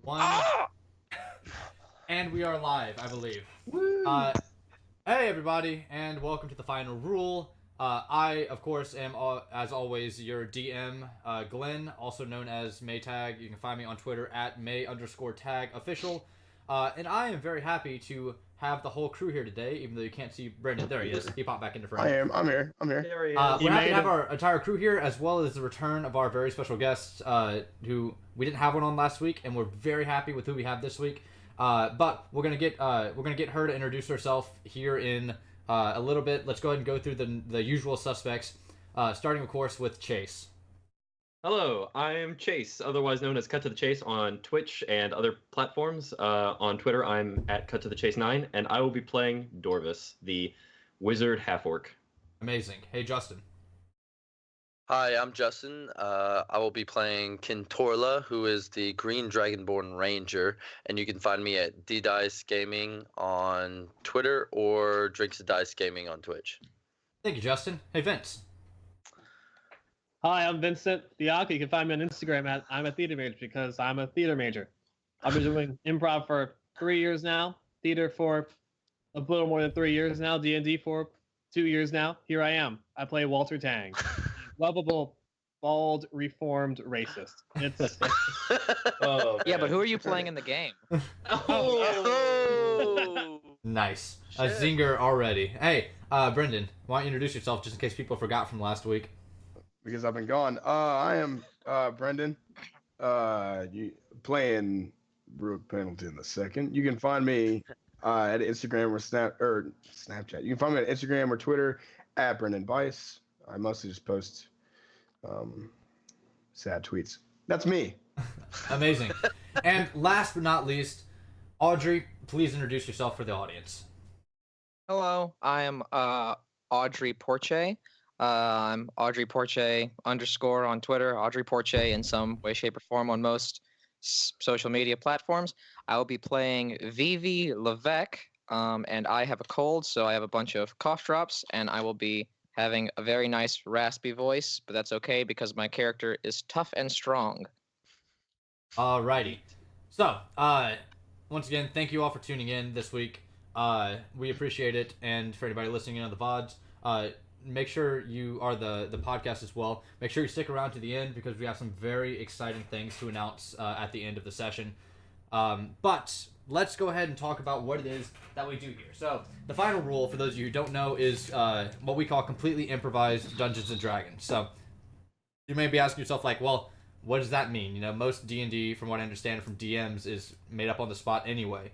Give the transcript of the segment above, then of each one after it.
One, and we are live, I believe. Woo! Hey everybody, and welcome to the final rule. I, of course, am as always your DM, Glenn, also known as Maytag. You can find me on Twitter at May_tag official. And I am very happy to have the whole crew here today, even though you can't see Brendan. There he is. He popped back into frame. I am. I'm here. I'm here. There he is. We're happy to have it. our entire crew here, as well as the return of our very special guest, who we didn't have one on last week, and we're very happy with who we have this week. But we're gonna get her to introduce herself here in a little bit. Let's go ahead and go through the usual suspects, starting of course with Chase. Hello, I'm Chase, otherwise known as Cut to the Chase on Twitch and other platforms. On Twitter, I'm at Cut to the Chase 9, and I will be playing Dorvis, the wizard half-orc. Amazing. Hey Justin. Hi, I'm Justin. I will be playing Kintorla, who is the Green Dragonborn Ranger, and you can find me at D-Dice Gaming on Twitter or Drinks of Dice Gaming on Twitch. Thank you, Justin. Hey Vince. Hi, I'm Vincent Bianca. You can find me on Instagram at I'm a theater major because I'm a theater major. I've been doing improv for 3 years now, theater for a little more than 3 years now, D&D for 2 years now. Here I am. I play Walter Tang, lovable, bald, reformed racist. It's Oh, Yeah, but who are you playing in the game? Oh! Nice. A Shit. zinger already. Hey, Brendan, why don't you introduce yourself just in case people forgot from last week? Because I've been gone. I am Brendan. You playing Brooke Pendleton II. You can find me at Instagram or Snapchat. You can find me at Instagram or Twitter at Brendan Bice. I mostly just post sad tweets. That's me. Amazing. And last but not least, Audrey, please introduce yourself for the audience. Hello, I am Audrey Porche. I'm Audrey Porche _ on Twitter, Audrey Porche in some way, shape, or form on most social media platforms. I will be playing Vivi Levesque, and I have a cold, so I have a bunch of cough drops, and I will be having a very nice raspy voice, but that's okay because my character is tough and strong. Alrighty. So, once again, thank you all for tuning in this week. We appreciate it, and for anybody listening in on the VODs, make sure you are the podcast as well. Make sure you stick around to the end because we have some very exciting things to announce at the end of the session. But let's go ahead and talk about what it is that we do here. So the final rule, for those of you who don't know, is what we call completely improvised Dungeons and Dragons. So you may be asking yourself, like, well, what does that mean? You know, most D&D, from what I understand from DMs, is made up on the spot anyway.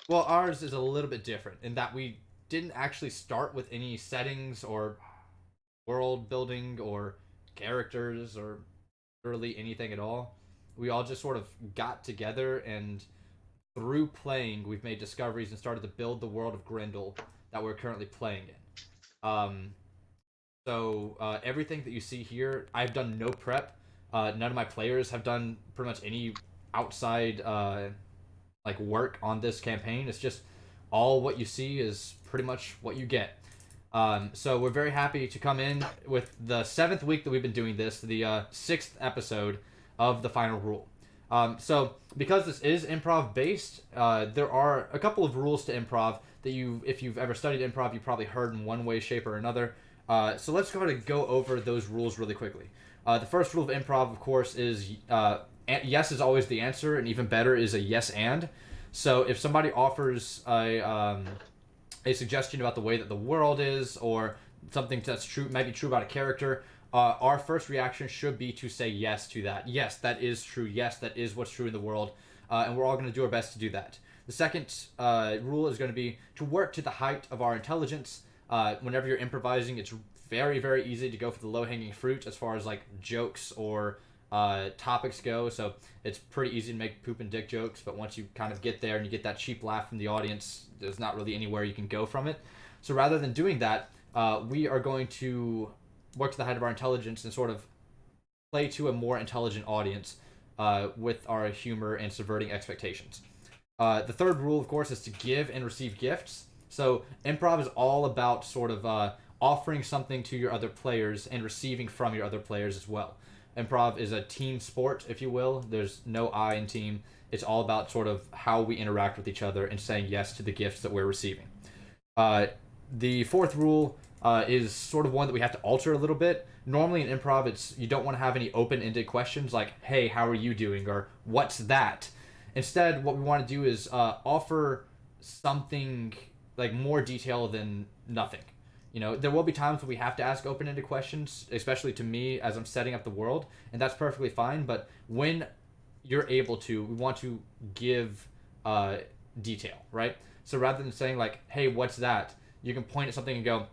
Well, ours is a little bit different in that we didn't actually start with any settings or world building or characters or literally anything at all. We all just sort of got together, and through playing, we've made discoveries and started to build the world of Grendel that we're currently playing in. So everything that you see here, I've done no prep. None of my players have done pretty much any outside like work on this campaign. It's just all what you see is pretty much what you get. So we're very happy to come in with the 7th week that we've been doing this, the 6th episode of the final rule. So because this is improv based, there are a couple of rules to improv that if you've ever studied improv, you probably heard in one way, shape, or another. So let's go ahead and go over those rules really quickly. The first rule of improv, of course, is yes is always the answer, and even better is a yes and. So if somebody offers a suggestion about the way that the world is, or something that's true, might be true about a character, our first reaction should be to say yes to that. Yes, that is true. Yes, that is what's true in the world, and we're all going to do our best to do that. The second rule is going to be to work to the height of our intelligence. Whenever you're improvising, it's very, very easy to go for the low-hanging fruit as far as like jokes or topics go. So it's pretty easy to make poop and dick jokes, but once you kind of get there and you get that cheap laugh from the audience, there's not really anywhere you can go from it. So rather than doing that, we are going to work to the height of our intelligence and sort of play to a more intelligent audience with our humor and subverting expectations. The third rule, of course, is to give and receive gifts. So improv is all about sort of offering something to your other players and receiving from your other players as well. Improv is a team sport, if you will. There's no I in team. It's all about sort of how we interact with each other and saying yes to the gifts that we're receiving. The fourth rule is sort of one that we have to alter a little bit. Normally in improv, it's you don't want to have any open-ended questions like, hey, how are you doing? Or what's that? Instead, what we want to do is offer something like more detail than nothing. You know, there will be times when we have to ask open-ended questions, especially to me as I'm setting up the world, and that's perfectly fine. But when you're able to, we want to give detail, right? So rather than saying like, hey, what's that? You can point at something and go,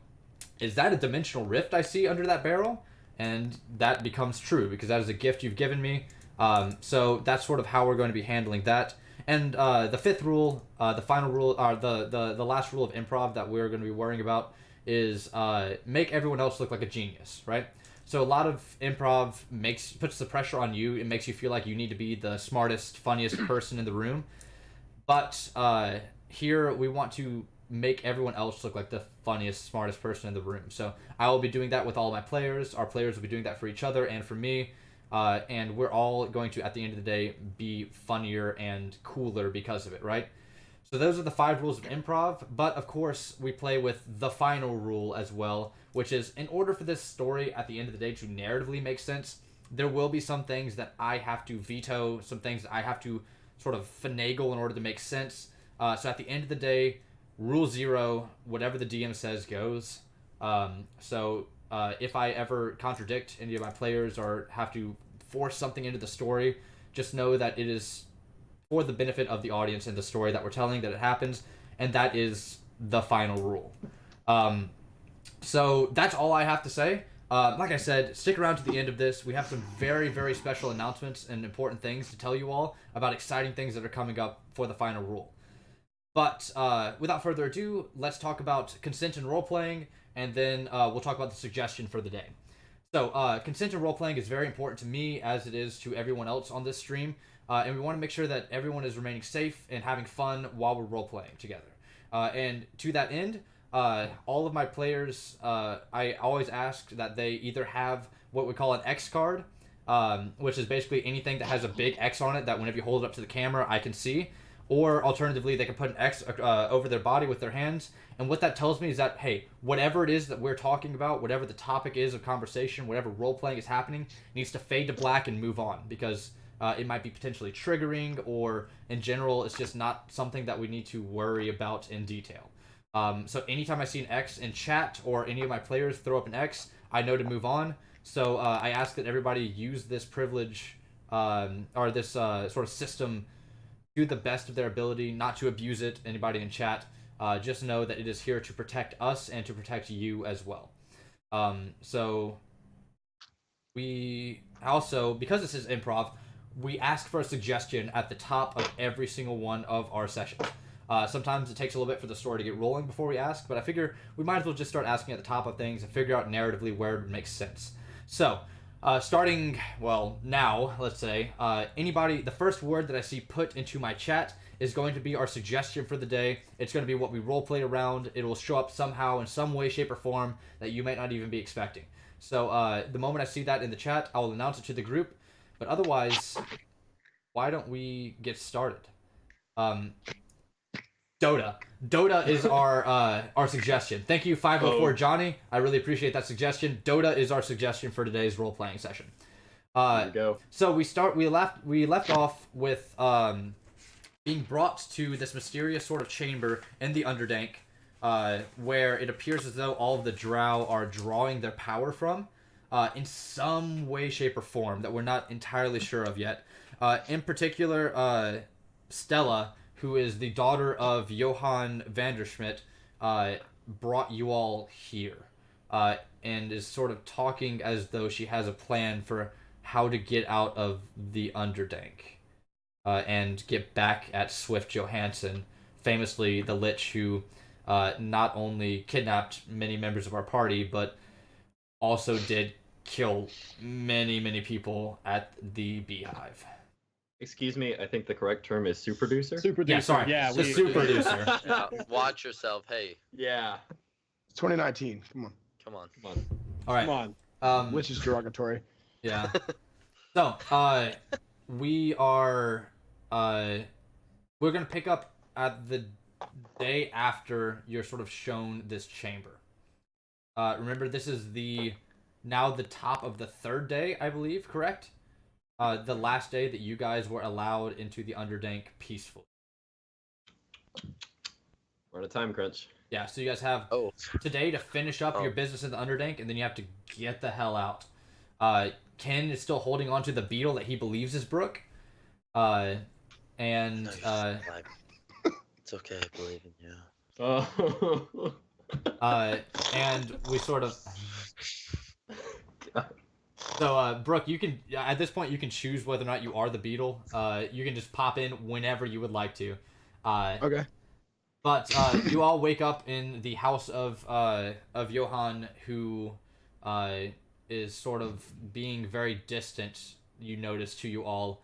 is that a dimensional rift I see under that barrel? And that becomes true because that is a gift you've given me. So that's sort of how we're going to be handling that. And the fifth rule, the final rule, the last rule of improv that we're going to be worrying about is make everyone else look like a genius, right? So a lot of improv puts the pressure on you. It makes you feel like you need to be the smartest, funniest person in the room. But here we want to make everyone else look like the funniest, smartest person in the room. So I will be doing that with all my players. Our players will be doing that for each other and for me. And we're all going to, at the end of the day, be funnier and cooler because of it, right? So those are the 5 rules of improv. But, of course, we play with the final rule as well, which is in order for this story, at the end of the day, to narratively make sense, there will be some things that I have to veto, some things that I have to sort of finagle in order to make sense. So at the end of the day, rule 0, whatever the DM says goes. If I ever contradict any of my players or have to force something into the story, just know that it is for the benefit of the audience and the story that we're telling that it happens, and that is the final rule. So that's all I have to say. Like I said, stick around to the end of this. We have some very, very special announcements and important things to tell you all about exciting things that are coming up for the final rule. But without further ado, let's talk about consent and role-playing, and then we'll talk about the suggestion for the day. So consent and role-playing is very important to me, as it is to everyone else on this stream, and we want to make sure that everyone is remaining safe and having fun while we're role-playing together. And to that end, all of my players, I always ask that they either have what we call an X card, which is basically anything that has a big X on it that whenever you hold it up to the camera, I can see. Or alternatively, they can put an X over their body with their hands. And what that tells me is that, hey, whatever it is that we're talking about, whatever the topic is of conversation, whatever role-playing is happening, needs to fade to black and move on. Because it might be potentially triggering, or in general, it's just not something that we need to worry about in detail. So anytime I see an X in chat or any of my players throw up an X, I know to move on. So I ask that everybody use this privilege or this sort of system to the best of their ability, not to abuse it. Anybody in chat, just know that it is here to protect us and to protect you as well. So we also, because this is improv, we ask for a suggestion at the top of every single one of our sessions. Sometimes it takes a little bit for the story to get rolling before we ask, but I figure we might as well just start asking at the top of things and figure out narratively where it makes sense. So, starting, well, now, let's say, the first word that I see put into my chat is going to be our suggestion for the day. It's going to be what we roleplay around. It will show up somehow in some way, shape, or form that you might not even be expecting. So, the moment I see that in the chat, I will announce it to the group. But otherwise, why don't we get started? Dota. Dota is our suggestion. Thank you, 504 Johnny. I really appreciate that suggestion. Dota is our suggestion for today's role-playing session. There we go. So we left off with being brought to this mysterious sort of chamber in the Underdank, where it appears as though all of the drow are drawing their power from, in some way, shape, or form that we're not entirely sure of yet. In particular, Stella, who is the daughter of Johann Vanderschmidt, brought you all here, and is sort of talking as though she has a plan for how to get out of the Underdank, and get back at Swift Johansson, famously the Lich who not only kidnapped many members of our party, but also did kill many, many people at the Beehive. Excuse me, I think the correct term is super producer. Super Yeah, duper. sorry. Yeah, The super producer. Watch yourself. Hey, Yeah. 2019. Come on. come on. Come on. All right. Come on. Which is derogatory. Yeah. So, we are, we're gonna pick up at the day after you're sort of shown this chamber. Remember, this is now the top of the third day, I believe, correct? The last day that you guys were allowed into the Underdank peacefully. We're on a time crunch. Yeah, so you guys have today to finish up your business in the Underdank, and then you have to get the hell out. Ken is still holding on to the beetle that he believes is Brooke. And It's okay, I believe in you. Oh. and we sort of. So, Brooke, you can at this point you can choose whether or not you are the beetle. You can just pop in whenever you would like to. Okay. But you all wake up in the house of Johann, who is sort of being very distant. You notice to you all,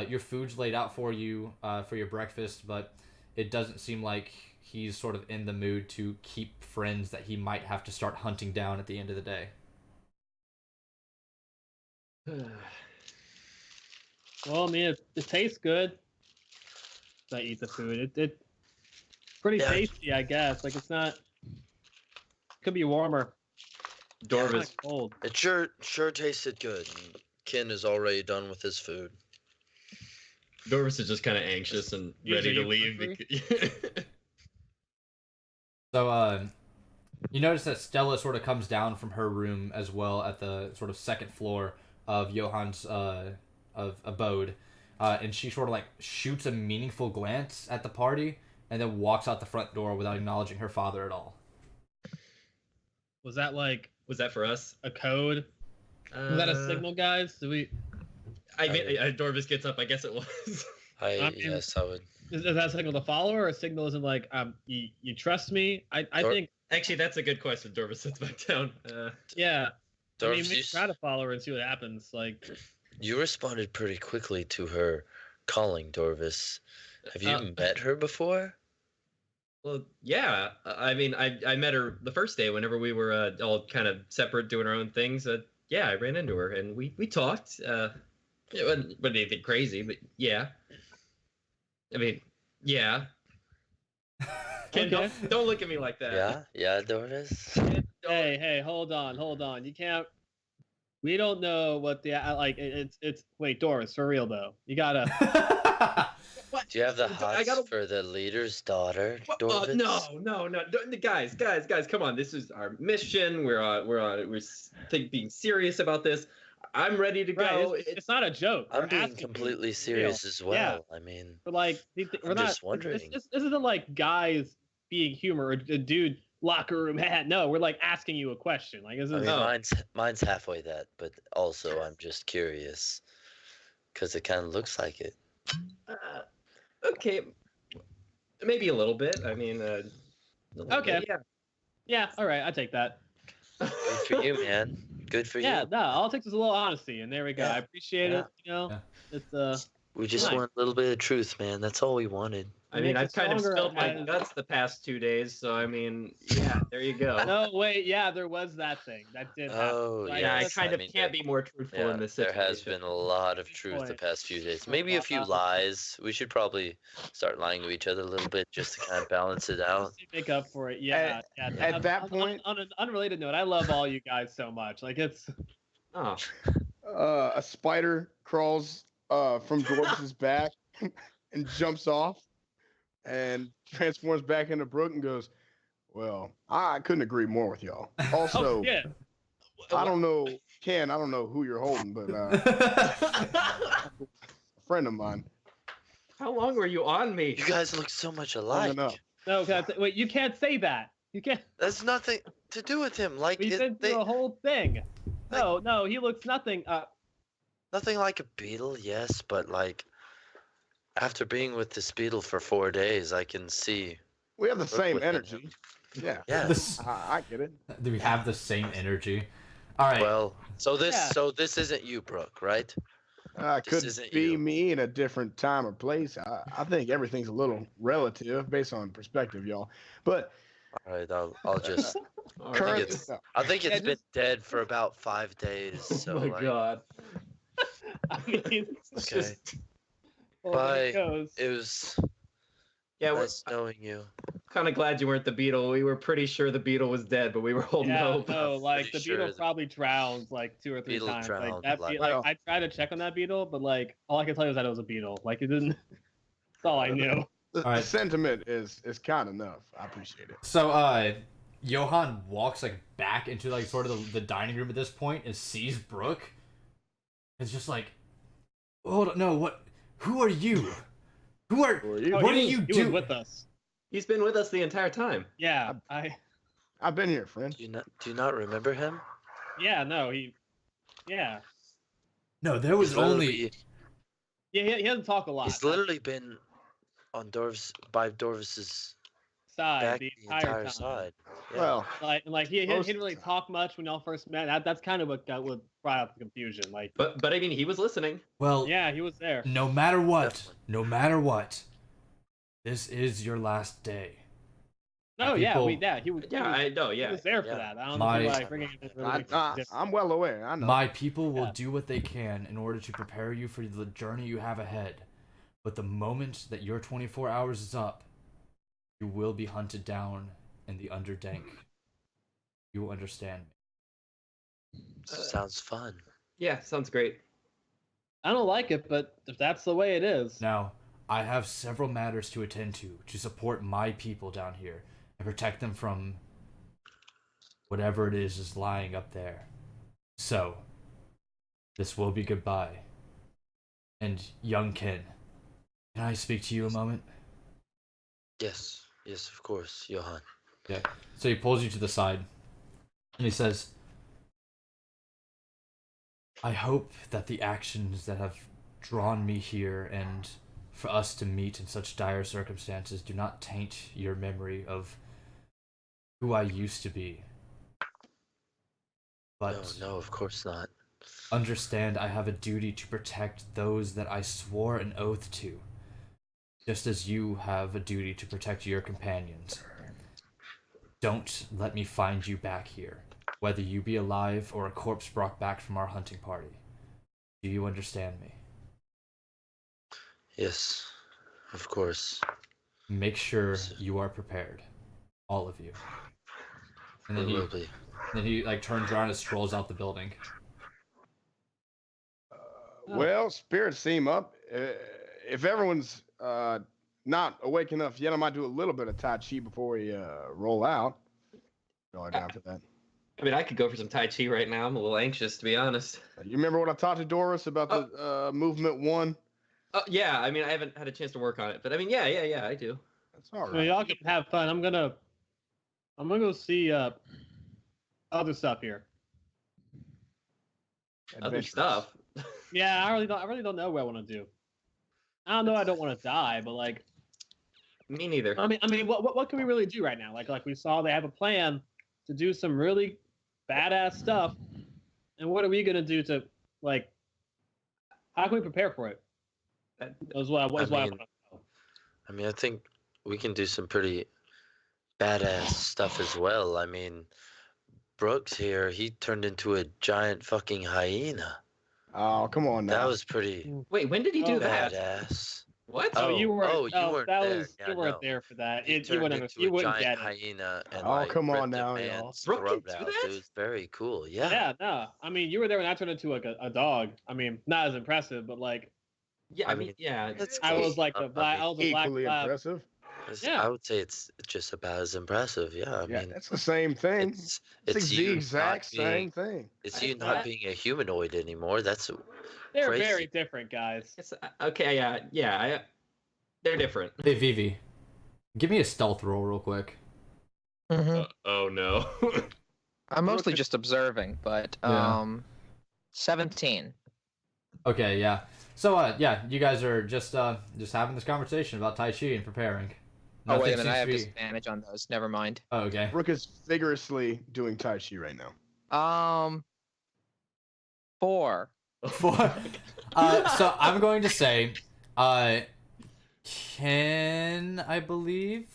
your food's laid out for you for your breakfast, but it doesn't seem like he's sort of in the mood to keep friends that he might have to start hunting down at the end of the day. Well, I mean, it tastes good. I eat the food. It's pretty tasty, I guess. Like, it's not. Could be warmer. Dorvis. It's not cold. It sure tasted good. Ken is already done with his food. Dorvis is just kind of anxious and ready to leave. So, you notice that Stella sort of comes down from her room as well at the sort of second floor of Johann's of abode, and she sort of like shoots a meaningful glance at the party and then walks out the front door without acknowledging her father at all. Was that for us? a code? Was that a signal, guys? Did we? Dorvis gets up. I guess it was. Yes, I would. Is that a signal to follow, or a signal isn't like you trust me? I think Actually, that's a good question. Dorvis sits back down. yeah. I mean, Dorvis, maybe try to follow her and see what happens. Like, you responded pretty quickly to her calling, Dorvis. Have you met her before? Well, yeah. I mean, I met her the first day whenever we were all kind of separate doing our own things. Yeah, I ran into her and we talked. It wasn't anything crazy, but yeah. I mean, yeah. Ken, Okay. don't look at me like that. Yeah, Dorvis. hey, hold on. You can't. We don't know what the like. It's wait, Doris, for real though. You gotta. What? Do you have the hots for the leader's daughter, Dorvis? No. Guys, come on. This is our mission. We're being serious about this. I'm ready to go. Right, it's not a joke. I'm being completely serious as well. Yeah. I mean, but like, we're not. just wondering. This isn't like guys being humor or a dude locker room hat. No, we're like asking you a question. Like, mine's halfway that, but also I'm just curious because it kind of looks like it. Okay, maybe a little bit. I mean, okay. Bit, yeah. All right, I take that. Good for you, man. Good for you. Yeah, no, all it takes is a little honesty, and there we go. Yeah. I appreciate it. You know, it's We just want a little bit of truth, man. That's all we wanted. I mean, I've kind of spilled my guts the past 2 days, so I mean, yeah, there you go. No, wait, yeah, there was that thing that did happen. Oh, So I kind of can't be more truthful in this situation. There has been a lot of truth the past few days. Maybe a few lies. We should probably start lying to each other a little bit just to kind of balance it out. Make up for it, yeah. At that point, on an unrelated note, I love all you guys so much. Like it's. Oh. A spider crawls from Dorvis's back and jumps off and transforms back into Brooke and goes, "Well, I couldn't agree more with y'all. Also, Oh, yeah. I don't know, Ken, I don't know who you're holding, but a friend of mine." How long were you on me? You guys look so much alike. No, wait, you can't say that. You can't. That's nothing to do with him. Like We've been through a whole thing. No, he looks nothing. Nothing like a beetle, yes, but like after being with this beetle for 4 days, I can see we have the same within energy. him. Yeah. Yes. I get it. Do we have the same energy? All right. Well, so this isn't you, Brooke, right? Could be me in a different time or place. I think everything's a little relative based on perspective, y'all. But all right, I'll just. currently, I think it's been dead for about 5 days. So oh my god. I mean, It's Okay. just well, there Bye. it goes. It was yeah. nice knowing you. Kind of glad you weren't the beetle. We were pretty sure the beetle was dead, but we were holding Yeah, hope. no, I'm like pretty the sure beetle the probably drowns like 2 or 3 beetle times. Like drowned, that, like- like Well- I tried to check on that beetle, but like all I can tell you is that it was a beetle. Like it didn't. That's all I knew. The All right. sentiment is kind enough. I appreciate it. So, Johan walks like back into like sort of the dining room at this point and sees Brooke. It's just like, hold on, no, what? Who are you? Who are? Who are you? Oh, What he do was- you he do? was with us. He's been with us the entire time. Yeah, I've been here, friend. Do you not remember him? yeah, no, yeah, No, there was He's only. literally- yeah. He doesn't talk a lot. He's literally been on Dorvis's side back the the entire entire time. side. Yeah. Well, Like he Most didn't really of the talk much when y'all first met. That's kind of what brought up the confusion. Like, But I mean, he was listening. Well, yeah, he was there. no matter what, Definitely. no matter what, this is your last day. No, people- he was. Yeah, I know. he Yeah. was there for yeah. that. I don't My- know why bringing it really makes a difference. I'm well aware. I know. My people will Yeah. do what they can in order to prepare you for the journey you have ahead. But the moment that your 24 hours is up, you will be hunted down in the Underdank. You will understand me. Sounds fun. Yeah, sounds great. I don't like it, but if that's the way it is, Now, I have several matters to attend to support my people down here and protect them from whatever it is lying up there. So, this will be goodbye. And young Ken, can I speak to you a moment? Yes. Yes, of course, Johan. Yeah. So he pulls you to the side and he says, I hope that the actions that have drawn me here and for us to meet in such dire circumstances do not taint your memory of who I used to be. But No, of course not. understand I have a duty to protect those that I swore an oath to, just as you have a duty to protect your companions. Don't let me find you back here, whether you be alive or a corpse brought back from our hunting party. Do you understand me? Yes, of course. Make sure you are prepared, all of you. And We then will be. like turns around and strolls out the building. Well, spirits seem up. If everyone's not awake enough yet, I might do a little bit of Tai Chi before we roll out. Going down for that. I mean, I could go for some Tai Chi right now. I'm a little anxious, to be honest. You remember what I taught to Doris about the movement one? Oh, yeah. I mean, I haven't had a chance to work on it, but I mean, yeah, I do. That's all I mean, right. y'all can have fun. I'm gonna go see other stuff here. Other Adventurous. stuff. Yeah, I really don't know what I want to do. I don't know. I don't want to die, but like, Me neither. I mean, what can we really do right now? Like we saw they have a plan to do some really badass stuff, and what are we gonna do to like? How can we prepare for it? That- Is what I mean- want to know. I mean, I think we can do some pretty badass stuff as well. I mean, Brooks here, he turned into a giant fucking hyena. Oh, come on now. That was pretty Wait, when did he do Oh, that? badass. What? Oh, you weren't. oh, you weren't that there. was Yeah, you weren't no. there for that. He You turned wouldn't. into You a wouldn't giant get it. hyena and Oh, come on ripped a now, man's y'all. Brooke throat can do out. that? It was very cool. Yeah. Yeah, no. I mean, you were there when I turned into a dog. I mean, not as impressive, but like Yeah, I I mean, mean, yeah. that's I was close. like I the black. I mean, was a black Equally lab. impressive. Yeah. I would say it's just about as impressive. Yeah. I Yeah, mean, that's the same thing. it's It's you the not exact being same thing. it's I- you that- not being a humanoid anymore. That's They're crazy. very different, guys. It's, okay, yeah. They're different. Hey, Vivi, give me a stealth roll real quick. Mhm. Oh no. I'm mostly just observing, but Yeah. 17. Okay, yeah. So, yeah, you guys are just having this conversation about Tai Chi and preparing. Oh wait Nothing a minute, I have seems to be- disadvantage on those. Never mind. Oh, okay. Brooke is vigorously doing Tai Chi right now. 4. So I'm going to say, Ken, I believe.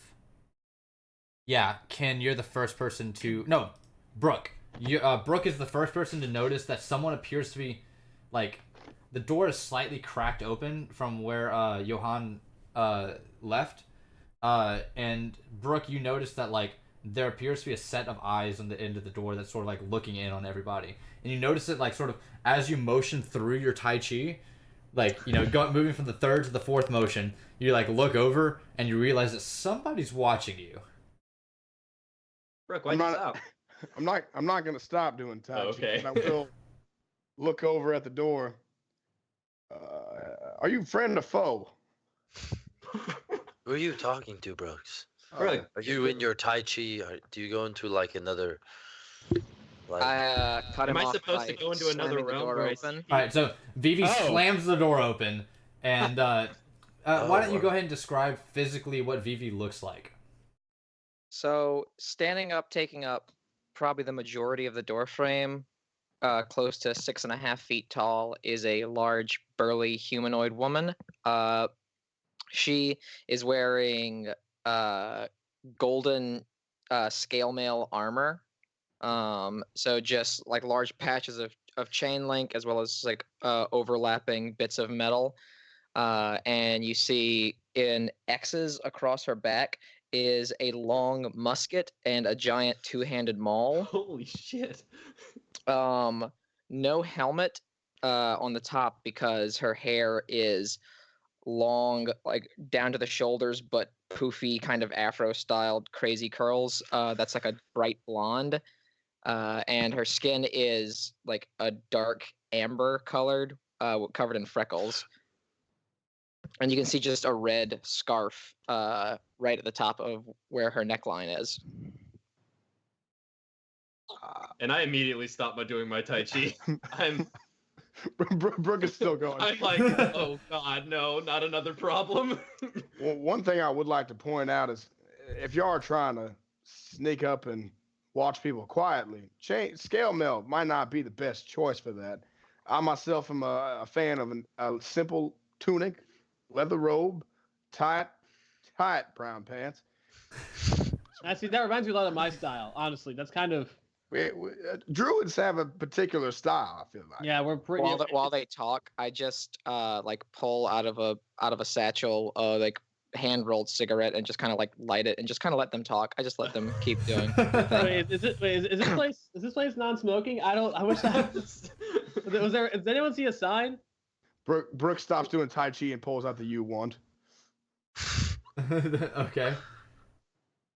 Yeah, Ken, you're the first person to. No, Brooke. Brooke is the first person to notice that someone appears to be, like, the door is slightly cracked open from where Johan left. And Brooke, you notice that like there appears to be a set of eyes on the end of the door that's sort of like looking in on everybody. And you notice it like sort of as you motion through your Tai Chi, like, you know, moving from the third to the fourth motion, you like look over and you realize that somebody's watching you. Brooke, why'd you stop? I'm not gonna stop doing Tai Chi. Okay. And I will look over at the door. Are you friend or foe? Who are you talking to, Brooks? Brooke, Are you in your Tai Chi? Or do you go into like another? Like, I cut him Am I off supposed by to go into another slamming the realm door where I open. see- All right, so Vivi Oh. slams the door open, and why don't you wow. go ahead and describe physically what Vivi looks like? So standing up, taking up probably the majority of the door frame, close to 6.5 feet tall, is a large, burly humanoid woman. She is wearing golden scale mail armor. So just like large patches of chain link as well as like overlapping bits of metal. And you see in X's across her back is a long musket and a giant two-handed maul. Holy shit. No helmet on the top because her hair is long, like down to the shoulders, but poofy, kind of afro-styled, crazy curls. That's like a bright blonde. And her skin is like a dark amber colored, covered in freckles. And you can see just a red scarf right at the top of where her neckline is. And I immediately stopped by doing my Tai Chi. I'm Brooke is still going. I'm like, oh god, no, not another problem. Well, one thing I would like to point out is if you are trying to sneak up and watch people quietly, scale mail might not be the best choice for that. I myself am a fan of a simple tunic, leather robe, tight brown pants. Actually, that reminds me a lot of my style. Honestly, that's kind of Druids have a particular style, I feel like. yeah. We're pretty. While they talk, I just like pull out of a satchel like hand-rolled cigarette and just kind of like light it and just kind of let them talk. I just let them keep doing their thing. Is this place non-smoking? I wish I was there. Does anyone see a sign? Brooke stops doing Tai Chi and pulls out the U wand. Okay.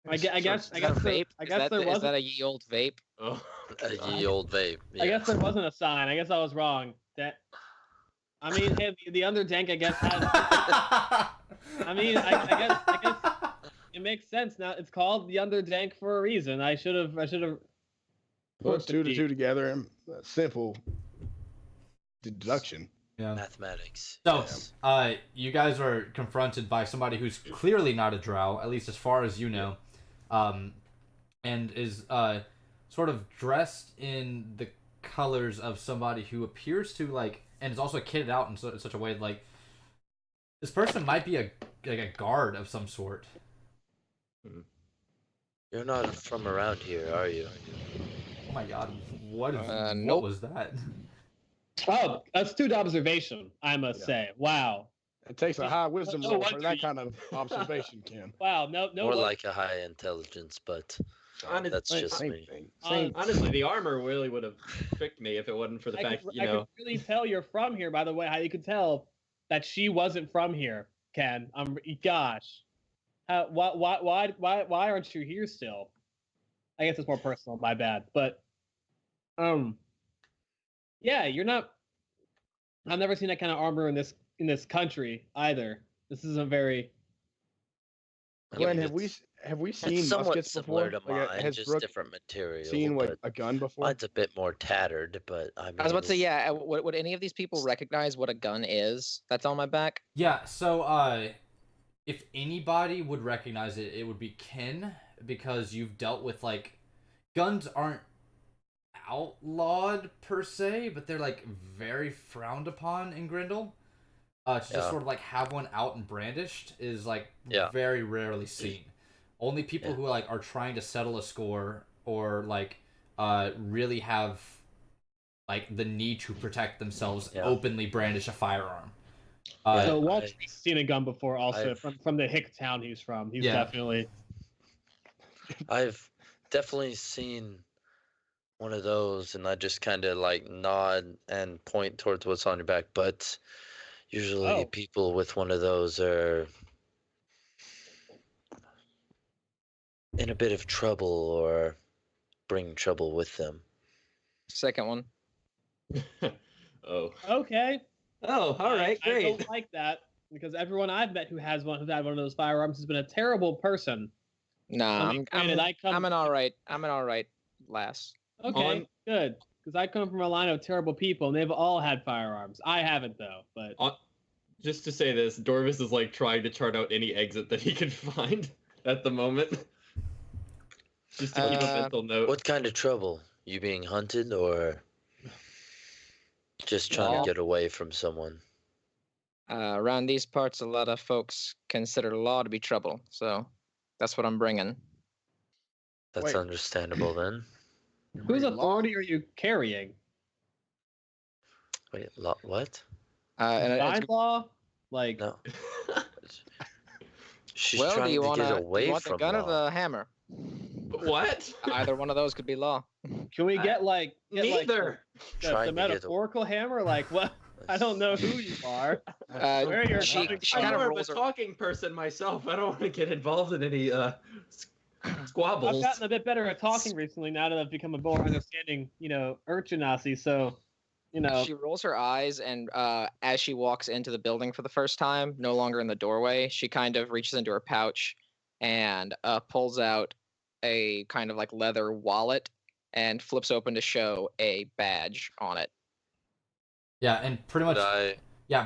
I guess Is that a vape? there Is wasn't. that a ye old vape? Oh, ye old vape. I Yeah. guess there wasn't a sign. I guess I was wrong. I mean, hey, the Underdank, I guess. I mean, I guess it makes sense now. It's called the Underdank for a reason. I should have. Put two to two together and simple deduction. Yeah. Mathematics. So, yes. you guys are confronted by somebody who's clearly not a drow, at least as far as you know, and is sort of dressed in the colors of somebody who appears to like, and is also kitted out in such a way that, like, this person might be a guard of some sort. You're not from around here, are you? Oh my god, what Nope. was that? Oh, astute observation, I must say. Wow. It takes a high wisdom No roll wonder for that you- kind of observation, Ken. Wow. No. More like a high intelligence, but that's just Same me. thing. honestly, the armor really would have tricked me if it wasn't for the I fact, could, you I know. could really tell you're from here by the way how you could tell that she wasn't from here, Ken. Gosh, why aren't you here still? I guess it's more personal. My bad, but yeah, you're not. I've never seen that kind of armor in this country either. This is a very. Glenn, It's- have we seen It's somewhat muskets before? similar to mine, Has just Brooke different material. seen like but a gun before? mine's a bit more tattered, but I mean. I was about to say, yeah. Would any of these people recognize what a gun is? That's on my back. Yeah, so if anybody would recognize it, it would be Ken, because you've dealt with, like, guns aren't outlawed per se, but they're like very frowned upon in Grendel. To just Yeah. sort of like have one out and brandished is like Yeah. very rarely seen. Only people Yeah. who like are trying to settle a score or like really have like the need to protect themselves Yeah. openly brandish a firearm. Yeah. So Walter's seen a gun before, also I've- from the hick town he's from. He's Yeah. definitely. I've definitely seen one of those, and I just kind of like nod and point towards what's on your back. But usually, Oh. people with one of those are in a bit of trouble or bring trouble with them. Second one. Oh. Okay. Oh, all right, I great. don't like that because everyone I've met who's had one of those firearms has been a terrible person. Nah, I mean, granted, I'm an all right lass. Okay, good. Because I come from a line of terrible people, and they've all had firearms. I haven't though, but Just to say this, Dorvis is like trying to chart out any exit that he can find at the moment. Just to keep a mental note. What kind of trouble? You being hunted or just trying Well- to get away from someone? Around these parts, a lot of folks consider law to be trouble, so that's what I'm bringing. That's Wait. understandable then. whose Wait, law? authority are you carrying? Wait, what? And it's- Divine law? Like, No. She's well, do trying you to want get the away gun from or law. the hammer? What? Either one of those could be law. can we get like Neither. the Trying to get metaphorical hammer? Like, what? I don't know who you are. Where you're she coming she from. I'm kind of more of a rolls her. talking person myself. I don't want to get involved in any squabbles. I've gotten a bit better at talking recently now that I've become a more understanding, urchinasi. So, She rolls her eyes, and as she walks into the building for the first time, no longer in the doorway, she kind of reaches into her pouch and pulls out a kind of like leather wallet and flips open to show a badge on it. Yeah, and pretty much. But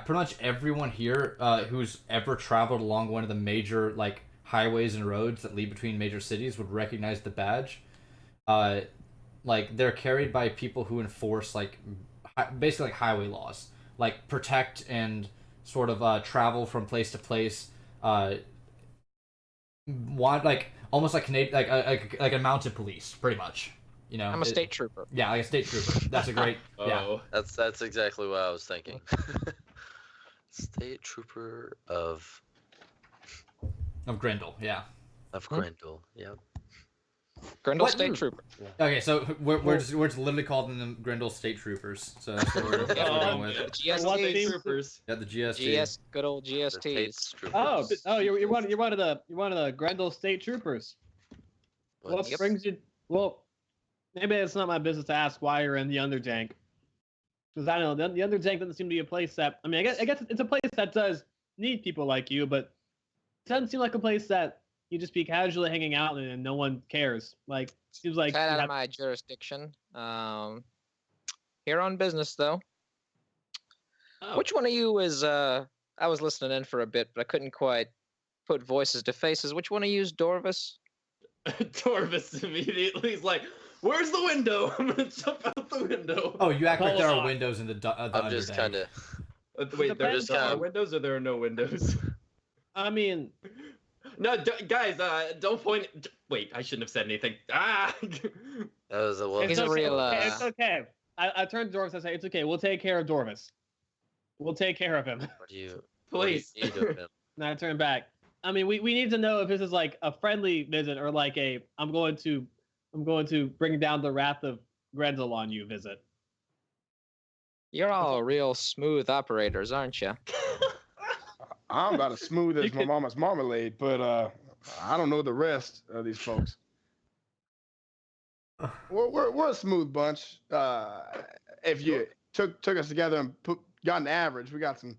Pretty much everyone here who's ever traveled along one of the major like highways and roads that lead between major cities would recognize the badge. Like they're carried by people who enforce like basically like highway laws, like protect and sort of travel from place to place. Want like almost like Canadian like a mounted police, pretty much. I'm a state trooper. Yeah, like a state trooper. That's a great. Yeah. Oh. that's exactly what I was thinking. State trooper of Of Grendel. Yeah. Grendel. Yep. Grendel What? State Trooper. Okay, so we're just literally calling them Grendel State Troopers. So that's what we're going with. What GSTs. team? Troopers. Yeah, the GST. Good old The GSTs. Tate's troopers. Oh, you're one of the Grendel State Troopers. What Yep. brings you? Well, maybe it's not my business to ask why you're in the Underdank. Because I don't know the Underdank doesn't seem to be a place that. I mean, I guess it's a place that does need people like you, but it doesn't seem like a place that you just be casually hanging out in and no one cares. Like seems like Right you out have- of my jurisdiction. Here on business though. Oh. Which one of you is I was listening in for a bit, but I couldn't quite put voices to faces. Which one of you is Dorvis? Dorvis immediately is like, "Where's the window? I'm gonna jump out the window." Oh, you act like there Hold are on. windows in the I'm just Underdank. kind of. Wait, there Depends are on- windows or there are no windows? I mean, No, guys, don't point. Wait, I shouldn't have said anything. Ah! That was a well. He's a okay, real, It's okay. I turned to Dorvis and I say, "It's okay. We'll take care of Dorvis. We'll take care of him." What do you? Please. What do you need of him? And I turn back. I mean, we need to know if this is like a friendly visit or like a I'm going to bring down the wrath of Grendel on you visit. You're all real smooth operators, aren't you? I'm about as smooth You as my could- mama's marmalade, but I don't know the rest of these folks. We're a smooth bunch. If you took us together and got an average, we got some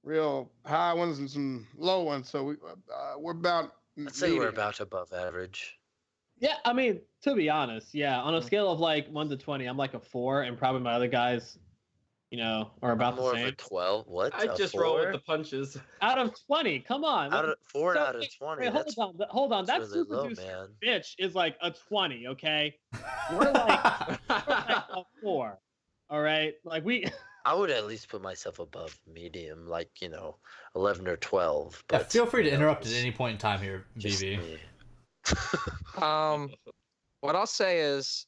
real high ones and some low ones. So we're about. I'd say we're medium. about above average. Yeah, I mean, to be honest, yeah, on a scale of like 1 to 20, I'm like a 4, and probably my other guys, are about I'm the more same. of a 12. What? I A just roll with 4? the punches. Out of 20, come on. Out of 4 So, out of wait, 20. Wait, That's hold on. That really super low, juice man. bitch is like a 20, okay? We're like a 4. All right? Like I would at least put myself above medium, like 11 or 12. Yeah, But feel free to you know, interrupt at it's any point in time here, just BB. me. What I'll say is,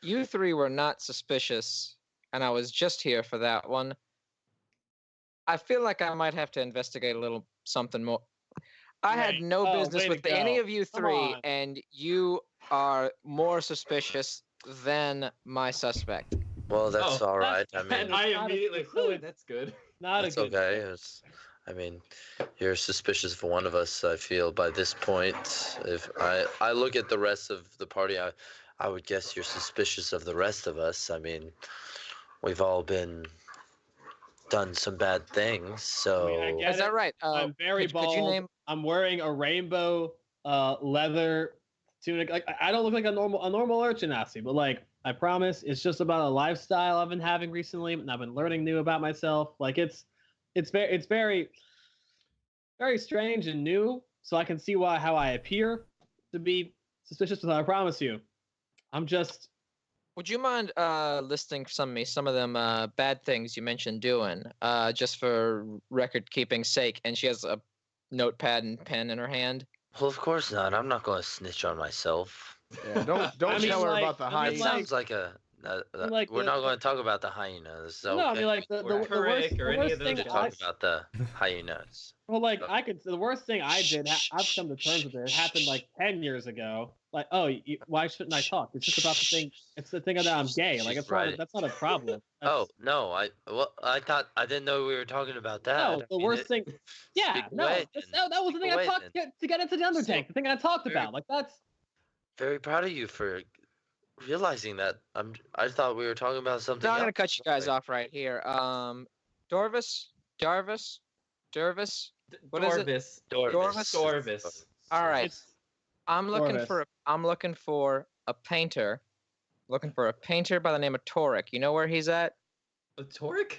you three were not suspicious and I was just here for that one. I feel like I might have to investigate a little something more. I had no business way to with any go. of you Come three, on. and you are more suspicious than my suspect. Well, that's Oh, all right. I that's- mean, I not a- immediately, so whew, it's that's good. Not it's a good. okay. I mean, you're suspicious of one of us. I feel by this point, if I look at the rest of the party, I would guess you're suspicious of the rest of us. I mean, we've all done some bad things, so. I mean, I get Is that it. right? I'm very could you bald. name? I'm wearing a rainbow leather tunic. Like I don't look like a normal urchin, Nazi, but like I promise, it's just about a lifestyle I've been having recently, and I've been learning new about myself. Like it's very very strange and new. So I can see how I appear to be suspicious, but I promise you, I'm just. Would you mind listing some of them bad things you mentioned doing, just for record keeping sake? And she has a notepad and pen in her hand. Well, of course not. I'm not going to snitch on myself. Yeah, don't I mean, tell her like- about the I mean, It hyena. like- sounds like like we're the- not going to talk about the hyenas. No, I Okay? mean like the Or worst, Turek or the any worst of those thing to guys. I, talk about the hyenas. well, like I could. The worst thing I did, I've come to terms with it. It happened like 10 years ago. Like, oh, why shouldn't I talk? It's just about the thing. It's the thing that I'm gay. Like, it's Right. not. That's not a problem. Oh That's, no, I didn't know we were talking about that. no, I the mean, worst thing. Yeah, speak no, away, that was the Speak thing I away, talked to get into the Undertank. The thing I talked Very- about. Like, that's. Very proud of you for realizing that. I thought we were talking about something No, I'm else. gonna cut you guys off right here. Dorvis, Jarvis, Jervis. What is it? Dorvis. Dorvis? Dorvis. All right. It's I'm looking Dorvis. for a painter. Looking for a painter by the name of Torek. You know where he's at? Torek?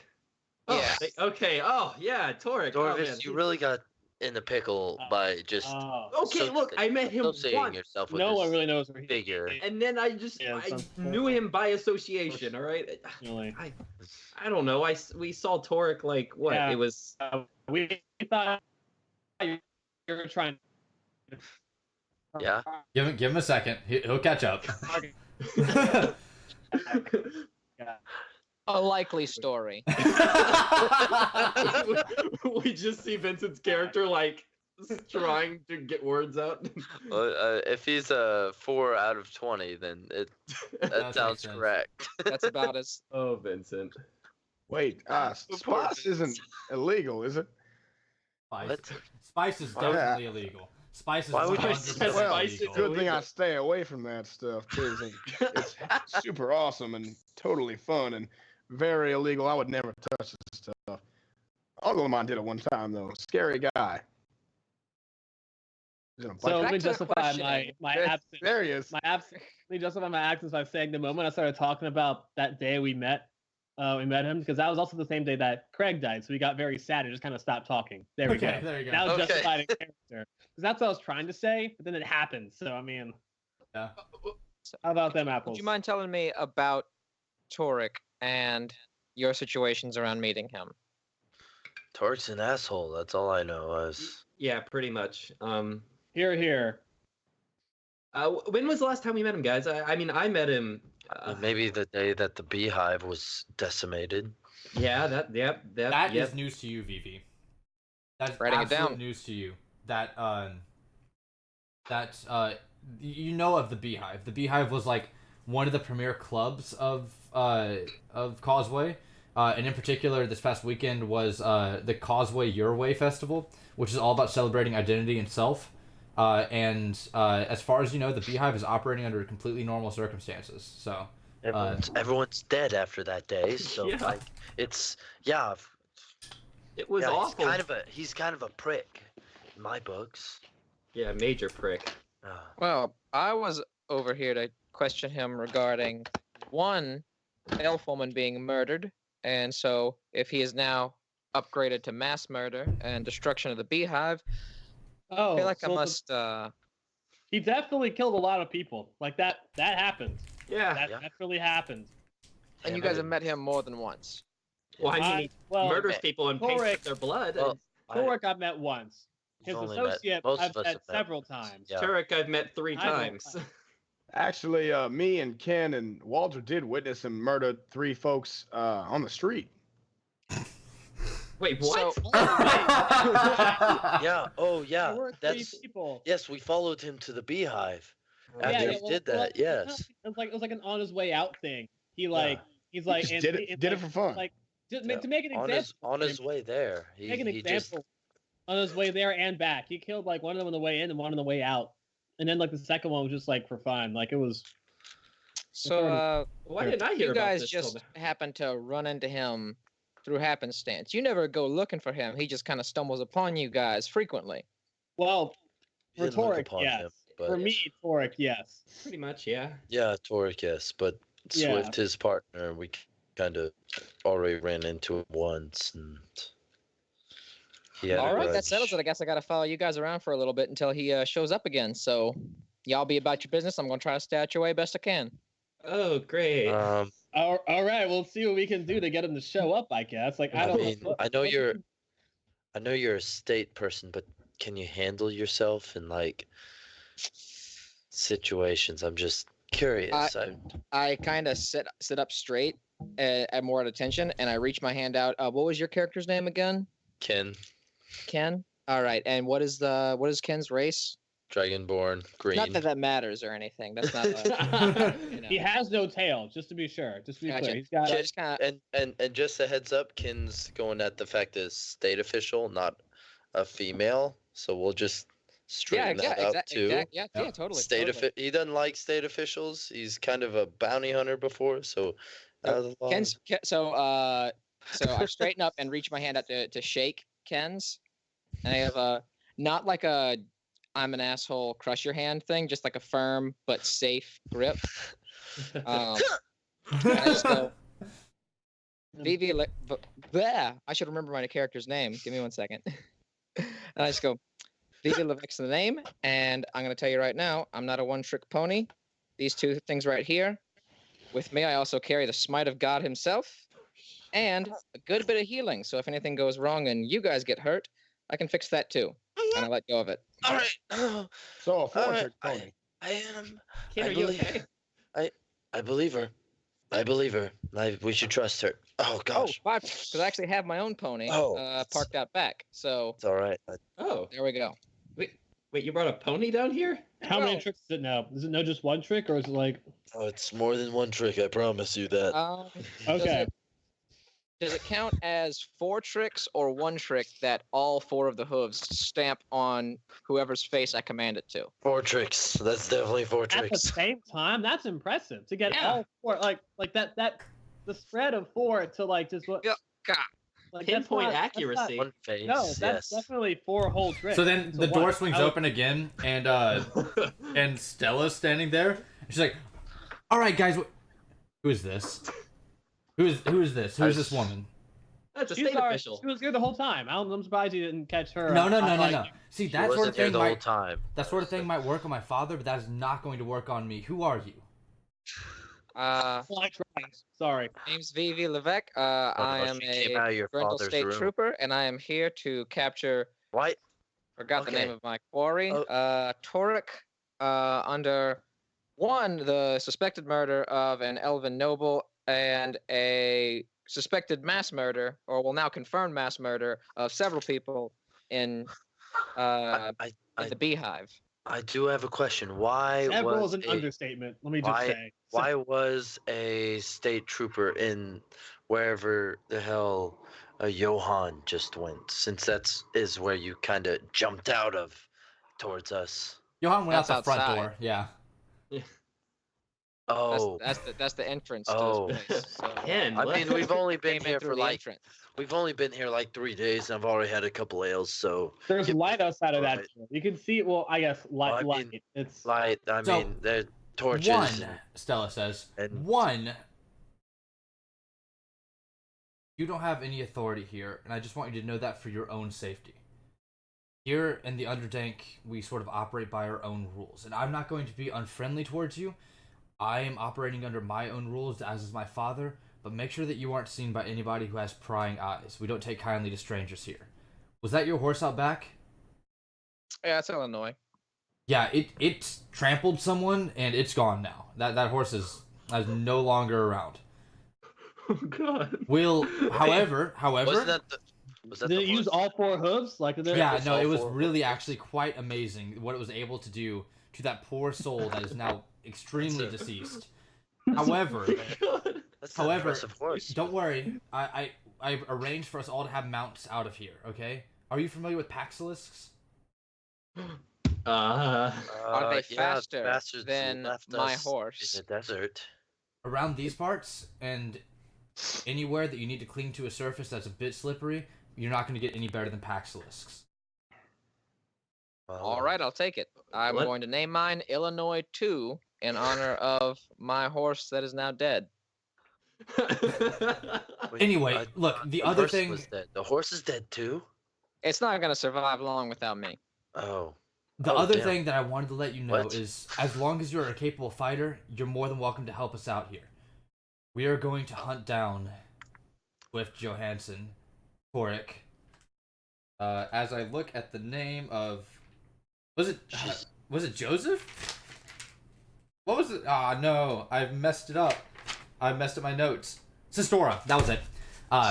Yeah. Okay. Oh, yeah, Torek. Oh, Dorvis, man. you really got in the pickle by just Okay, look, I met him associating once, yourself with no this one really knows where he figure. and then I Yeah, I some- knew him by association. All right. Really. I don't know. We saw Torek like what? Yeah. It was. We thought you were trying. Yeah. Give him a second. He'll catch up. A likely story. We just see Vincent's character like trying to get words out. Well, if he's a 4 out of 20, then that makes sounds sense. correct. That's about as. Oh, Vincent. Wait, spice isn't illegal, is it? Spice. What? Spice is Yeah. definitely illegal. Spice is Why would you 100% say Well, spice is illegal. Good thing I illegal? stay away from that stuff too. It's super awesome and totally fun and very illegal. I would never touch this stuff. Uncle of mine did it one time though. Scary guy. He's in a So bike- let me Back to the justify questioning. my There- absence. There he is. Let me justify my absence by saying the moment I started talking about that day we met him, because that was also the same day that Craig died. So we got very sad and just kind of stopped talking. There we Okay, go. there you go. Now Okay. justified in character. Because that's what I was trying to say, but then it happened. So I mean, Yeah. how about them apples? Would you mind telling me about Torek and your situations around meeting him? Torque's an asshole. That's all I know. Yeah, pretty much. Here. When was the last time we met him, guys? I mean, I met him. Maybe the day that the beehive was decimated. Yeah, that. That yep. is news to you, Vivi. That's Writing it absolute down. news to you. That you know of the Beehive. The Beehive was like one of the premier clubs of Causeway, and in particular, this past weekend was the Causeway Your Way Festival, which is all about celebrating identity and self. And as far as you know, the Beehive is operating under completely normal circumstances. So Everyone's dead after that day. So Yeah. like, it's It was yeah, awful. He's kind of a prick in my books. Yeah, major prick. Well, I was over here to question him regarding one elf woman being murdered, and so if he is now upgraded to mass murder and destruction of the beehive, Oh, I feel like I so must. he definitely killed a lot of people. Like that happened. Yeah. That really happened. And you guys have met him more than once. Well, I mean, he well, murders people and paints Torek- with their blood. Well, Torek I've met once. You've His only met- associate most I've of us met have met several once. times. Yeah. Turek, I've met 3 I don't- times. Actually, me and Ken and Walter did witness him murder 3 folks on the street. Wait, what? So, Yeah. Oh, There yeah. were 3 That's people. yes. We followed him to the beehive Yeah, after Yeah, he well, did that. it's not- Yes. it was like an on his way out thing. He's He like, just and did it, it, did it like, for fun. like just Yeah. to make an On example. his way there, Make an he just example on his way there and back. He killed like one of them on the way in and one on the way out, and then like the second one was just like for fun. Like it was. so Why didn't I hear you about guys this? just happened to run into him through happenstance. You never go looking for him. He just kind of stumbles upon you guys frequently. Well, we didn't look rhetoric, upon yes. him. But For me, rhetoric, yes. Pretty much, yeah. yeah, Torek, yes. But Yeah. Swift, his partner, we kind of already ran into him once, and he had All a right, that grudge. settles it. I guess I got to follow you guys around for a little bit until he shows up again. So y'all be about your business. I'm going to try to stay out your way best I can. Oh, great. All right, we'll see what we can do to get him to show up. I guess. Like I I don't. mean, I know you're a state person, but can you handle yourself in like situations? I'm just curious. I kind of sit up straight at more at attention, and I reach my hand out. What was your character's name again? Ken, Ken. All right, and what is Ken's race? Dragonborn, green. Not that that matters or anything. That's not. A, you know. He has no tail, just to be sure. Just to be Gotcha. clear, he's got. So just kind of. And just a heads up, Ken's going at the fact that it's state official, not a female. So we'll just straighten that out too. Yeah, totally. State totally. he doesn't like state officials. He's kind of a bounty hunter before, so So I straighten up and reach my hand out to shake Ken's, and I have not like a I'm an asshole, crush your hand thing, just like a firm but safe grip. And I just go, Vivi, I should remember my character's name. Give me 1 second. And I just go, Vivi Levesque's the name, and I'm going to tell you right now, I'm not a one-trick pony. These 2 things right here. With me, I also carry the smite of God himself and a good bit of healing. So if anything goes wrong and you guys get hurt, I can fix that too. And I let go of it. all right. So a 4-trick pony. I am. Ken, I are you believe- okay? I believe her. I believe her. We should trust her. Oh Oh, gosh, 5 because I actually have my own pony parked out back. So it's all right. Oh, there we go. wait, you brought a pony down here? How many well- tricks is it now? Is it no just one trick, or is it like? Oh, it's more than one trick. I promise you that. Okay. Does it count as 4 tricks or 1 trick that all 4 of the hooves stamp on whoever's face I command it to? 4 tricks. That's definitely 4 At the tricks. same time, that's impressive to get Yeah. all 4. Like that the spread of 4 to like just what? Yeah, God. Like, that's Pinpoint not- that's accuracy. One face. No, that's yes. definitely 4 whole tricks. So then into the one. door swings I would- open again, and and Stella's standing there. And she's like, "All right, guys, who is this? Who is this? Who is this woman?" That's a She's state our- official. She was here the whole time. I'm surprised you didn't catch her. No. Like, See, She that sort wasn't of there thing the whole might time. that sort of thing might work on my father, but that is not going to work on me. Who are you? Fly tries. Sorry. Name's Vivi Levesque. I am She came a out of your Brindle father's State room. Trooper, and I am here to capture. Why? Forgot the name Okay. of my quarry. Oh. Torek, under 1, the suspected murder of an elven noble and a suspected mass murder, or well now confirmed mass murder of several people in I the beehive. I do have a question. Why Several was is an a, understatement. Let me just say. why was a state trooper in wherever the hell Johan just went? Since is where you kind of jumped out of towards us. Johan went out That's the front outside. door. Yeah. Oh, That's the entrance Oh. to this place. So, Ken, I mean, we've only been came in here through for the like entrance. 3 days, and I've already had a couple ales. So There's Yeah, light outside of that right. door. You can see. Well, I guess light. Well, I mean, light. It's light. I So, mean, they're torches. One, Stella says. and- One, you don't have any authority here, and I just want you to know that for your own safety. Here in the Underdank, we sort of operate by our own rules, and I'm not going to be unfriendly towards you. I am operating under my own rules, as is my father, but make sure that you aren't seen by anybody who has prying eyes. We don't take kindly to strangers here. Was that your horse out back? Yeah, it's Illinois. Yeah, it's trampled someone and it's gone now. That horse is no longer around. Oh God. However, Wasn't that the? Was that Did the it use horse? all 4 hooves? Like, did it... yeah, Trampled no, all it was 4 really horses? actually quite amazing what it was able to do to that poor soul that is now extremely That's it. deceased. However, God. That's an however, impressive horse. don't worry. I've arranged for us all to have mounts out of here. Okay? Are you familiar with Paxilisks? Are they Yeah, faster bastards than left my us horse? in the desert. Around these parts and anywhere that you need to cling to a surface that's a bit slippery, you're not going to get any better than Paxilisks. Well, All right, I'll take it. I'm Let- going to name mine Illinois 2 in honor of my horse that is now dead. wait, Anyway, I look, thought the other horse thing- was dead. The horse is dead too. It's not going to survive long without me. Oh, The Oh, other damn. thing that I wanted to let you know What? is, as long as you're a capable fighter, you're more than welcome to help us out here. We are going to hunt down Swift Johansson, Toric. As I look at the name of, was it Joseph? What was it? Ah, no, I've messed it up. I messed up my notes. Sistora, that was it.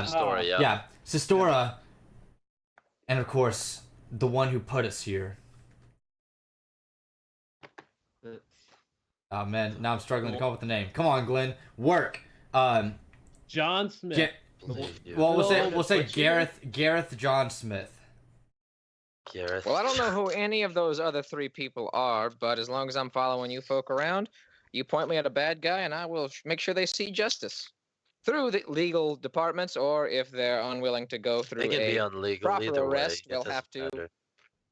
story. Yeah. Yeah, Sistora, and of course the one who put us here. Oh man, now I'm struggling to come up with the name. Come on, Glenn, work. John Smith. Believe you. Well, we'll Well, say what you Gareth John Smith. Gareth. Well, I don't know who any of those other 3 people are, but as long as I'm following you folk around, you point me at a bad guy and I will make sure they see justice. Through the legal departments, or if they're unwilling to go They through can be a illegal proper either arrest, way. we'll It doesn't have to matter.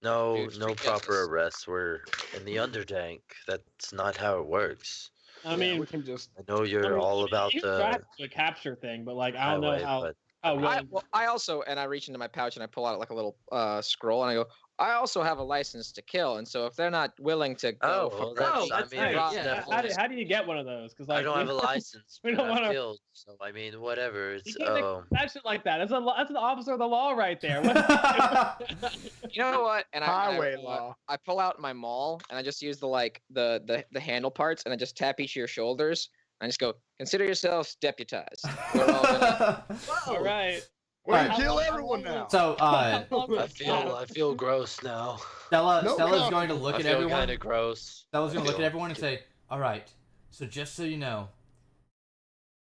No, do no street proper justice. arrests. We're in the Underdank. That's not how it works. I mean, we can just. I know you're all about you the tried the capture thing, but like, I don't know highway, how but how I, willing. well, I also, and I reach into my pouch and I pull out like a little scroll and I go, I also have a license to kill, and so if they're not willing to go Oh, for well, practice, that's- I mean, rob yeah. them, How do you get one of those? Because like, I don't have a license. we but don't I've wanna- killed, so I mean, whatever. you It's can't make that shit like that. That's an officer of the law right there. you know what? And Highway I law. I pull out my maul and I just use the handle parts and I just tap each of your shoulders and I just go, consider yourselves deputized. We're all gonna. All right. We Alright. kill everyone now. So, I feel gross now. Stella's No going to consequence. look I at feel everyone. kind of gross. Stella's going I to look at feel- everyone and say, "All right. So just so you know,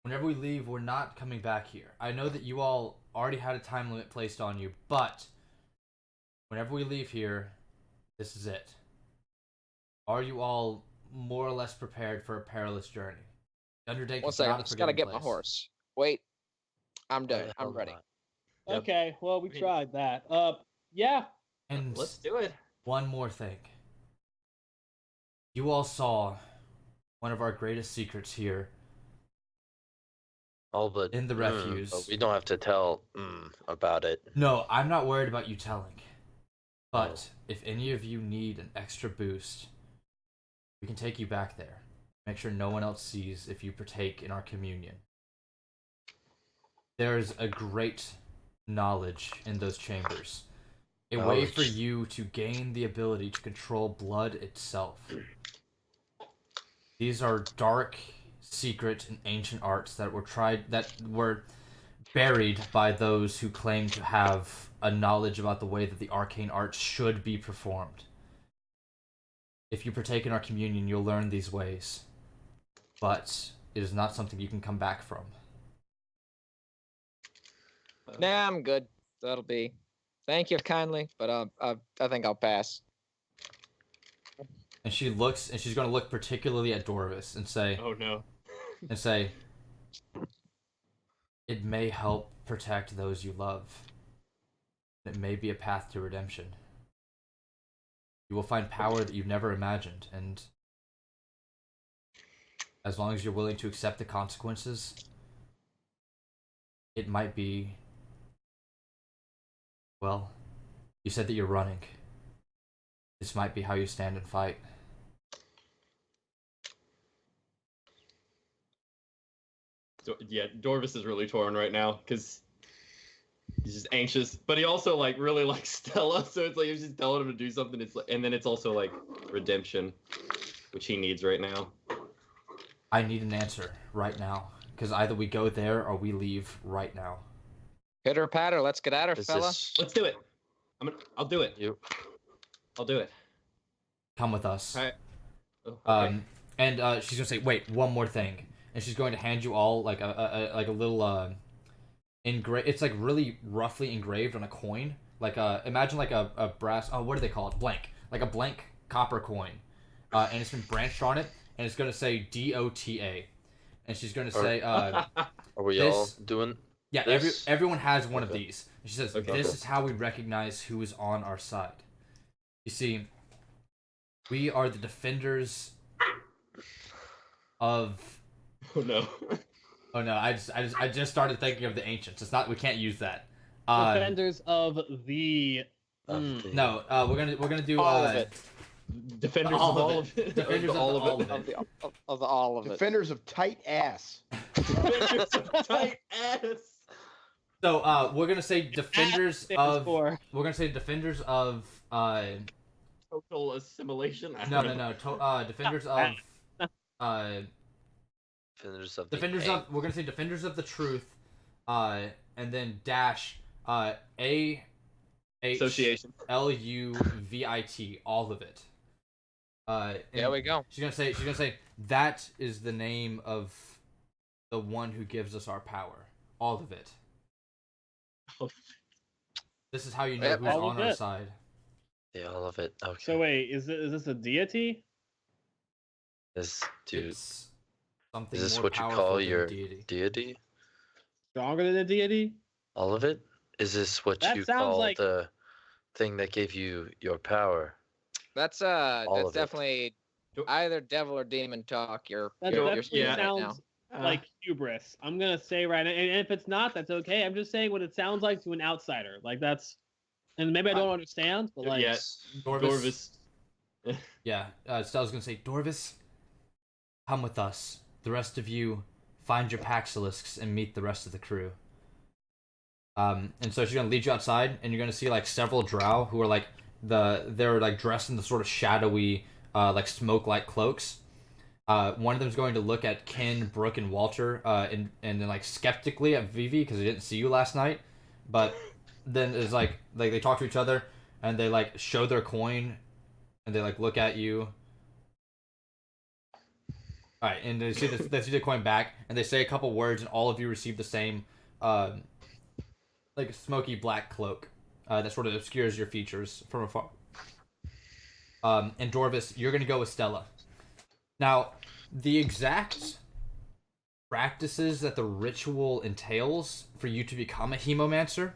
whenever we leave, we're not coming back here. I know that you all already had a time limit placed on you, but whenever we leave here, this is it. Are you all more or less prepared for a perilous journey? Undertake One is second, not I a just gotta forgiving get my place." horse. Wait, I'm Why done. the I'm hell ready. not? Yep. Okay. Well, we I mean- tried that. Yeah. And Let's do it. one more thing. You all saw one of our greatest secrets here Oh, but in the refuse. But we don't have to tell about it. No, I'm not worried about you telling. But if any of you need an extra boost, we can take you back there. Make sure no one else sees if you partake in our communion. There's a great knowledge in those chambers. A way for Knowledge. you to gain the ability to control blood itself. These are dark, secret, and ancient arts that were buried by those who claim to have a knowledge about the way that the arcane arts should be performed. If you partake in our communion, you'll learn these ways. But it is not something you can come back from. Nah, I'm good. That'll be. Thank you kindly, but I think I'll pass. And she looks, and she's going to look particularly at Dorvis and say, Oh no. "It may help protect those you love. It may be a path to redemption. You will find power that you've never imagined, and as long as you're willing to accept the consequences, it might be, well, you said that you're running. This might be how you stand and fight." Yeah, Dorvis is really torn right now because He's just anxious, but he also like really likes Stella, so it's like he's just telling him to do something. It's like, and then it's also like redemption, which he needs right now. I need an answer right now, because either we go there or we leave right now. Pitter patter, let's get at her, Is fella. this Let's do it. I'll do it. you? I'll do it. Come with us. All right. Oh, okay. And she's gonna say, "Wait, one more thing," and she's going to hand you all like a little It's like really roughly engraved on a coin. Like imagine like a brass. Oh, what do they call it? Blank. Like a blank copper coin, and it's been branched on it, and it's gonna say DOTA, and she's gonna say, Are we this- all doing? yeah, This? everyone has one of Okay. these. And she says, Okay. this is how we recognize who is on our side. You see, we are the defenders of. Oh no. Oh no! I just started thinking of the ancients. It's not. We can't use that. Defenders of the. No. We're gonna do All of it. Defenders All of of all it. of it. Defenders of all all of of it. it. Of all of it. Defenders of tight ass. Defenders of tight ass. So we're gonna say defenders stands of. for. We're gonna say defenders of. Total assimilation. No. Defenders of. Defenders of the Defenders aim. of. We're gonna say defenders of the truth. And then dash. A. Association. LUVIT. All of it. There we go. She's gonna say that is the name of the one who gives us our power. All of it. This is how you know Yep, who's all on of our it. side. Yeah, all of it. Okay. So wait, is this a deity? Dude, It's something is this more what you powerful call than your deity. deity? Stronger than a deity? All of it? Is this what That you sounds call like- the thing that gave you your power? That's All that's of it. definitely either devil or demon talk. That Yo, definitely yeah. sounds like hubris. I'm gonna say right now, and if it's not, that's okay. I'm just saying what it sounds like to an outsider. Like that's, and maybe I don't understand, but like, Yeah. Dorvis. Dorvis. Yeah, Stella's gonna say, Dorvis, come with us. The rest of you, find your Paxilisks and meet the rest of the crew. And so she's gonna lead you outside, and you're gonna see like several drow who are like they're like dressed in the sort of shadowy, like smoke-like cloaks. One of them's going to look at Ken, Brooke, and Walter, and then like skeptically at Vivi because they didn't see you last night, but then it's like they talk to each other and they like show their coin, and they like look at you. All right, and they see the coin back, and they say a couple words, and all of you receive the same, like smoky black cloak, that sort of obscures your features from afar. And Dorvis, you're gonna go with Stella. Now, the exact practices that the ritual entails for you to become a hemomancer,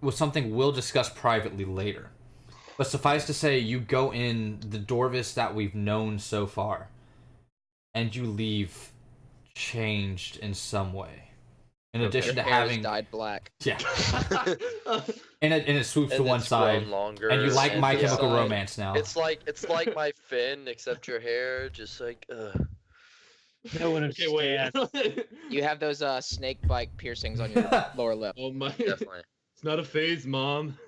was something we'll discuss privately later. But suffice to say, you go in the Dorvis that we've known so far, and you leave changed in some way. In addition to Your hair has having, dyed black. yeah, and it swoops to And one it's side, grown longer, and you like and My the Chemical side- Romance now. It's like my fin, except your hair, just like. no one Okay, wait. understands. You have those snake bite piercings on your lower lip. Oh my. Definitely. It's not a phase, Mom.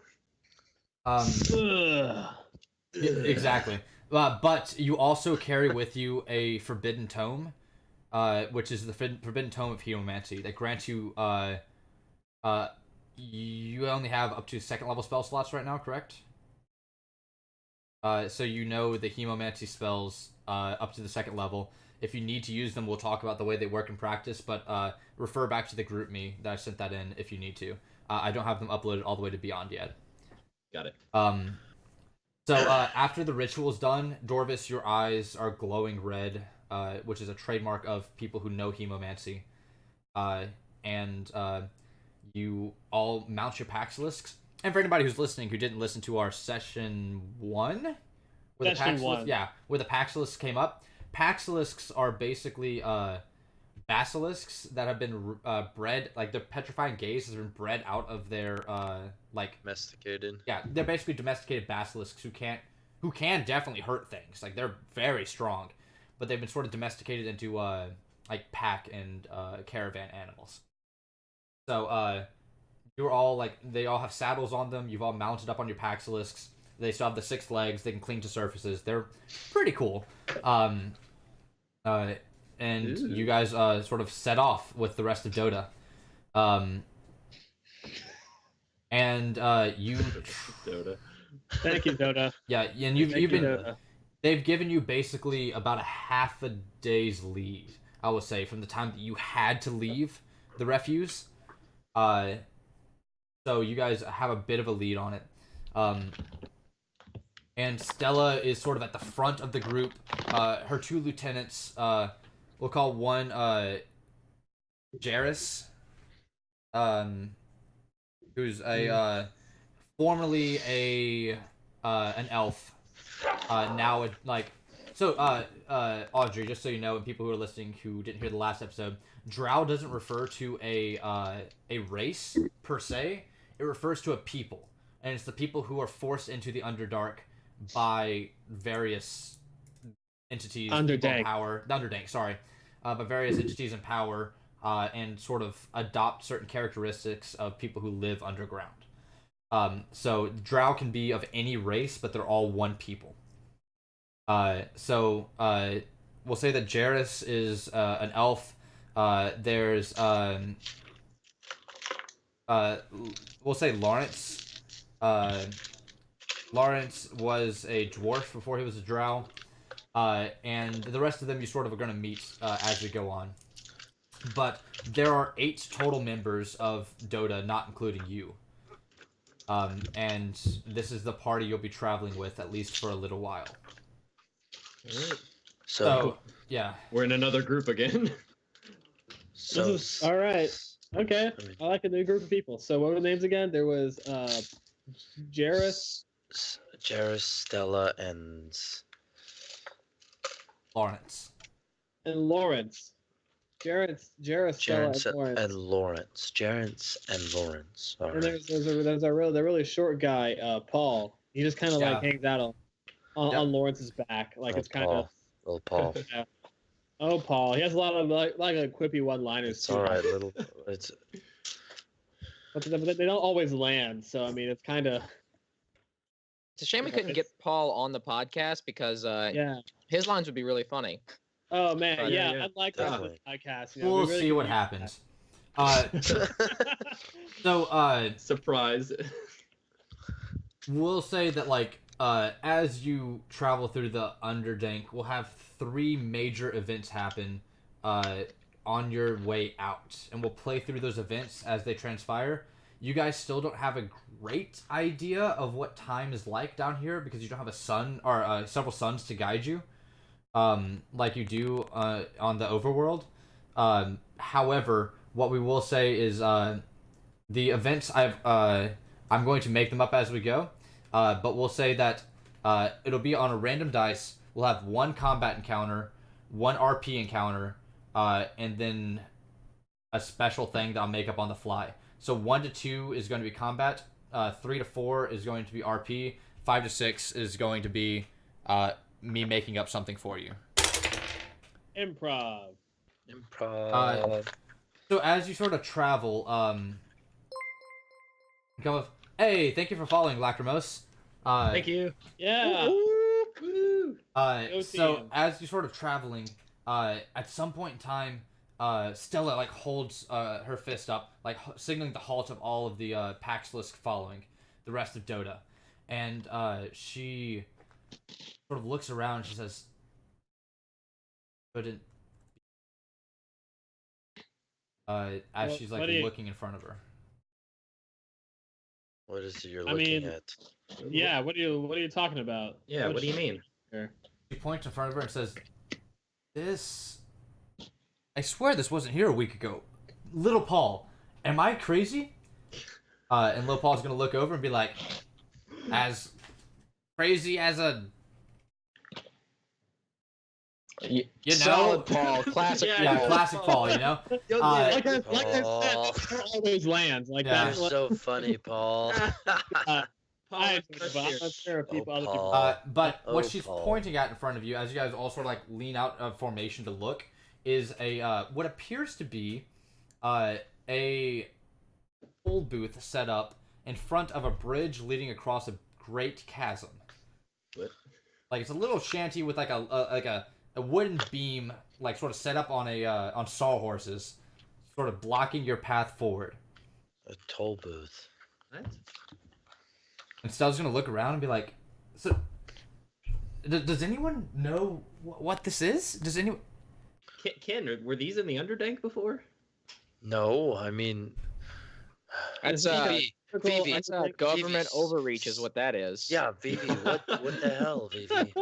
Ugh. Exactly. But you also carry with you a forbidden tome, which is the forbidden tome of hemomancy that grants you. You only have up to second level spell slots right now, correct? So you know the hemomancy spells up to the second level. If you need to use them, we'll talk about the way they work in practice. But refer back to the group me that I sent that in if you need to. I don't have them uploaded all the way to Beyond yet. Got it. So after the ritual's done, Dorvis, your eyes are glowing red, which is a trademark of people who know hemomancy. And you all mount your Paxilisks. And for anybody who's listening who didn't listen to our session 1, where Session the one. where the Paxilisks came up, Paxilisks are basically basilisks that have been bred, like their petrifying gaze has been bred out of their like Domesticated. yeah, they're basically domesticated basilisks who can definitely hurt things. Like they're very strong, but they've been sort of domesticated into like pack and caravan animals. So you're all like they all have saddles on them. You've all mounted up on your Paxilisks. They still have the 6 legs. They can cling to surfaces. They're pretty cool. Um, and Ooh. you guys sort of set off with the rest of Dota. Um, and you Dota. Thank you, Dota. yeah, and you've Thank you, been Dota. they've given you basically about a half a day's lead, I would say, from the time that you had to leave the refuse. Uh, so you guys have a bit of a lead on it. And Stella is sort of at the front of the group. Her 2 lieutenants, we'll call one Jairus, who's a formerly an elf. Now it like so Audrey, just so you know, and people who are listening who didn't hear the last episode, Drow doesn't refer to a race per se. It refers to a people, and it's the people who are forced into the Underdark by various entities, Underdank. in power. The Underdank, sorry, by various entities in power, and sort of adopt certain characteristics of people who live underground. So Drow can be of any race, but they're all one people. So we'll say that Jairus is an elf. There's we'll say Lawrence. Lawrence was a dwarf before he was a drow. And the rest of them you sort of are going to meet as we go on. But there are 8 total members of Dota, not including you. And this is the party you'll be traveling with, at least for a little while. Alright. So yeah. We're in another group again. All right. Okay. I like a new group of people. So what were the names again? There was Jairus, Jairus, Stella, and Lawrence. and Lawrence. Jairus, Stella, Jarence and Lawrence. and Lawrence. Jarence and Lawrence. All And right. there's a really short guy, Paul. He just kind of like hangs out on Lawrence's back, like it's kind of. Little Paul. Yeah. Oh, Paul. He has a lot of like a quippy one-liners It's too. all right, little. It's But they don't always land. So I mean, it's kind of. It's a shame we couldn't get Paul on the podcast because Yeah. his lines would be really funny. Oh man, Yeah, yeah. I'd like that on the definitely. podcast. We'll we really see what could happens. use So Surprise. we'll say that like as you travel through the Underdank, we'll have 3 major events happen on your way out, and we'll play through those events as they transpire. You guys still don't have a great idea of what time is like down here because you don't have a sun or several suns to guide you, like you do on the overworld. However, what we will say is the events I'm going to make them up as we go, but we'll say that it'll be on a random dice. We'll have 1 combat encounter, 1 RP encounter, and then a special thing that I'll make up on the fly. So 1 to 2 is going to be combat, 3 to 4 is going to be RP, 5 to 6 is going to be me making up something for you. Improv. So as you sort of travel, come with, hey, thank you for following, Lacrimose. Thank you. Yeah. So team. as you're sort of traveling, at some point in time, Stella like holds her fist up, like signaling the halt of all of the Paxilisk following the rest of Dota, and she sort of looks around and she says, "Couldn't." As she's like looking in front of her. What is it you're I looking mean- at? Yeah. What are you talking about? Yeah, what do you mean? She points in front of her and says, "This. I swear this wasn't here a week ago. Little Paul, am I crazy?" And Little Paul's gonna look over and be like, "As crazy as a, you know, Solid Paul, classic Yeah, Paul. classic Paul, you know." Like I said, Paul. it never always lands. Like Yeah. that's You're so funny, Paul. I but I'm not sure if people, other people. Paul. But what Oh, she's Paul. pointing at in front of you, as you guys all sort of like lean out of formation to look, is a what appears to be a toll booth set up in front of a bridge leading across a great chasm. What? Like it's a little shanty with like a wooden beam, like sort of set up on on sawhorses, sort of blocking your path forward. A toll booth. What? And Stell's gonna look around and be like, "So, does anyone know what this is? Does anyone?" Ken, were these in the Underdank before? No, I mean, That's Vivi, Vivi, that's government Vivi's- overreach is what that is. Yeah, Vivi, what the hell, Vivi?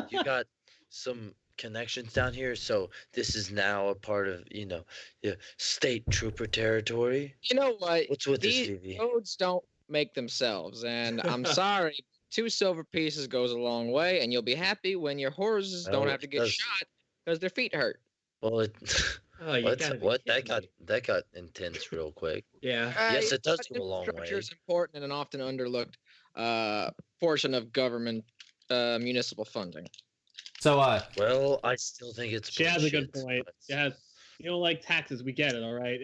You got some connections down here, so this is now a part of, the state trooper territory. You know what? What's with this, These Vivi? roads don't make themselves, and I'm sorry. 2 silver pieces goes a long way, and you'll be happy when your horses don't Well, have to it get does. shot because their feet hurt. Well, Oh, you gotta be that kidding got intense real quick. me. Yeah. Yes, it does But go a long infrastructure way. is important and an often underlooked portion of government municipal funding. So, Well, I still think it's She has a good bullshit, point. but She has, you don't like taxes. We get it. All right.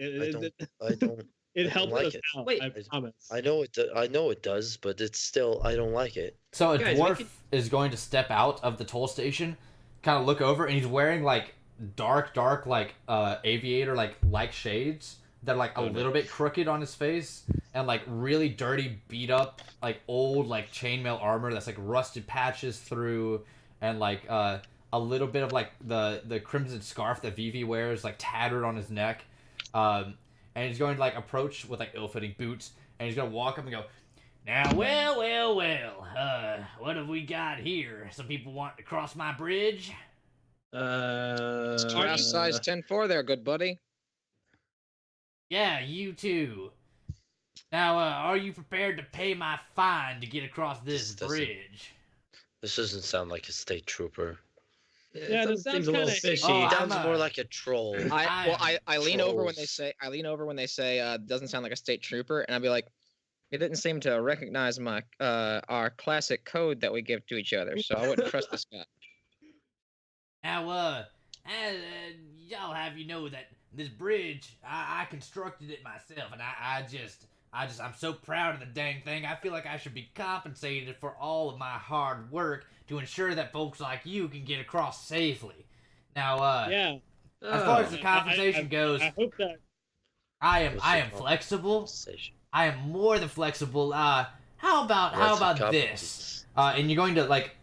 I don't. It helps like us it. out. Wait, I promise. I know it. I know it does, but it's still. I don't like it. so a Guys, we dwarf could- is going to step out of the toll station, kind of look over, and he's wearing like dark like aviator like shades that are like a Oh, no. little bit crooked on his face, and like really dirty, beat up, like old like chainmail armor that's like rusted patches through, and like a little bit of like the crimson scarf that Vivi wears like tattered on his neck, and he's going to like approach with like ill-fitting boots, and he's gonna walk up and go, "Now, well, what have we got here? Some people want to cross my bridge?" Draft size 10-4 there, good buddy. Yeah, you too. Now, are you prepared to pay my fine to get across this This doesn't- bridge? This doesn't sound like a state trooper. Yeah, that sounds seems a little kinda- fishy. Oh, It sounds I'm more a- like a troll. I lean over when they Trolls. say doesn't sound like a state trooper, and I'd be like, it didn't seem to recognize my our classic code that we give to each other, so I wouldn't trust this guy. Now, y'all have you know that this bridge, I constructed it myself, and I'm so proud of the dang thing. I feel like I should be compensated for all of my hard work to ensure that folks like you can get across safely. Now, Yeah. as far as Oh. the compensation goes, I hope that. I am What's I the am flexible. Compensation. I am more than flexible. How about What's the this? compensation? And you're going to like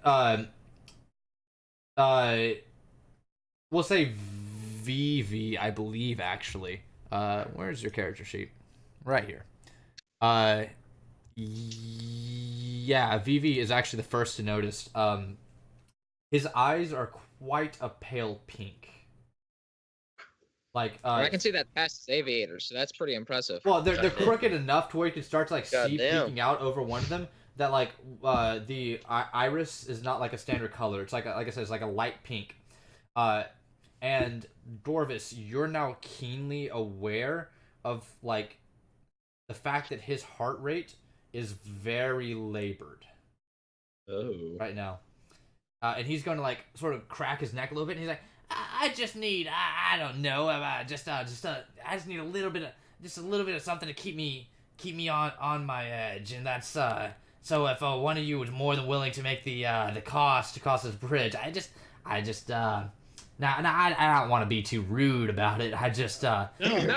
we'll say VV, I believe actually. Where's your character sheet? Right here. Yeah, VV is actually the first to notice. His eyes are quite a pale pink. Like I can see that past his aviator, so that's pretty impressive. well, they're Goddamn. crooked enough to where you can start to like see Goddamn. peeking out over one of them. That like the iris is not like a standard color. It's like I said, it's like a light pink. And Dorvis, you're now keenly aware of like the fact that his heart rate is very labored Oh. right now, and he's going to like sort of crack his neck a little bit. And he's like, I just need I don't know, I just need a little bit of something to keep me on my edge, and that's so if one of you was more than willing to make the cost to cross this bridge, I just now I don't want to be too rude about it. I just No, you're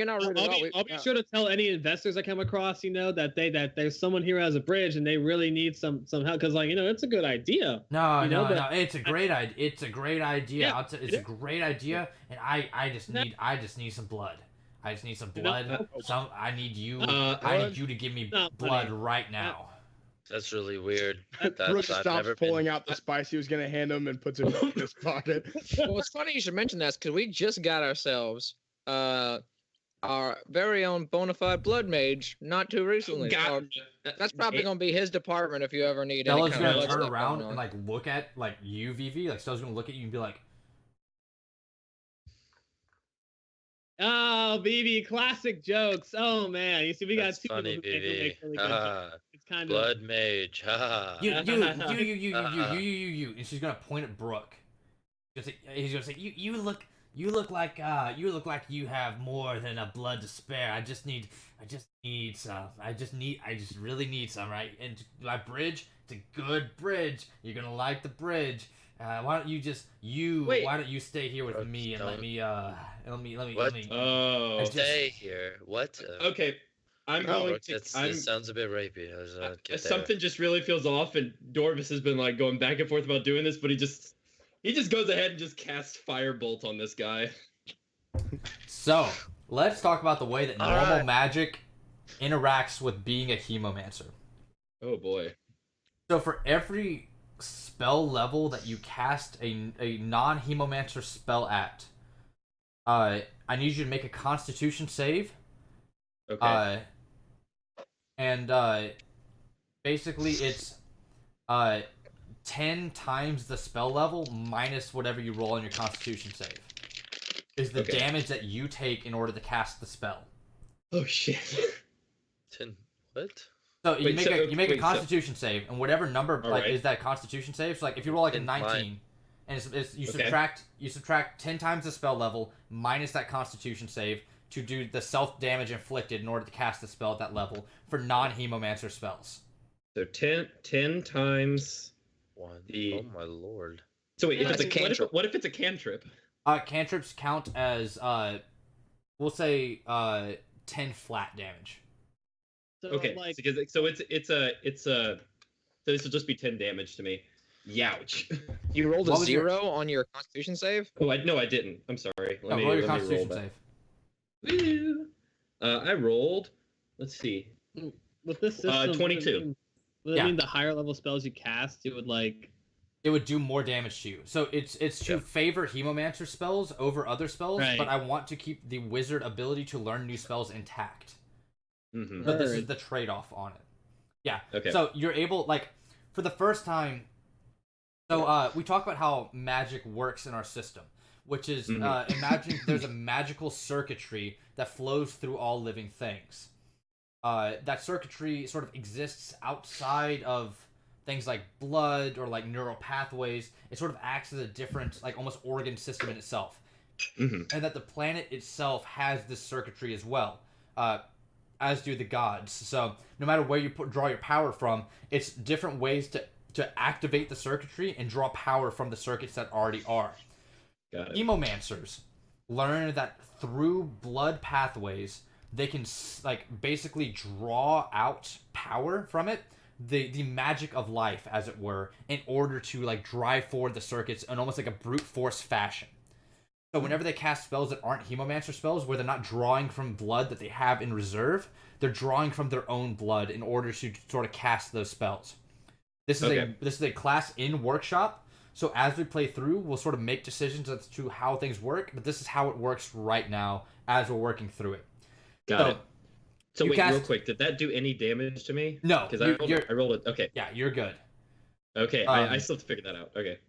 not rude at all. I'll be sure to tell any investors I come across, that there's someone here has a bridge and they really need some help, because it's a good idea. No, You know, no, but- it's a great idea. It's a great idea. Yeah, It's a great idea, and I just need some blood. I just need some blood. I need you. I need you to give me Not blood funny. right now. That's really weird. Brooke That's, I've stops never pulling been... out the spice he was gonna hand him and puts it in his pocket. Well, it's funny you should mention that, because we just got ourselves our very own bona fide blood mage not too recently. That's probably gonna be his department if you ever need any Stella's kind of gonna blood turn stuff around going on. and like look at like you, Vivi. Like Stella's gonna look at you and be like, Oh, BB, classic jokes. Oh man, you see, we got That's two funny, people who make Vivi. really good jokes. It's kind of Blood mage. you, and she's gonna point at Brooke. He's gonna say, you you look like you have more than a blood to spare. I just need some. I just really need some, right? And my bridge, it's a good bridge. You're gonna like the bridge. Why don't you Wait. why don't you stay here with Bro, me and let me What? Oh. Stay here. What? Okay. I'm No, going to. This sounds a bit rapey. Get there. Something just really feels off, and Dorvis has been like going back and forth about doing this, but he just goes ahead and just casts Firebolt on this guy. So let's talk about the way that normal Alright. magic interacts with being a hemomancer. Oh boy. So for every spell level that you cast a non-hemomancer spell at, I need you to make a Constitution save. Okay. And basically it's 10 times the spell level minus whatever you roll on your Constitution save. Is the Okay. damage that you take in order to cast the spell. Oh shit. What? So you Wait, make so- a wait, so- Constitution save, and whatever number All like right. is that Constitution save. So like if you roll like a And 19, and you Okay. subtract 10 times the spell level minus that Constitution save to do the self damage inflicted in order to cast the spell at that level for non-hemomancer spells. So 10 times. One. The- Oh my lord. So wait, if That's it's a what if, cantrip. what if it's a cantrip? Cantrips count as we'll say 10 flat damage. So Okay. like So this will just be 10 damage to me. Youch. You rolled a What was your- 0 on your Constitution save. Oh, I didn't. I'm sorry. No, roll your let me Constitution roll save. that. Woo. I rolled. Let's see. with this system, 22. Would Yeah. that mean the higher level spells you cast, it would like It would do more damage to you. So it's to Yeah. favor hemomancer spells over other spells, Right. but I want to keep the wizard ability to learn new spells intact. Mm-hmm. But this is Heard. the trade-off on it. Yeah. Okay. So you're able, like, for the first time. So we talk about how magic works in our system, which is Mhm. imagine there's a magical circuitry that flows through all living things. That circuitry sort of exists outside of things like blood or like neural pathways. It sort of acts as a different, like almost organ system in itself, Mm-hmm. and that the planet itself has this circuitry as well. As do the gods. So no matter where you draw your power from, it's different ways to activate the circuitry and draw power from the circuits that already are. Got it. Hemomancers learn that through blood pathways, they can like basically draw out power from it, the magic of life, as it were, in order to like drive forward the circuits in almost like a brute force fashion. So whenever they cast spells that aren't hemomancer spells, where they're not drawing from blood that they have in reserve, they're drawing from their own blood in order to sort of cast those spells. This is Okay. this is a class in workshop. So as we play through, we'll sort of make decisions as to how things work, but this is how it works right now as we're working through it. Got it. So you wait, cast- real quick, did that do any damage to me? No, Because you're- I rolled it. Okay. Yeah, you're good. Okay. Um, I still have to figure that out. Okay.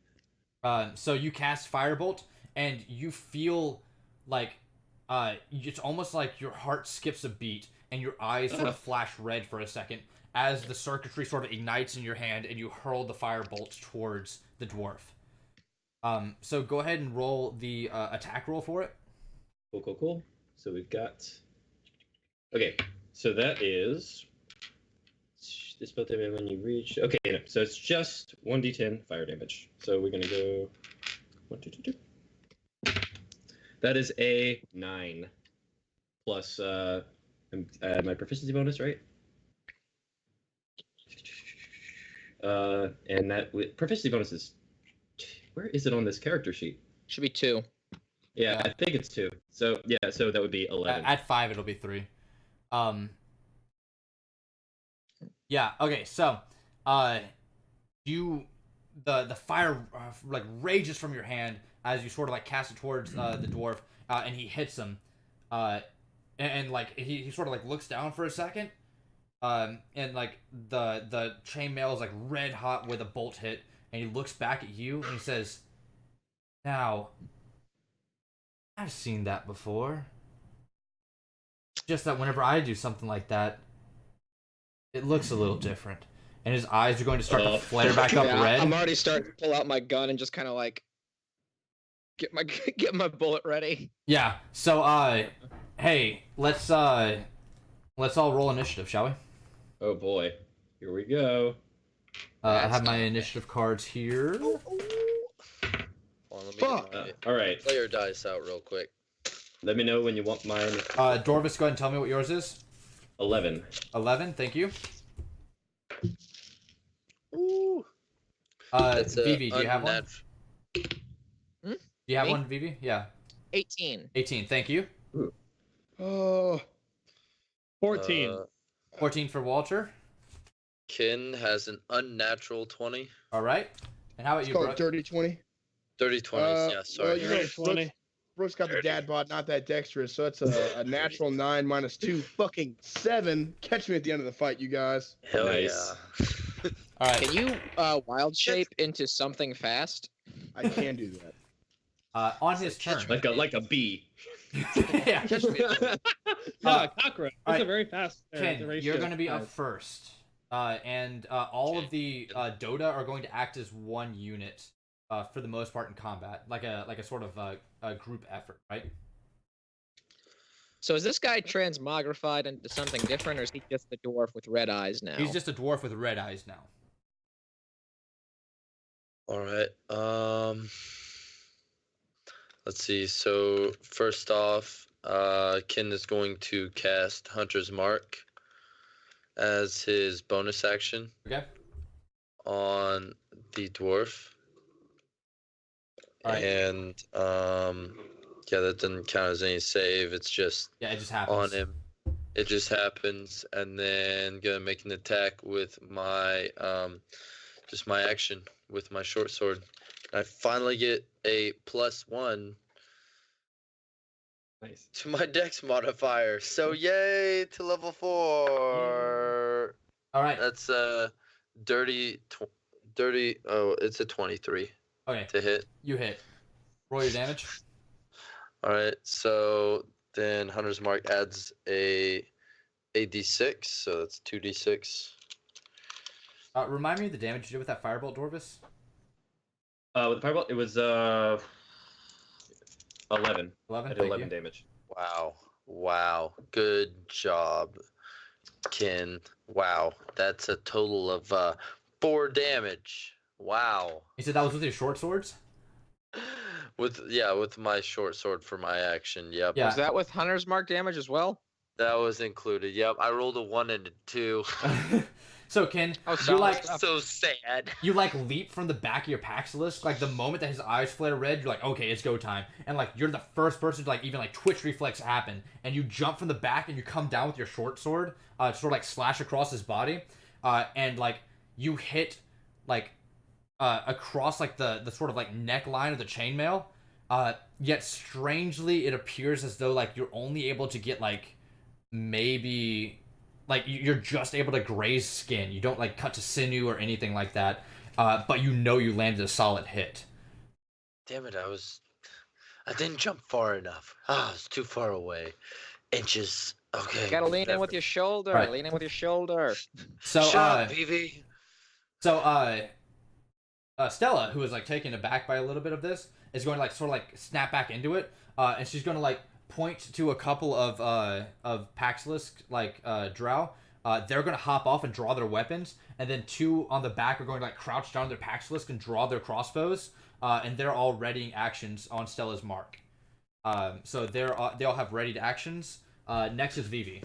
So you cast Firebolt, and you feel like it's almost like your heart skips a beat, and your eyes sort of flash red for a second as the circuitry sort of ignites in your hand, and you hurl the Firebolt towards the dwarf. So go ahead and roll the attack roll for it. Cool. So we've got. Okay. So that is. This spell damage when you reach. Okay. No, so it's just 1d10 fire damage. So we're gonna go. 1, 2, 2, 2. That is a 9 plus my proficiency bonus, right? And that proficiency bonus is where is it on this character sheet? Should be 2. Yeah, I think it's 2. So yeah, so that would be 11. At 5, it'll be 3. Yeah. Okay. So, the fire like rages from your hand as you sort of like cast it towards the dwarf, and he hits him, and like he sort of like looks down for a second, and like the chainmail is like red hot with a bolt hit, and he looks back at you and he says, "Now, I've seen that before. Just that whenever I do something like that, it looks a little different." And his eyes are going to start to flare back up Yeah, red. I'm already starting to pull out my gun and just kind of like get my bullet ready. Yeah. So hey, let's all roll initiative, shall we? Oh boy, here we go. I That's have my not initiative cards here. Hold on, let me Fuck. get All my right, player dice out real quick. let me know when you want mine. Dorvis, go ahead and tell me what yours is. 11. 11. Thank you. Ooh. That's a Vivi, do you have one? unnat- Do you have Me? one, Vivi? Yeah. 18. 18. Thank you. Oh, 14. 14 for Walter. Kin has an unnatural 20. All right. And how about it's you, called Brooke? dirty 20. Dirty 20s, yeah, sorry. Well, you know, Dirty 20. Brooks got the dad bod, not that dexterous, so it's a natural 9 minus 2, fucking 7. Catch me at the end of the fight, you guys. Hell Nice. yeah. All right. Can you wild shape into something fast? I can do that. On his turn. Like a bee. Yeah. Catch me. No, cockroach. all That's right. a very fast. Ken, you're going to be up size. first. And all of the Dota are going to act as one unit for the most part in combat, like a sort of a group effort, right? So is this guy transmogrified into something different, or is he just the dwarf with red eyes now? He's just a dwarf with red eyes now. All right. Let's see. So first off, Kin is going to cast Hunter's Mark as his bonus action Okay. on the dwarf. All right. And yeah, that doesn't count as any save. It's just Yeah, it just happens. on him. It just happens, and then gonna make an attack with my just my action with my short sword. I finally get a +1 Nice. to my dex modifier. So yay to level 4. All right. That's dirty. Oh, it's a 23 Okay. to hit. You hit. Roll your damage. All right. So then Hunter's Mark adds a d6, so that's 2d6. Remind me of the damage you did with that firebolt, Dorvis. With the firebolt, it was 11. 11. I did Thank 11 you. damage. Wow. Good job, Kin. Wow. That's a total of 4 damage. Wow. You said that was with your short swords? With my short sword for my action. Yep. Yeah. Was that with Hunter's Mark damage as well? That was included. Yep. I rolled a 1 and a 2. So Ken, Oh, you solid like stuff. So sad. you like leap from the back of your Paxilisk, like the moment that his eyes flare red, you're like, okay, it's go time, and like you're the first person to like even like twitch reflex happen, and you jump from the back and you come down with your short sword, to sort of like slash across his body, and like you hit like across like the sort of like neckline of the chainmail, yet strangely it appears as though like you're only able to get like maybe. Like, you're just able to graze skin. You don't, like, cut to sinew or anything like that. But you know you landed a solid hit. Damn it, I didn't jump far enough. It's too far away. Inches. Okay. You gotta lean in whatever. with your shoulder. Right. Lean in with your shoulder. So, Shut up, Vivi. Stella, who is, like, taken aback by a little bit of this, is going to, like, sort of, like, snap back into it. And she's going to, like, point to a couple of Paxilisk, like, drow. They're going to hop off and draw their weapons. And then 2 on the back are going to, like, crouch down their Paxilisk and draw their crossbows. And they're all readying actions on Stella's mark. So they all have readied actions. Next is Vivi.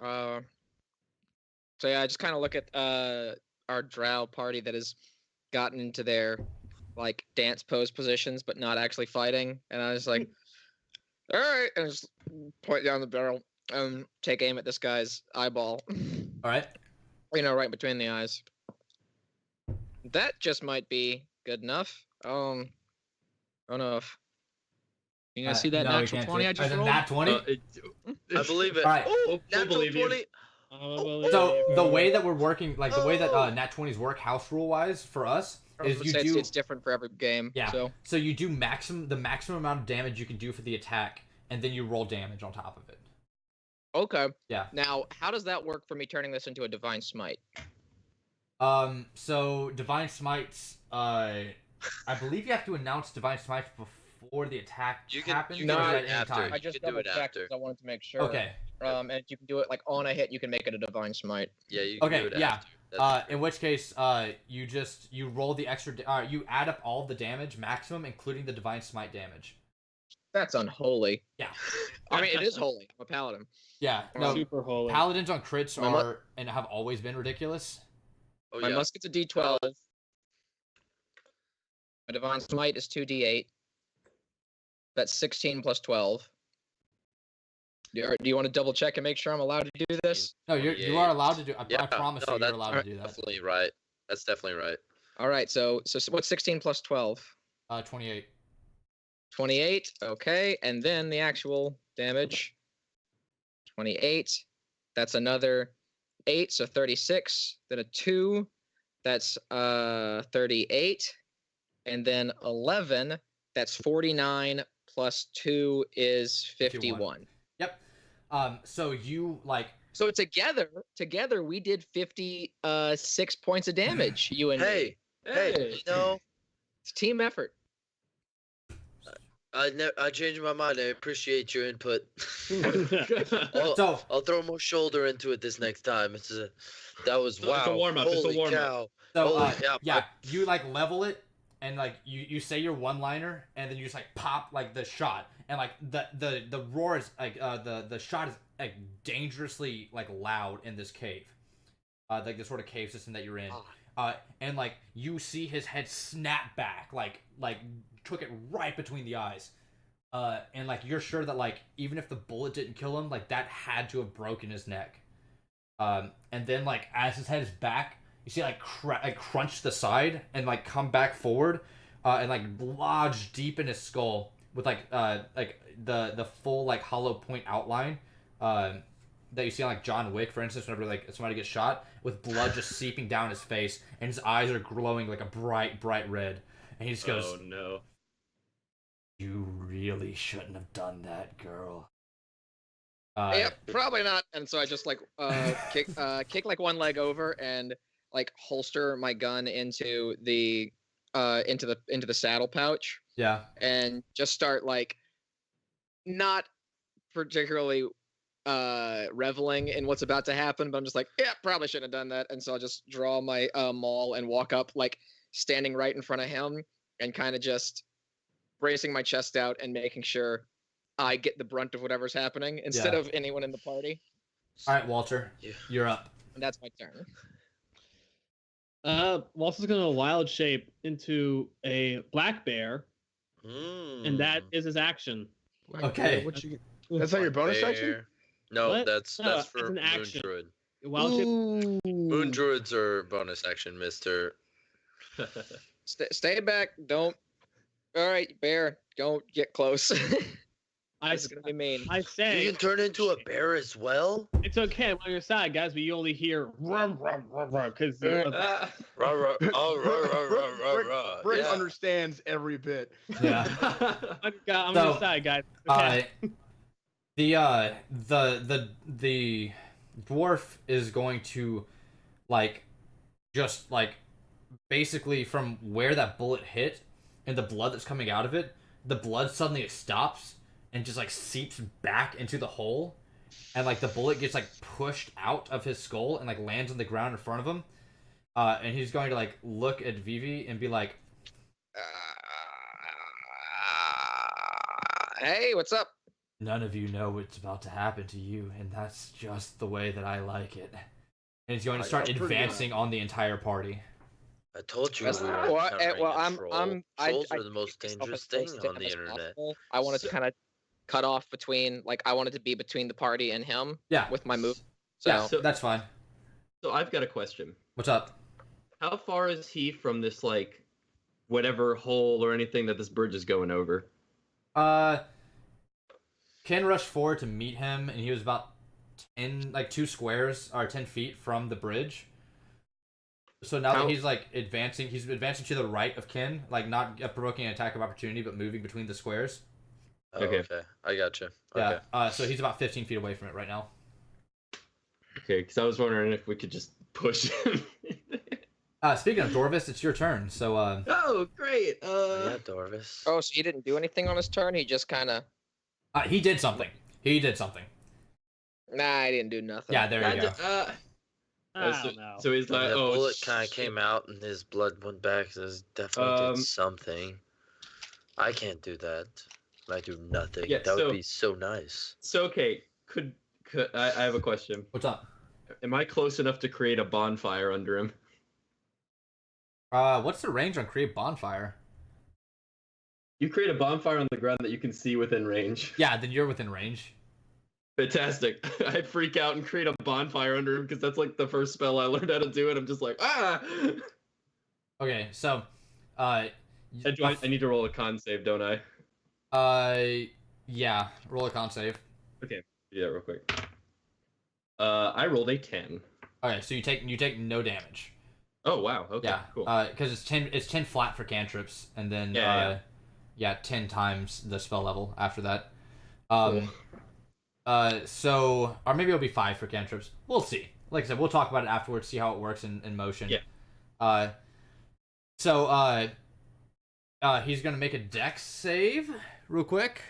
So yeah, I just kind of look at our drow party that has gotten into their like dance pose positions, but not actually fighting, and I was like, "All right," and just point down the barrel and take aim at this guy's eyeball. All right. Right between the eyes. That just might be good enough. I don't know if you guys see that no, we natural can't 20 see I it. just Is it rolled. nat 20? I believe it. All right. Oh, We'll natural believe you. 20. So the way that we're working, like the way that nat 20s work house rule wise for us is you do It's different for every game. yeah. So You do the maximum amount of damage you can do for the attack, and then you roll damage on top of it. okay. Yeah. Now, how does that work for me turning this into a divine smite? So divine smites I believe you have to announce Divine Smite before the attack happens. You No, can or do is it that any after. time? I just You can do it double checked after. because I wanted to make sure. Okay. And if you can do it like on a hit, you can make it a divine smite. Yeah, you can Okay, do it yeah. after. That's In which case, you roll the extra. You add up all the damage maximum, including the Divine Smite damage. That's unholy. Yeah. I mean, it is holy. I'm a paladin. Yeah. No. Super holy. Paladins on crits My mu- are and have always been ridiculous. Oh, My yeah. musket's a D12. My divine smite is 2d8. That's 16 plus 12. Do you want to double check and make sure I'm allowed to do this? No, you are allowed to do. I Yeah, promise no, you, you're that's allowed to do that. Definitely right. That's definitely right. All right. So what's 16 plus 12? 28. 28. Okay, and then the actual damage. 28. That's another 8, so 36. Then a 2. That's 38. And then 11. That's 49 plus 2 is 51. Yep. So you like. So together we did 56 points of damage. You and me. Hey, It's a team effort. I changed my mind. I appreciate your input. So I'll throw more shoulder into it this next time. That was wow. It's a warm-up. It's a Holy warm-up. cow. So Holy yeah, you like level it, and like you say your one-liner, and then you just like pop like the shot, and like the roar is like the shot is like dangerously like loud in this cave, like the sort of cave system that you're in, and like you see his head snap back, like took it right between the eyes, and like you're sure that like even if the bullet didn't kill him, like that had to have broken his neck, and then like as his head is back. You see, like, crunch to the side and, like, come back forward and, like, lodge deep in his skull with, like the full, like, hollow point outline that you see on, like, John Wick, for instance, whenever, like, somebody gets shot, with blood just seeping down his face, and his eyes are glowing like a bright, bright red. And he just goes, Oh, no. "You really shouldn't have done that, girl." Yep, probably not. And so I just, like, kick, like, one leg over and... like holster my gun into the saddle pouch Yeah. and just start like not particularly reveling in what's about to happen, but I'm just like, yeah, probably shouldn't have done that. And so I'll just draw my maul and walk up, like standing right in front of him and kind of just bracing my chest out and making sure I get the brunt of whatever's happening instead of anyone in the party. All right, Walter, you're up. And that's my turn. Walter's gonna wild shape into a black bear, and that is his action. Okay. That's how your bonus action? No, What? that's No, for it's an Moon action. Druid. Wild shape. Moon Druids are bonus action, mister. Stay back. Don't. All right, bear. Don't get close. It's gonna be mean. I say You can turn into a bear as well? it's okay. I'm on your side, guys. But you only hear rum rum rum rum because Rah, rah. Oh, rah, rah, rah, rah, rah. Rick Yeah. understands every bit. Yeah. I'm on So, your side, guys. Okay. The dwarf is going to like just like basically from where that bullet hit and the blood that's coming out of it, the blood suddenly stops and just like seeps back into the hole, and like the bullet gets like pushed out of his skull and like lands on the ground in front of him, and he's going to like look at Vivi and be like, Hey, what's up? "None of you know what's about to happen to you, and that's just the way that I like it." And he's going to start That's pretty advancing on the entire party. I told you That's- we were well, encountering well, a I'm- troll. I'm- I- Trolls I are the most keep myself dangerous as close thing to on him the as internet. possible. I wanted to kind of cut off between, like, I wanted to be between the party and him Yeah. with my move. So, Yeah, So- that's fine. So I've got a question. What's up? How far is he from this, like, whatever hole or anything that this bridge is going over? Ken rushed forward to meet him, and he was about 2 squares or 10 feet from the bridge. So now that he's like advancing to the right of Ken, like not provoking an attack of opportunity, but moving between the squares. Oh, Okay. okay. I gotcha. Okay. Yeah. So he's about 15 feet away from it right now. Okay, because I was wondering if we could just push him. Speaking of Dorvis, it's your turn. So Oh, great. Yeah, Dorvis. Oh, so he didn't do anything on his turn? He just kind of. he did something. He did something. Nah, he didn't do nothing. Yeah, there you go. I don't know. So he's like, the oh, bullet kind of shit. came out and his blood went back. So it definitely Um, did something. I can't do that. I do nothing. Yeah, that so- would be so nice. So okay, could I have a question? What's up? Am I close enough to create a bonfire under him? What's the range on create bonfire? You create a bonfire on the ground that you can see within range. Yeah, then you're within range. Fantastic. I freak out and create a bonfire under him because that's like the first spell I learned how to do, and I'm just like, ah! Okay, so, I need to roll a con save, don't I? Yeah, roll a con save. Okay, yeah, real quick. I rolled a 10. Okay, so you take no damage. Oh wow. Okay. Yeah, Cool. because it's 10 flat for cantrips, and then Yeah, 10 times the spell level after that. Cool. So, or maybe it'll be 5 for cantrips. We'll see. Like I said, we'll talk about it afterwards, see how it works in motion. Yeah. So, he's gonna make a dex save real quick.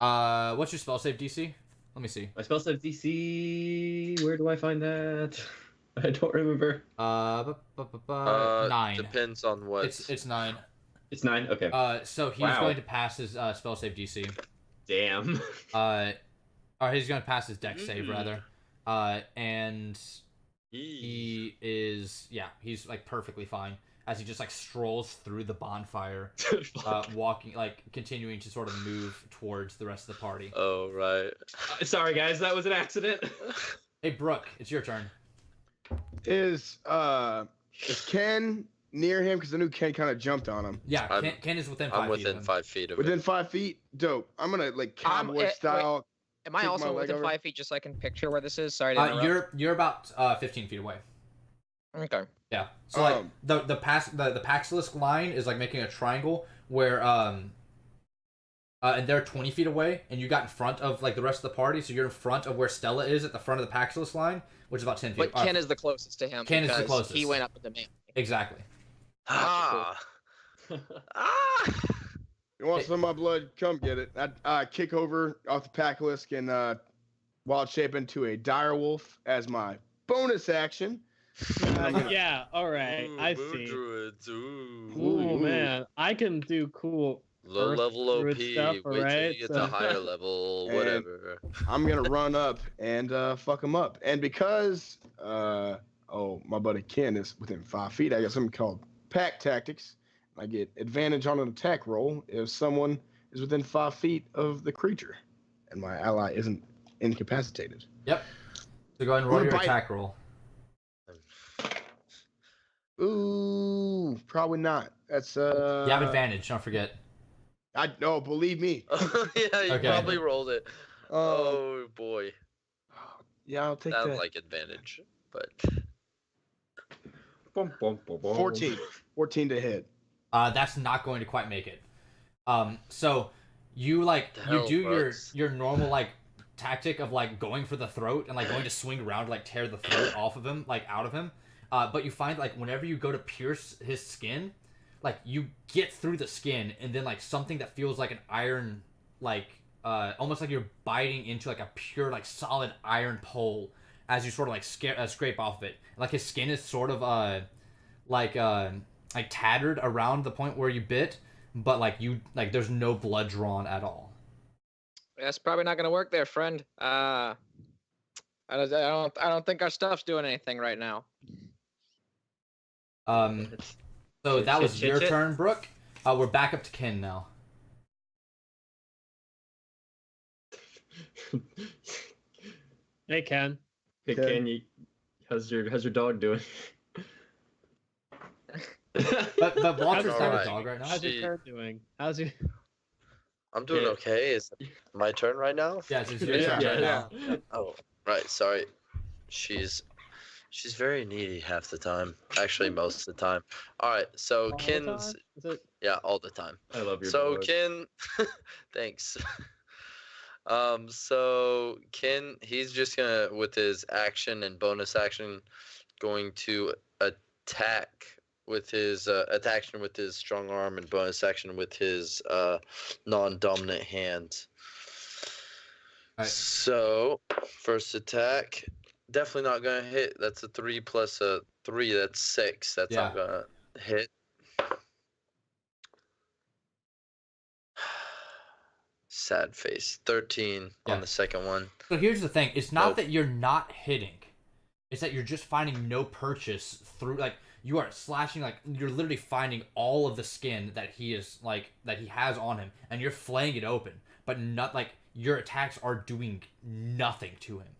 What's your spell save DC? Let me see. My spell save DC. Where do I find that? I don't remember. 9. Depends on what. It's 9. It's 9. Okay. So he's Wow. going to pass his spell save DC. Damn. Or he's going to pass his dex save rather. And he is he's like perfectly fine as he just like strolls through the bonfire, walking like continuing to sort of move towards the rest of the party. Oh right. Sorry guys, that was an accident. Hey Brooke, it's your turn. Is Ken near him? Because I knew Ken kind of jumped on him. Yeah, I'm- Ken is within 5 feet. I'm within of him. 5 feet of Within it. 5 feet? Dope. I'm gonna like cowboy wait. style. Am I Kick my also leg within over. 5 feet just so I can picture where this is? Sorry to interrupt. You're about 15 feet away. Okay. Yeah. So like the Paxilisk line is like making a triangle where and they're 20 feet away, and you got in front of like the rest of the party, so you're in front of where Stella is at the front of the Paxilisk line, which is about 10 feet. But Ken is the closest to him. Ken is the because closest. He went up with the man. Exactly. Ah. Ah. You want some of my blood? Come get it. I kick over off the Packlisk and wild shape into a dire wolf as my bonus action. Yeah, all right. Ooh, I moon see. druids, ooh. Oh man, I can do cool. Low level OP. druid stuff, Wait till right? you get So- to higher level, And- whatever. I'm gonna run up and fuck him up. And because my buddy Ken is within 5 feet, I got something called pack tactics. I get advantage on an attack roll if someone is within 5 feet of the creature, and my ally isn't incapacitated. Yep. So go ahead and roll I'm your gonna bite. attack roll. Ooh, probably not. That's You have advantage. Don't forget. I no, believe me. Yeah, you Okay. probably rolled it. Oh, Oh boy. yeah, I'll take Sounds that. like advantage, but 14. 14 to hit. That's not going to quite make it. So you like The you hell, do Brooks? your normal like tactic of like going for the throat and like going to swing around to, like tear the throat off of him, like out of him. But you find like whenever you go to pierce his skin, like you get through the skin and then like something that feels like an iron, like almost like you're biting into like a pure like solid iron pole as you sort of like scrape off of it. Like his skin is sort of like tattered around the point where you bit, but like there's no blood drawn at all. That's probably not gonna work there, friend. I don't think our stuff's doing anything right now. So Chit, that chit, was chit, your chit. turn, Brooke. We're back up to Ken now. Hey Ken. Hey, Okay. Ken, how's your dog doing? But Walter's How's not it a dog right now. How's your She- turn doing? How's your? I'm doing Yeah. okay. Is it my turn right now? Yeah, it's your turn right now. Oh, right. Sorry. She's very needy half the time. Actually, most of the time. All right. So All the Ken's time? Is it? yeah, all the time. I love your So dog. Ken, thanks. So Ken, he's just gonna, with his action and bonus action, going to attack with his action with his strong arm and bonus action with his non-dominant hand. Right. So first attack, definitely not gonna hit. That's a 3 plus a 3. That's 6. That's Yeah. not gonna hit. Sad face. 13 Yeah. on the second one. So here's the thing: it's not Nope. that you're not hitting; it's that you're just finding no purchase through. Like you are slashing, like you're literally finding all of the skin that he has on him, and you're flaying it open. But not like your attacks are doing nothing to him.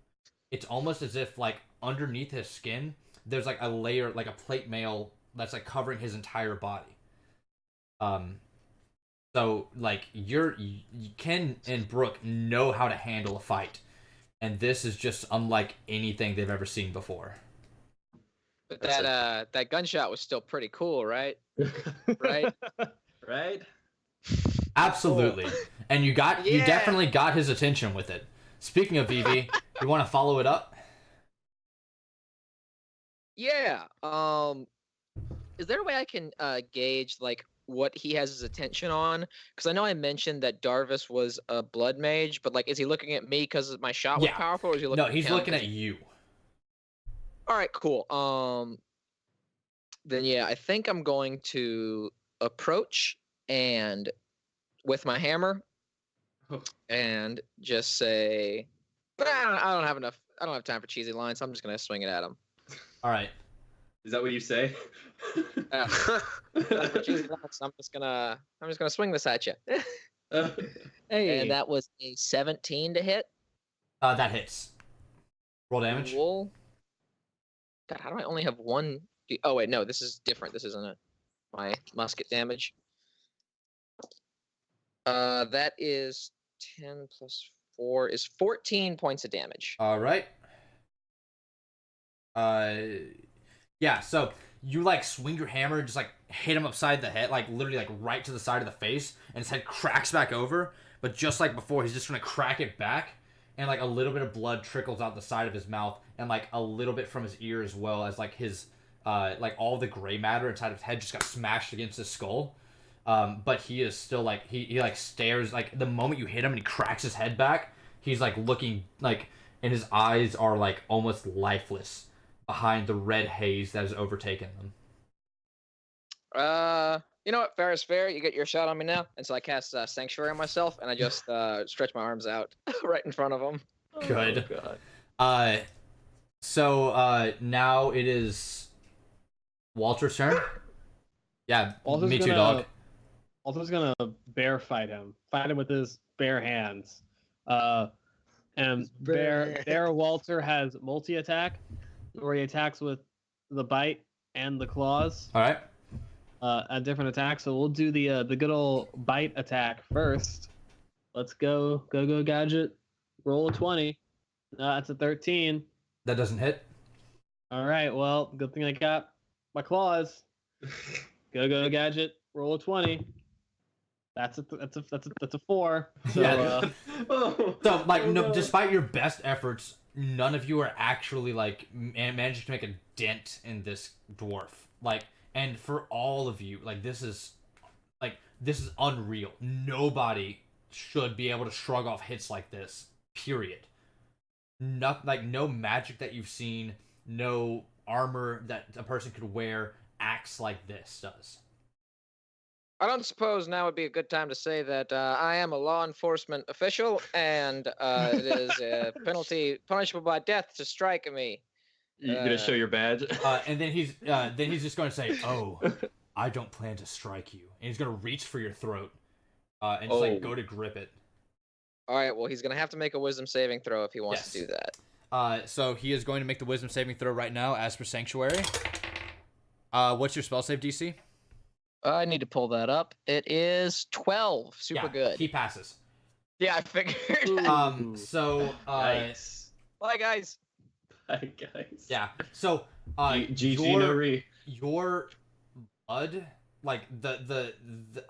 It's almost as if like underneath his skin, there's like a layer, like a plate mail that's like covering his entire body. So like Ken and Brooke know how to handle a fight, and this is just unlike anything they've ever seen before. But that gunshot was still pretty cool, right? Right? Right? Absolutely, and you Yeah. definitely got his attention with it. Speaking of Vivi, you want to follow it up? Yeah. Is there a way I can gauge like what he has his attention on? Because I know I mentioned that Darvis was a blood mage, but like, is he looking at me because my shot was Yeah. powerful, or is he looking? No, he's at him looking 'cause at you. All right, cool. Then yeah, I think I'm going to approach and with my hammer and just say, I don't have enough. I don't have time for cheesy lines. So I'm just gonna swing it at him. All right. Is that what you say? Cheesy lines, I'm just gonna swing this at you. Hey. And that was a 17 to hit. That hits. Roll damage. Cool. God, how do I only have one? Oh wait, no, this is different. This isn't my musket damage. That is 10 plus 4 is 14 points of damage. All right. Yeah. So you like swing your hammer, just like hit him upside the head, like literally like right to the side of the face, and his head cracks back over. But just like before, he's just gonna crack it back, and like a little bit of blood trickles out the side of his mouth, and like a little bit from his ear as well, as like his like all the gray matter inside of his head just got smashed against his skull. But he is still like he like stares, like the moment you hit him and he cracks his head back, he's like looking like, and his eyes are like almost lifeless behind the red haze that has overtaken them. You know what? Fair is fair. You get your shot on me now, and so I cast Sanctuary on myself, and I just stretch my arms out right in front of him. Good. Oh, God. So now it is Walter's turn. Yeah, Walter's me too, gonna- dog. Walter's gonna bear fight him with his bare hands. And Bear Walter has multi attack, where he attacks with the bite and the claws. All right. At different attacks. So we'll do the good old bite attack first. Let's go gadget. Roll a 20. That's a 13. That doesn't hit. All right. Well, good thing I got my claws. Go gadget. Roll a 20. That's a 4. So, Yeah. Oh, So like oh, no, no. despite your best efforts, none of you are actually like managing to make a dent in this dwarf. Like, and for all of you, like this is unreal. Nobody should be able to shrug off hits like this. Period. No magic that you've seen, no armor that a person could wear acts like this does. I don't suppose now would be a good time to say that I am a law enforcement official, and it is a penalty punishable by death to strike me. You gonna show your badge? And then he's just going to say, "Oh, I don't plan to strike you," and he's going to reach for your throat, and just like go to grip it. All right, well, he's going to have to make a wisdom saving throw if he wants Yes. to do that. So he is going to make the wisdom saving throw right now, as per Sanctuary. What's your spell save DC? I need to pull that up. It is 12. Super good. He passes. Yeah, I figured. Ooh. So Nice. Bye, guys. Hi, guys. yeah. So GG no your re. blood, like the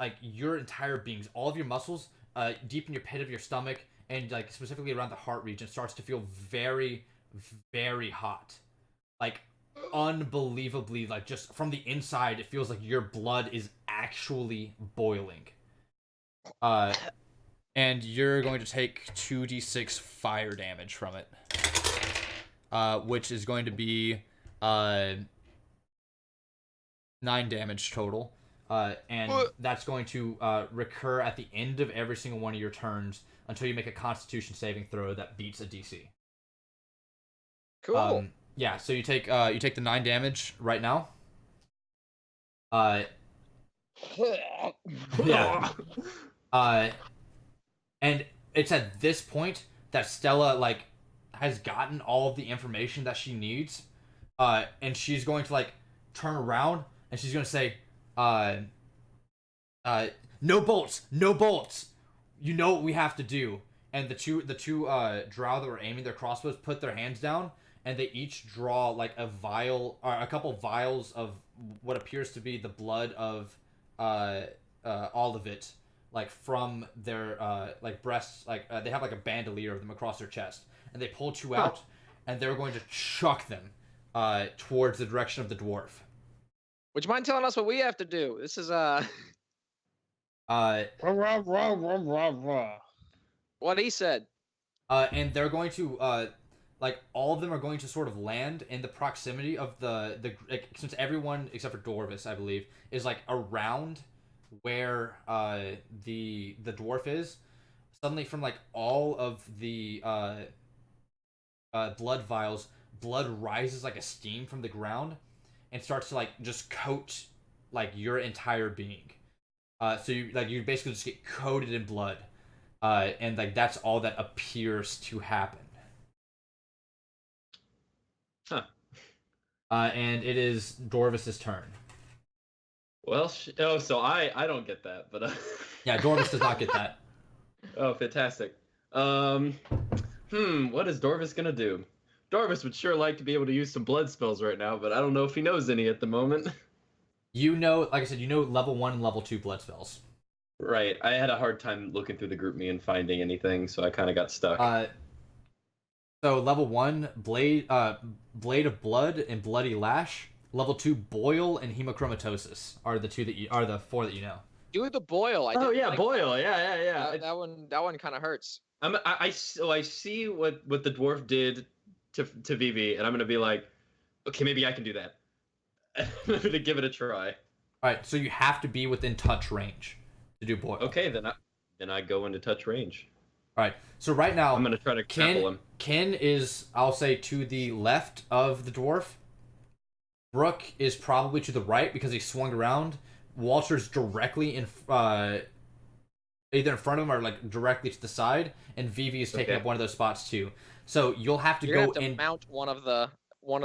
like your entire beings, all of your muscles, deep in your pit of your stomach and like specifically around the heart region starts to feel very, very hot, like unbelievably, like just from the inside it feels like your blood is actually boiling. And you're going to take 2d6 fire damage from it, which is going to be 9 damage total. And that's going to recur at the end of every single one of your turns until you make a Constitution saving throw that beats a DC. Cool. Yeah, so you take the 9 damage right now. Yeah. And it's at this point that Stella like has gotten all of the information that she needs, and she's going to like turn around and she's going to say, no bolts, no bolts. You know what we have to do. And the two drow that were aiming their crossbows put their hands down, and they each draw like a vial or a couple vials of what appears to be the blood of all of it, like from their like breasts, like they have like a bandolier of them across their chest, and they pull two out, and they're going to chuck them towards the direction of the dwarf. Would you mind telling us what we have to do? This is what he said. And they're going to like all of them are going to sort of land in the proximity of the like, since everyone except for Dorvis, I believe, is like around where the dwarf is. Suddenly, from like all of the blood vials, blood rises like a steam from the ground and starts to like just coat like your entire being. So you basically just get coated in blood, and like that's all that appears to happen. Huh. And it is Dorvis's turn. Well, so I don't get that, but Yeah, Dorvis does not get that. Oh, fantastic. What is Dorvis gonna do? Dorvis would sure like to be able to use some blood spells right now, but I don't know if he knows any at the moment. You know, like I said, you know level 1 and level 2 blood spells. Right. I had a hard time looking through the group me and finding anything, so I kind of got stuck. So level 1, blade of blood and bloody lash. Level 2, boil and hemochromatosis are the four that you know. Do the boil. Oh yeah, boil. Yeah. That one kind of hurts. I see what the dwarf did to Vivi, and I'm gonna be like, okay, maybe I can do that. I'm gonna give it a try. All right, so you have to be within touch range to do boil. Okay, then I go into touch range. All right, so right now I'm gonna try to grapple him. Ken is, I'll say, to the left of the dwarf. Brooke is probably to the right because he swung around. Walter's directly in, either in front of him or like directly to the side, and Vivi is taking up one of those spots too. So you'll have to You're gonna have to mount one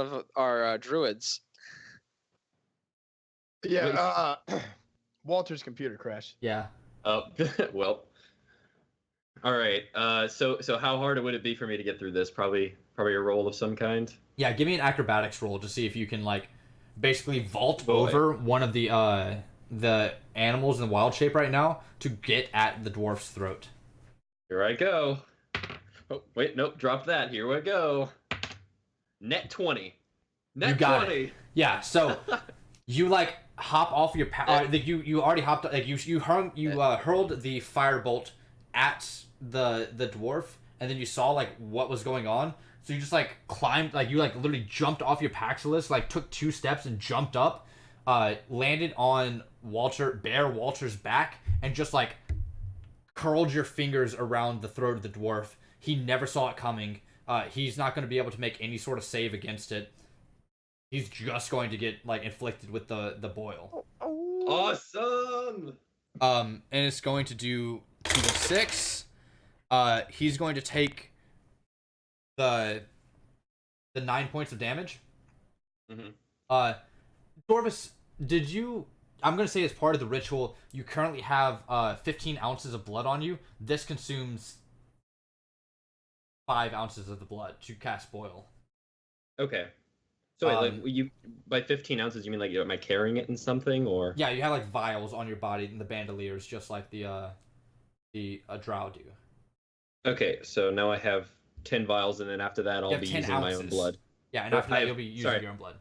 of our druids. Yeah, Walter's computer crashed. Yeah. Oh, well. All right. So how hard would it be for me to get through this? Probably a roll of some kind. Yeah, give me an acrobatics roll to see if you can like basically vault over one of the animals in the wild shape right now to get at the dwarf's throat. Here I go. Oh, wait, nope, drop that. Here we go. Net 20. Net You got 20. it. Yeah, so you like hop off your you already hopped, like you hurled the firebolt at the dwarf, and then you saw like what was going on. So you just like climbed, like you like literally jumped off your Paxilus, like took 2 steps and jumped up, landed on Walter's back, and just like curled your fingers around the throat of the dwarf. He never saw it coming. He's not going to be able to make any sort of save against it. He's just going to get like inflicted with the boil. Awesome. And it's going to do 2d6. He's going to take the 9 points of damage. Mm-hmm. Dorvis, did you? I'm going to say as part of the ritual, you currently have 15 ounces of blood on you. This consumes 5 ounces of the blood to cast boil. Okay. So wait, like you by 15 ounces, you mean like am I carrying it in something or? Yeah, you have like vials on your body and the bandoliers, just like the drow do. Okay, so now I have 10 vials, and then after that, I'll have be 10 using my own ounces. blood. Yeah, and Or after I that have- you'll be using sorry. your own blood.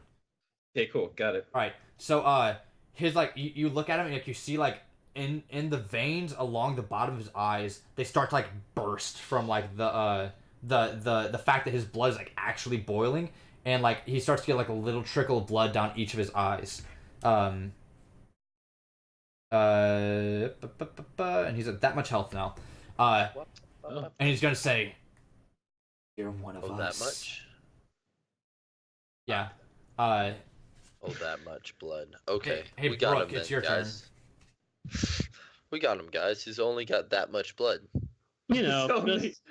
Okay, cool, got it. All right. So his like you look at him and like you see like in the veins along the bottom of his eyes, they start to like burst from like the fact that his blood is like actually boiling, and like he starts to get like a little trickle of blood down each of his eyes. And he's at that much health now. Oh. And he's gonna say, "You're one of Oh, us." that much? Yeah. Oh, that much blood. Okay, hey, we got Brooke, him it's then, your turn. guys. We got him, guys. He's only got that much blood. You know, So just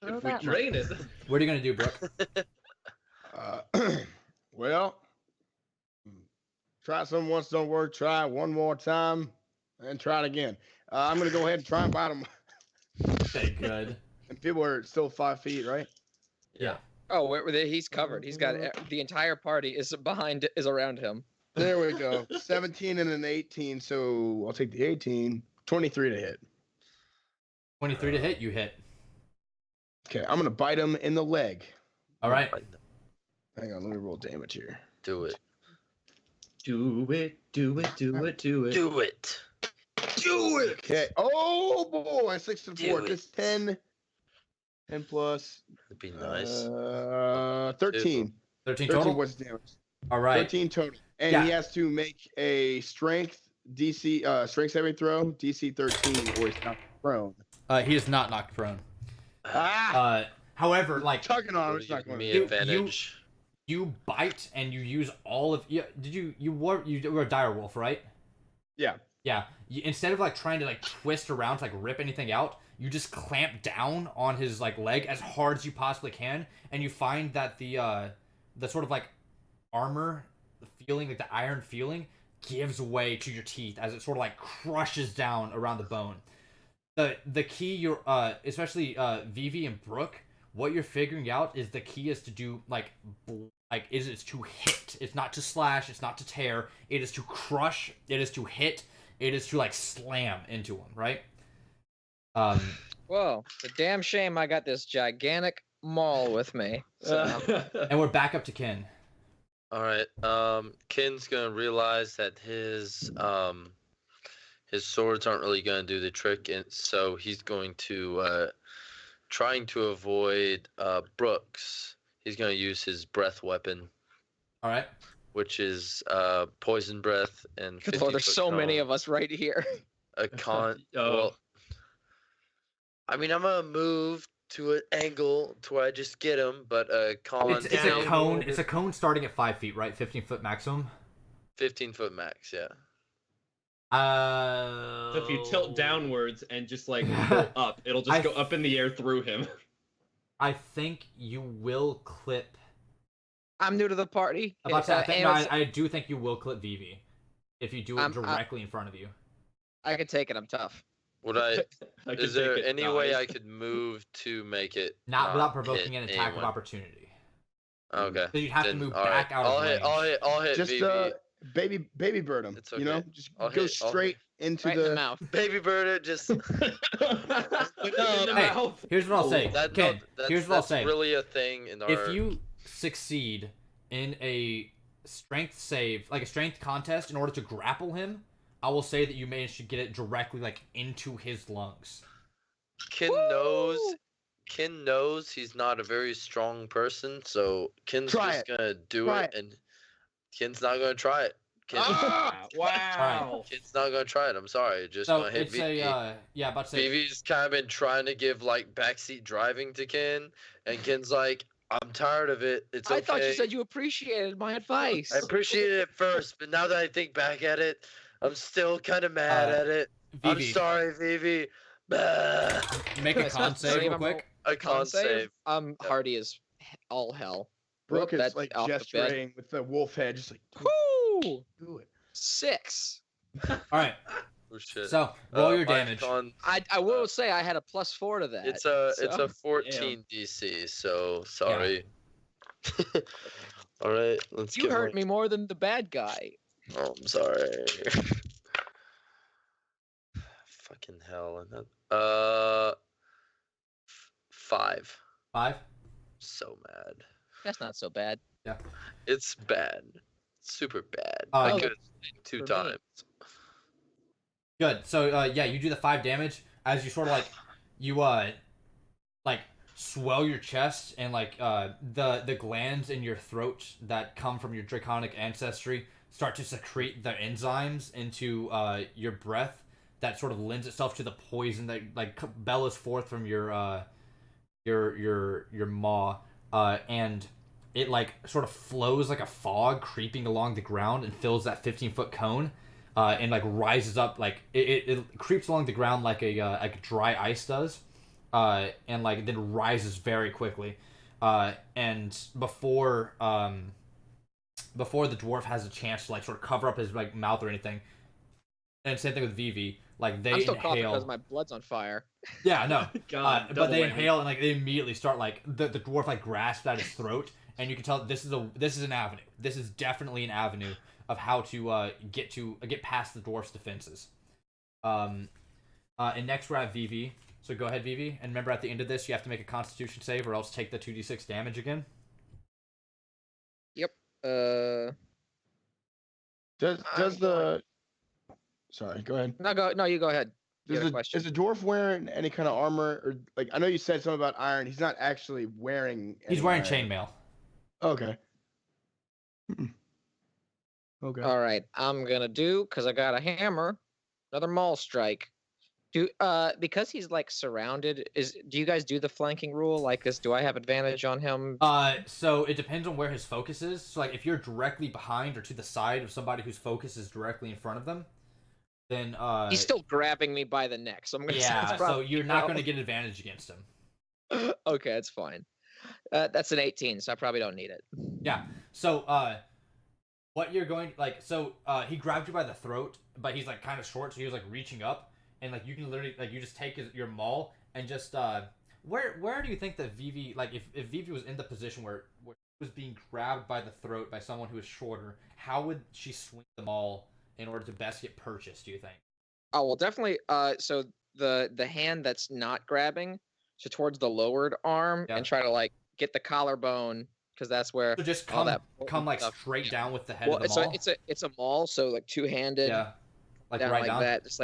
if we drain it. What are you gonna do, Brooke? Well, try something once, don't work. Try it one more time, and try it again. I'm gonna go ahead and try and bite him. Okay, good. And people are still 5 feet, right? Yeah. Oh, he's covered. He's got the entire party is around him. There we go. 17 and an 18, so I'll take the 18. 23 to hit. 23 to hit, you hit. Okay, I'm gonna bite him in the leg. All right. Hang on, let me roll damage here. Do it. Do it, do it, do it, do it. Do it. Do it. Okay. Oh boy, 6 to 4. Do it. That's 10. 10 plus. That'd be nice. 13. 13 13 total. points of damage. All right. 13 total. And Yeah. he has to make a strength strength saving throw, DC 13, or he's not prone. He is not knocked prone. Ah! However, like Tugging on him, Would it's you not give going me to. advantage. you bite and you use all of you were a dire wolf, right? Yeah. Yeah. Instead of like trying to like twist around to like rip anything out, you just clamp down on his like leg as hard as you possibly can, and you find that the sort of like armor, the feeling, like the iron feeling, gives way to your teeth as it sort of like crushes down around the bone. The key you're especially Vivi and Brooke, what you're figuring out is the key is to do it's to hit. It's not to slash, it's not to tear, it is to crush, it is to hit, it is to like slam into him, right? Whoa, it's a damn shame I got this gigantic maul with me. So. And we're back up to Ken. All right. Ken's gonna realize that his swords aren't really gonna do the trick, and so he's going to trying to avoid Brooks. He's gonna use his breath weapon, All right. which is poison breath and. Good lord, there's 50-foot so many cone. of us right here. A con. Oh. Well, I mean, I'm gonna move to an angle to where I just get him, but a con. It's a cone. It's a cone starting at 5 feet, right? 15-foot maximum. 15-foot max. Yeah. So if you tilt downwards and just like go up, it'll just go up in the air through him. I think you will clip. I'm new to the party. I'm about to say, I, think, and no, it's- I do think you will clip Vivi if you do it directly in front of you. I can take it. I'm tough. Would I? I could Is there take it, any way guys. I could move to make it Not without provoking hit an attack anyone? of opportunity. Okay. So you'd have to Then, move all back right. out of range. I'll hit Just Vivi. baby bird him. It's You know, okay. just I'll go hit- I'll straight into Right in the mouth. Baby bird it just. In the Hey, mouth. here's what I'll say. That, Ken, no, that's, here's what I'll that's say. really a thing in our. If you succeed in a strength save, like a strength contest, in order to grapple him, I will say that you managed to get it directly like into his lungs. Ken knows he's not a very strong person, so Ken's Try just it. gonna do Try it, and Ken's not gonna try it. Wow. Ken's not gonna try it. I'm sorry, just So gonna hit it's Vivi. yeah, about to say. Vivi's kind of been trying to give like backseat driving to Ken, and Ken's like, "I'm tired of it. It's okay." I thought you said you appreciated my advice. I appreciated it first, but now that I think back at it, I'm still kind of mad at it. I'm Vivi, sorry, Vivi. Bah. make a con save real quick. A con save. Hardy is all hell. Brooke is That's like off the bed. gesturing with the wolf head, just like Woo! do it. 6. All right. Oh shit. So roll your my damage. I will say I had a +4 to that. It's a so- 14 DC, so sorry. All right, let's You get hurt me more than the bad guy. Oh, I'm sorry. Fucking hell. 5. 5. So mad. That's not so bad. It's bad. Super bad. Oh, I that's could 2 for me. times. Good. So yeah, you do the 5 damage as you sort of you like swell your chest, and the glands in your throat that come from your draconic ancestry start to secrete the enzymes into your breath that sort of lends itself to the poison that bellows forth from your maw, and it sort of flows like a fog creeping along the ground and fills that 15-foot cone, and rises up it creeps along the ground like a dry ice does, and then rises very quickly, and before the dwarf has a chance to sort of cover up his mouth or anything. And same thing with Vivi. They I'm still coughing inhale. because my blood's on fire. Yeah, no. God, But double they whammy. inhale, and they immediately start the dwarf grasps at his throat, and you can tell this is an avenue. This is definitely an avenue of how to get past the dwarf's defenses. And next we're at Vivi. So go ahead, Vivi, and remember at the end of this you have to make a Constitution save or else take the 2d6 damage again. Yep. Does the Sorry, go ahead. No, you go ahead. You Is had a question. the dwarf wearing any kind of armor, or I know you said something about iron. He's not actually wearing. He's any wearing iron. chainmail. Okay. Okay. All right, I'm gonna do because I got a hammer, another maul strike. Because he's surrounded. Do you guys do the flanking rule like this? Do I have advantage on him? So it depends on where his focus is. So if you're directly behind or to the side of somebody whose focus is directly in front of them, then He's still grabbing me by the neck, so I'm gonna. yeah. Say it's So you're not probably- going to get advantage against him. Okay, that's fine. That's an 18, so I probably don't need it. Yeah. So what you're going he grabbed you by the throat, but he's kind of short, so he was reaching up, and you can literally you just take your maul and just where do you think that Vivi if Vivi was in the position where she was being grabbed by the throat by someone who is shorter, how would she swing the maul in order to best get purchased, do you think? Oh well, definitely. So the hand that's not grabbing, so towards the lowered arm, Yeah. and try to get the collarbone, because that's where So just all come that stuff- straight down with the head Well, of the maul. it's a maul, so two-handed, Yeah. down Right down. that, just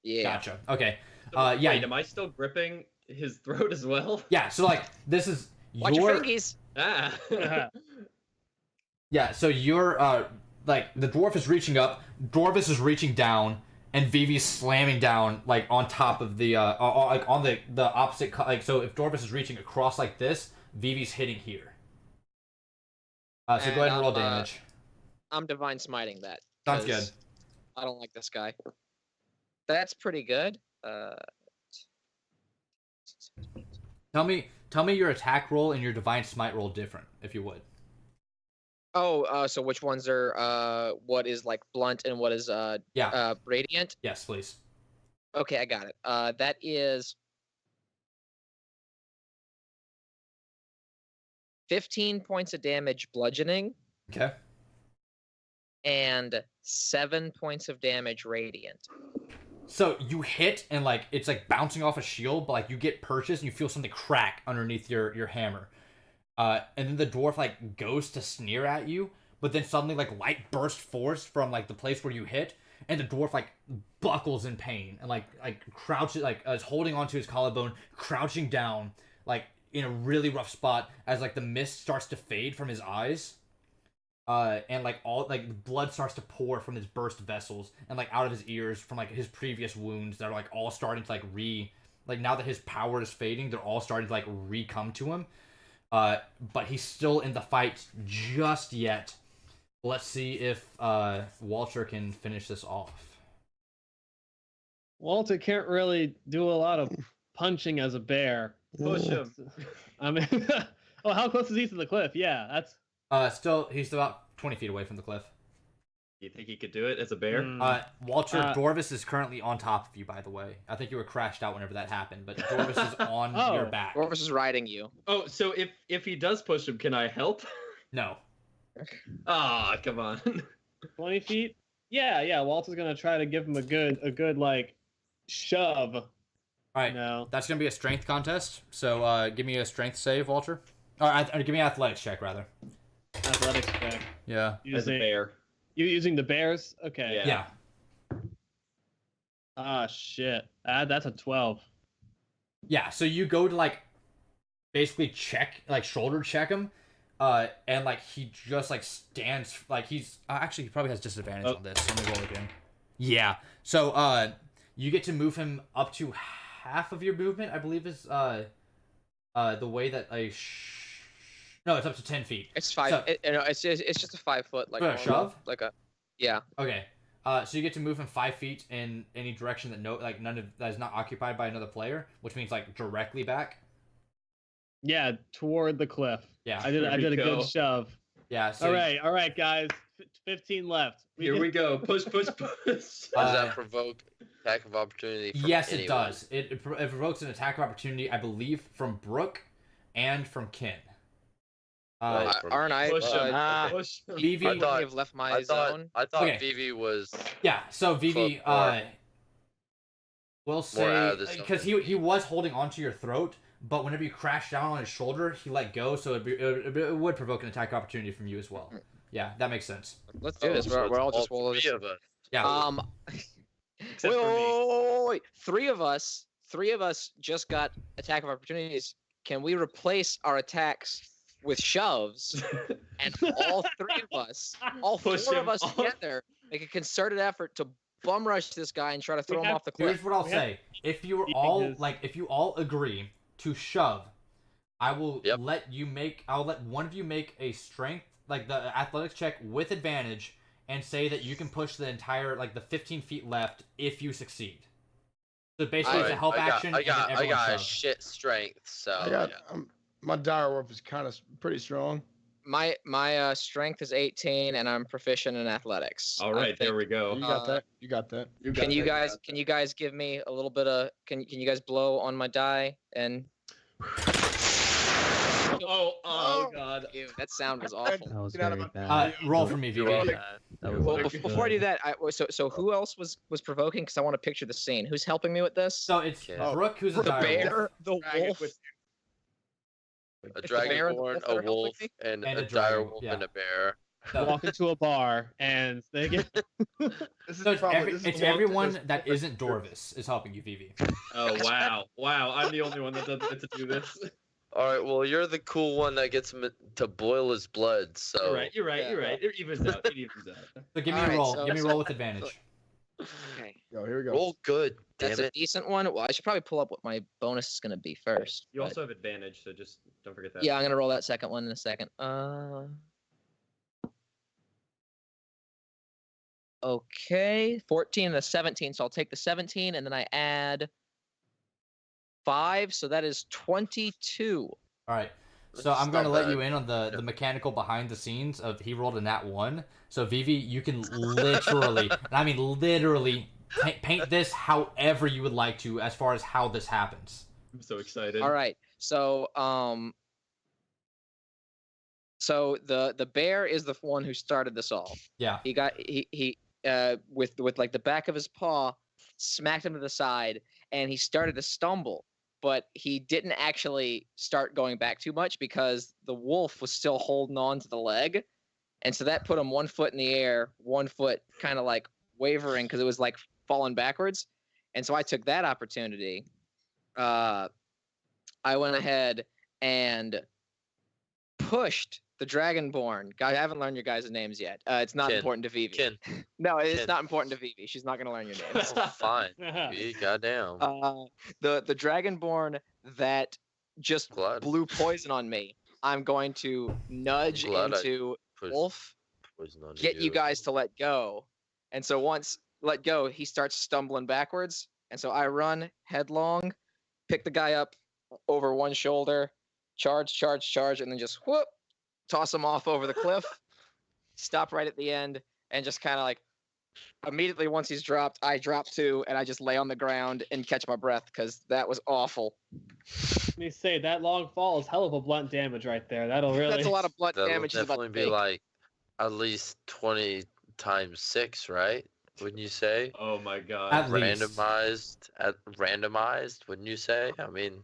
yeah. Gotcha. Okay. Wait, Yeah. am I still gripping his throat as well? Yeah, so this is Watch your fingies. Ah. Yeah, so you're the dwarf is reaching up, Dorvis is reaching down, and Vivi's slamming down on top of the on the opposite so if Dorvis is reaching across like this, Vivi's hitting here. So go And ahead and roll I'm, damage. I'm divine smiting that. Sounds 'cause good. I don't like this guy. That's pretty good. Tell me your attack roll and your divine smite roll different, if you would. So which ones are what is blunt and what is radiant? Yes, please. Okay, I got it. That is 15 points of damage bludgeoning Okay. and 7 points of damage radiant. So you hit and it's bouncing off a shield, but you get purchased and you feel something crack underneath your hammer. And then the dwarf goes to sneer at you, but then suddenly light bursts forth from the place where you hit, and the dwarf buckles in pain and crouches is holding onto his collarbone, crouching down in a really rough spot as the mist starts to fade from his eyes. And all blood starts to pour from his burst vessels and out of his ears from his previous wounds that are all starting to now that his power is fading, they're all starting to re-come to him. But he's still in the fight just yet. Let's see if Walter can finish this off. Walter can't really do a lot of punching as a bear. Push him. I mean, oh, how close is he to the cliff? Yeah, that's. He's about 20 feet away from the cliff. You think he could do it as a bear? Walter, Dorvis is currently on top of you, by the way. I think you were crashed out whenever that happened, but Dorvis is on Oh. your back. Orvis is riding you. Oh, so if he does push him, can I help? No. Ah, come on. 20 feet? Yeah. Walter's gonna try to give him a good shove All right. No. That's gonna be a strength contest. So give me a strength save, Walter. Or give me an athletics check rather. Athletics check. Yeah. As a bear. You using the bears? Okay. Yeah. Yeah. Ah, shit. That's a 12. Yeah. So you go to like basically check, like shoulder check him, and like he just like stands like he's actually he probably has disadvantage on this. So let me roll again. Yeah. So you get to move him up to half of your movement, I believe is the way that no, it's up to 10 feet. It's 5. So- It's just a 5 foot like A normal, shove? like a yeah. Okay. So you get to move him 5 feet in any direction that that is not occupied by another player, which means like directly back. Yeah, toward the cliff. Yeah. I did There we a go. good shove. Yeah. So All right, guys. 15 left. Here we go. Push. Does that provoke attack of opportunity? From Yes, anyone? it does. It provokes an attack of opportunity, I believe, from Brooke and from Kin. Right. Aren't I? Push him. Push. Push him. Vivi. I thought have left my zone. I thought Okay. Vivi was. Yeah. So Vivi, More- we'll out say of the zone. because he was holding onto your throat, but whenever you crashed down on his shoulder, he let go, so it would provoke an attack opportunity from you as well. Yeah, that makes sense. Let's do this. so We're all it's just roll this. three of us. Yeah. Except for me. Wait. Three of us just got attack of opportunities. Can we replace our attacks with shoves? And all three of us, all Push four him of us off. together, make a concerted effort to bum rush this guy and try to throw him off the cliff. Here's what I'll We have- say: if you Keeping all his- if you all agree to shove, I will Yep. I'll let one of you make a strength, like the athletics check with advantage, and say that you can push the entire like the 15 feet left if you succeed. So basically, it's a help action. I and then got everyone a shove. shit strength. So I got yeah. my dire wolf is kind of pretty strong. My strength is 18, and I'm proficient in athletics. All right, there we go. You got that. You got that. Can you guys give me a little bit of can you guys blow on my die and Oh God. ew, that sound was awful. That was Get out of very my- bad. Roll for me, You're Vivi. welcome. That was Well, not before I do good. that, so who else was provoking? Because I want to picture the scene. Who's helping me with this? So it's Okay. Brooke who's a The dire wolf, bear, the Dragon wolf. with A It's the bear and the dragonborn, wolf a that are helping wolf, me? and And a a dire dragon, wolf yeah. and a bear. So, Walk into a bar and they get. This is so it's, probably, this is it's the one- everyone this- that isn't Dorvis is helping you, Vivi. Oh wow. Wow. I'm the only one that doesn't get to do this. All right, well, you're the cool one that gets him to boil his blood. So You're right. You're right. Yeah. You're right. It evens out. It evens out. So give me All a right, roll. so- Give me a roll with advantage. Okay, Yo, here we go. roll good. Damn that's it. a decent one. Well, I should probably pull up what my bonus is going to be first. You but- also have advantage, so just don't forget that. Yeah, I'm gonna roll that second one in a second. Okay, 14 and a 17. So I'll take the 17 and then I add 5. So that is 22. All right. So That's I'm going to not let bad. you in on the mechanical behind the scenes of he rolled a nat 1. So Vivi, you can literally, and I mean literally, paint this however you would like to as far as how this happens. I'm so excited. All right. So so the bear is the one who started this all. Yeah. He got he with like the back of his paw smacked him to the side and he started to stumble, but he didn't actually start going back too much because the wolf was still holding on to the leg, and so that put him 1 foot in the air, 1 foot kind of like wavering because it was like falling backwards. And so I took that opportunity. I went ahead and pushed the Dragonborn. I haven't learned your guys' names yet. It's not Kin. important to Vivi. Kin. No, it's Kin. not important to Vivi. She's not going to learn your names. Oh, fine. Goddamn. The Dragonborn that just Glad. blew poison on me, I'm going to nudge Glad I into Put Wolf, poison on get you guys to let go. And so once let go, he starts stumbling backwards. And so I run headlong, pick the guy up over one shoulder, charge, and then just whoop, toss him off over the cliff, stop right at the end, and just kind of like immediately once he's dropped, I drop too, and I just lay on the ground and catch my breath because that was awful. Let me say that long fall is hell of a blunt damage right there. That'll really. That's a lot of blood That'll damage. is about definitely to be take. like at least 20 times 6, right? wouldn't you say? Oh my god. At least. Randomized, wouldn't you say? I mean,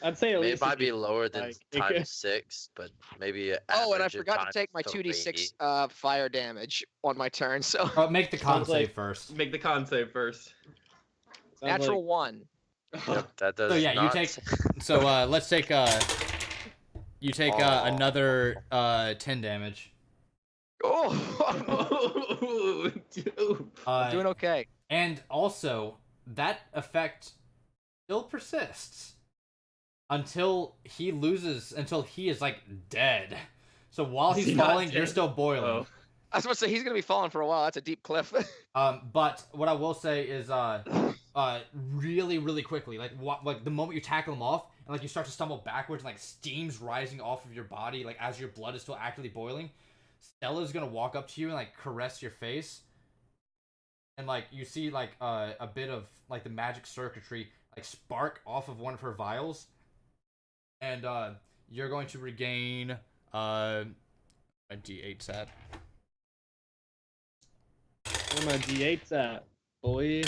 I'd say at it least might be lower than like, it times could- 6, but maybe Oh, and I average of forgot to take my times 2d6 3. fire damage on my turn. So Make the con Sounds like- save first. Make the con save first. sounds natural like- 1. Yep, that does So yeah, you not. take. So let's take. You take another 10 damage. Oh, Dude. I'm doing okay. And also, that effect still persists until he is like dead. So while Is he's he not falling, you're dead? still boiling. Oh. I was supposed to say he's gonna be falling for a while. That's a deep cliff. But what I will say is, really, really quickly, like the moment you tackle him off, and like you start to stumble backwards, and like steam's rising off of your body, like as your blood is still actively boiling, Stella's gonna walk up to you and like caress your face, and like you see like a bit of like the magic circuitry like spark off of one of her vials, and you're going to regain a D8 at. Where my D8's at, boy.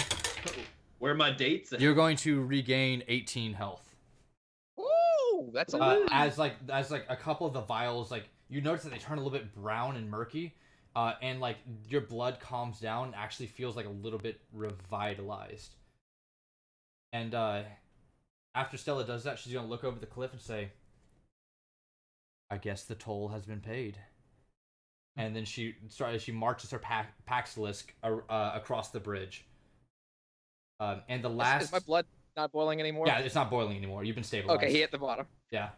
Where are my dates at? You're going to regain 18 health. Ooh, that's a lot. As a couple of the vials, like you notice that they turn a little bit brown and murky, and like your blood calms down and actually feels like a little bit revitalized. And after Stella does that, she's gonna look over the cliff and say, "I guess the toll has been paid." And then she marches her Paxilisk across the bridge. And the last Is my blood not boiling anymore? yeah, it's not boiling anymore. You've been stabilized. Okay, he hit the bottom. Yeah.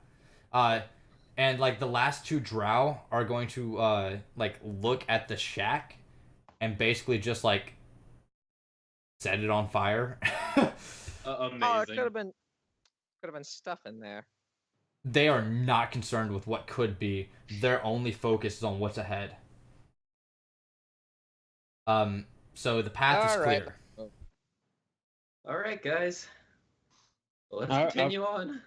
And like the last 2 drow are going to like look at the shack and basically just like set it on fire. Amazing. Oh, it could have been stuff in there. They are not concerned with what could be. Their only focus is on what's ahead. So the path is All right. clear. All right, guys. Let's All right, continue on.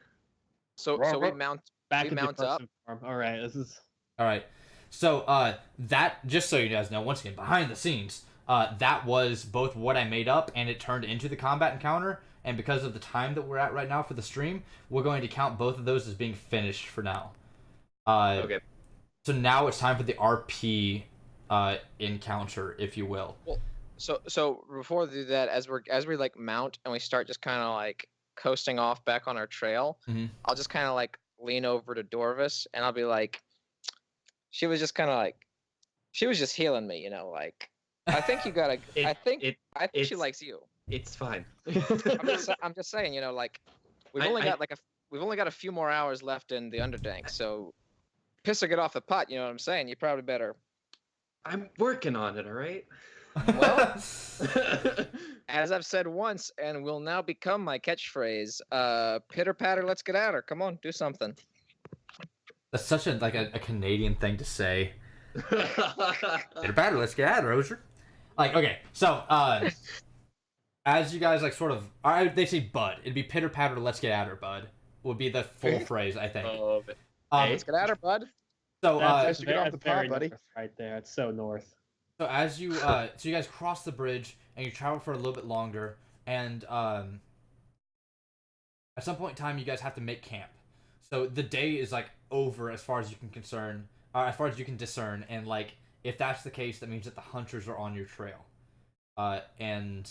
So we mount. Back We in the mount up. person form. All right, this is. All right. So that, just so you guys know, once again, behind the scenes, that was both what I made up and it turned into the combat encounter. And because of the time that we're at right now for the stream, we're going to count both of those as being finished for now. Okay. So now it's time for the RP encounter, if you will. So before we do that, as we like mount and we start just kind of like coasting off back on our trail, Mhm. I'll just kind of like lean over to Dorvis and I'll be like, she was just healing me, like I think you gotta. I think she likes you. It's fine. I'm just saying, like we've only got a few more hours left in the Underdank, so piss or get off the pot. You know what I'm saying? You probably better. I'm working on it, all right? Well, as I've said once, and will now become my catchphrase, pitter patter, let's get at her. Come on, do something. That's such a Canadian thing to say. Pitter patter, let's get at her, Roger. Like, okay, so as you guys like sort of, they say bud. It'd be pitter patter, let's get at her, bud. Would be the full phrase, I think. Let's get at her, bud. So That's get off the pot, very buddy. north right there. It's so north. so as you you guys cross the bridge and you travel for a little bit longer, and at some point in time you guys have to make camp. So the day is like over as far as you can discern, and like if that's the case, that means that the hunters are on your trail, and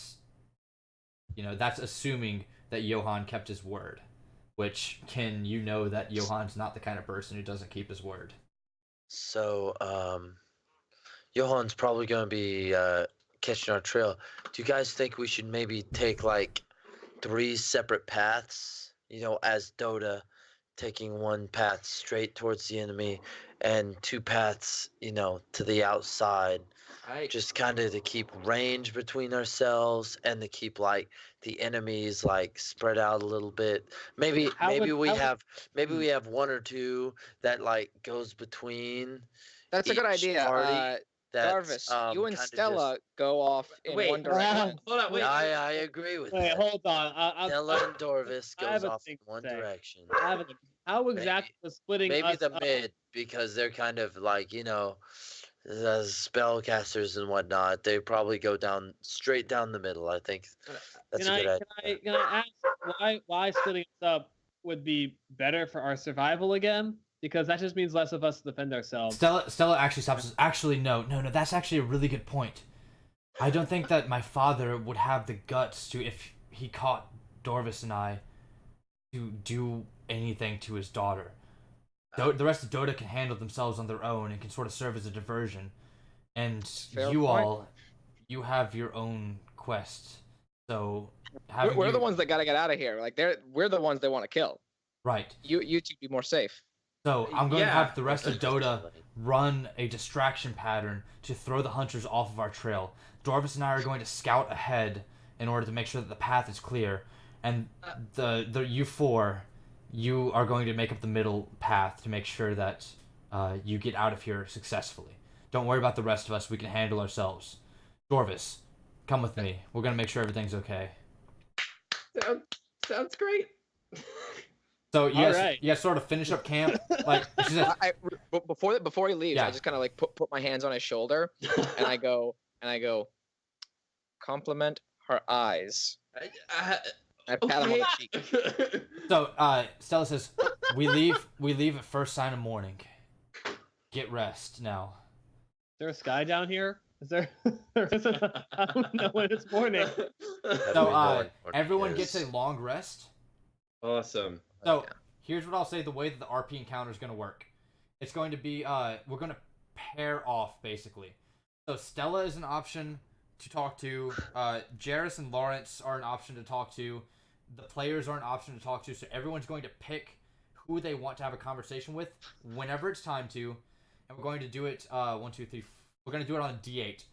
that's assuming that Johann kept his word, which that Johann's not the kind of person who doesn't keep his word. So, Johann's probably going to be catching our trail. Do you guys think we should maybe take like 3 separate paths? As Dota, taking one path straight towards the enemy and 2 paths, to the outside. Just kind of to keep range between ourselves and to keep like the enemies like spread out a little bit. Maybe we have 1 or 2 that like goes between. That's a good each idea. party Darvis, you and kinda Stella go off in one direction. Hold on, wait. I agree with Wait, that. hold on. Stella and Dorvis I goes have a off thing in one to say. direction. How exactly was splitting Maybe us the up? mid, because they're kind of like spellcasters and whatnot, they probably go straight down the middle. I think that's a good idea. Can I ask why splitting us up would be better for our survival again? Because that just means less of us to defend ourselves. Stella actually stops us. Actually, no. That's actually a really good point. I don't think that my father would have the guts to, if he caught Dorvis and I, to do anything to his daughter. The rest of Dota can handle themselves on their own and can sort of serve as a diversion. And Fair you point. all, you have your own quest. So We're the ones that gotta get out of here. Like we're the ones they want to kill. Right. You two be more safe. So I'm going to Yeah. have the rest of Dota run a distraction pattern to throw the hunters off of our trail. Dorvis and I are going to scout ahead in order to make sure that the path is clear, and the you four, you are going to make up the middle path to make sure that you get out of here successfully. Don't worry about the rest of us. We can handle ourselves. Dorvis, come with me. We're going to make sure everything's okay. Sounds great. So you guys, Alright. you guys sort of finish up camp. Like she said, Before he leaves, Yeah. I just kind of like put my hands on his shoulder and I go compliment her eyes. I pat him on the cheek. So, Stella says, we leave at first sign of morning. Get rest now. Is there a sky down here? Is there? There isn't. I don't know when it's morning. So, everyone gets a long rest. Awesome. So, here's what I'll say the way that the RP encounter is going to work. It's going to be, we're going to pair off, basically. So, Stella is an option to talk to. Jairus and Lawrence are an option to talk to. The players are an option to talk to. So, everyone's going to pick who they want to have a conversation with whenever it's time to. And we're going to do it, 1, 2, 3, we're going to do it on a D8.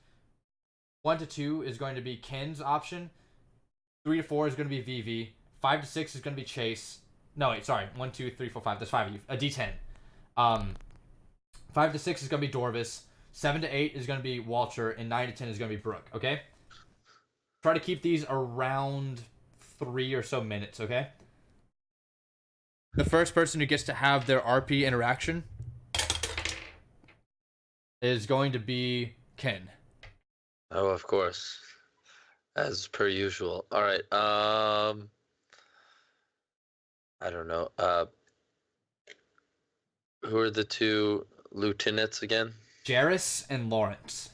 1 to 2 is going to be Ken's option. 3 to 4 is going to be VV. 5 to 6 is going to be Chase. No, wait, sorry. 1, 2, 3, 4, 5. There's 5 of you. A D10. 5 to 6 is going to be Dorvis. 7 to 8 is going to be Walter. And 9 to 10 is going to be Brooke, okay? Try to keep these around 3 or so minutes, okay? The first person who gets to have their RP interaction is going to be Ken. Oh, of course. As per usual. All right. I don't know. Who are the two lieutenants again? Jairus and Lawrence.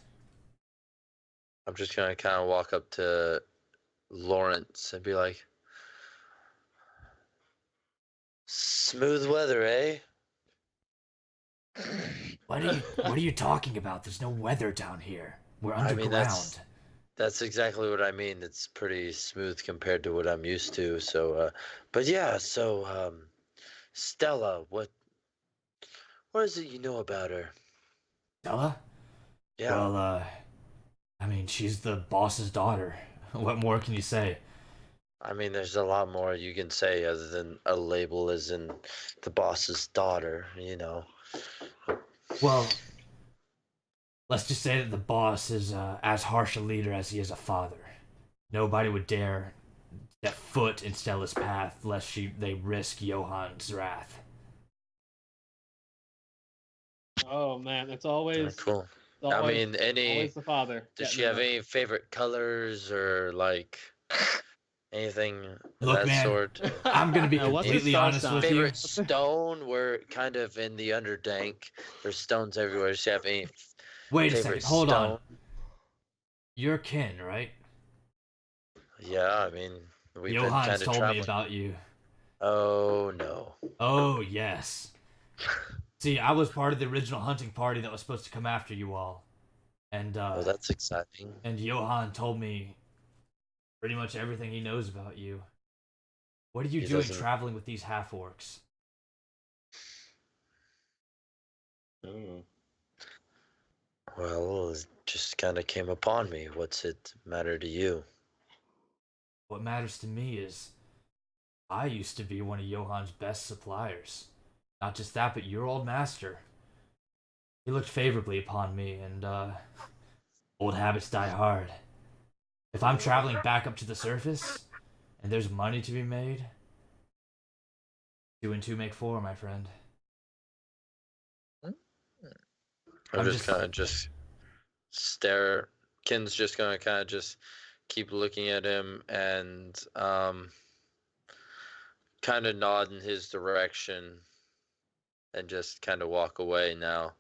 I'm just gonna kind of walk up to Lawrence and be like, "Smooth weather, eh?" What are you talking about? There's no weather down here. We're I mean, underground. that's exactly what I mean. It's pretty smooth compared to what I'm used to. So, but yeah. So, Stella, what is it you know about her? Stella? Yeah. Well, I mean, she's the boss's daughter. What more can you say? I mean, there's a lot more you can say other than a label as in the boss's daughter, you know. Well, let's just say that the boss is as harsh a leader as he is a father. Nobody would dare step foot in Stella's path lest they risk Johan's wrath. Oh man, it's Oh, always. cool. It's always, I mean, always the father. does she getting have the- any favorite colors or like anything of Look, that man, sort? I'm gonna be What's the completely star honest sign? with you. Favorite stone? We're kind of in the Underdank. There's stones everywhere. Does she have any Wait a favorite second, hold on. stone? You're Ken, right? Yeah, I mean, we've been Johan's kind of told traveling. me about you. Oh no. Oh, yes. See, I was part of the original hunting party that was supposed to come after you all. And, Oh, that's exciting. and Johan told me pretty much everything he knows about you. What are you He doing doesn't- traveling with these half-orcs? Oh. Well, it just kind of came upon me. What's it matter to you? What matters to me is I used to be one of Johan's best suppliers. Not just that, but your old master. He looked favorably upon me, and, old habits die hard. If I'm traveling back up to the surface, and there's money to be made, 2 and 2 make 4, my friend. I'm just kind of just stare. Kin's just gonna kind of just keep looking at him and kind of nod in his direction and just kind of walk away now.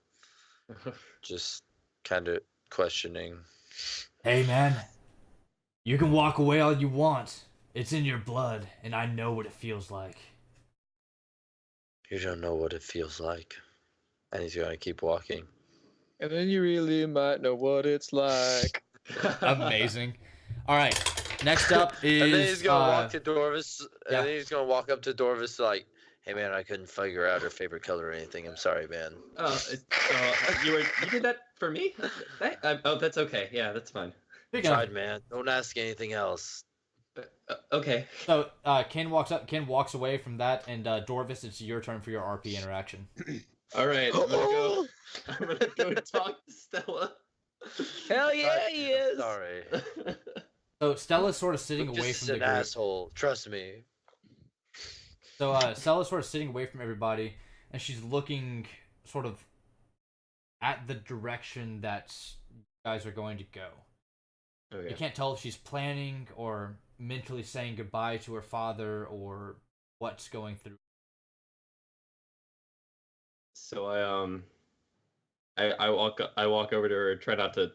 Just kind of questioning. Hey, man. You can walk away all you want. It's in your blood, and I know what it feels like. You don't know what it feels like. And he's gonna keep walking. And then you really might know what it's like. Amazing. All right. Next up is. And then he's gonna walk to Dorvis. yeah. And then he's gonna walk up to Dorvis like, "Hey man, I couldn't figure out her favorite color or anything. I'm sorry, man." You did that for me? Oh, that's okay. Yeah, that's fine. Tried, man. Don't ask anything else. Okay. So Ken walks away from that, and Dorvis, it's your turn for your RP interaction. All right. I'm gonna go talk to Stella. Hell yeah, he is. Sorry. So Stella's sort of sitting I'm away just from the an group. asshole. Trust me. So Stella's sort of sitting away from everybody, and she's looking sort of at the direction that you guys are going to go. Okay. You can't tell if she's planning or mentally saying goodbye to her father or what's going through. So I walk over to her, try not to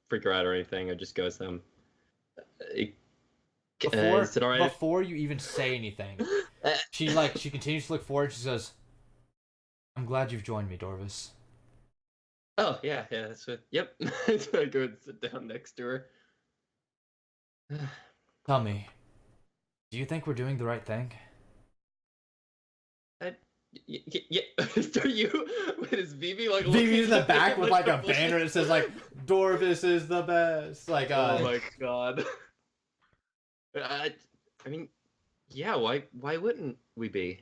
freak her out or anything. I just go with them. Is it all right? Before you even say anything, she continues to look forward. She says, "I'm glad you've joined me, Dorvis." Oh yeah, that's what. Yep. So I go and sit down next to her. Tell me, do you think we're doing the right thing? Yeah. Are you? Wait, is Vivi like? Vivi's in the back with like a banner that says like "Dorvis is the best." Like, oh my god. I mean, yeah. Why wouldn't we be?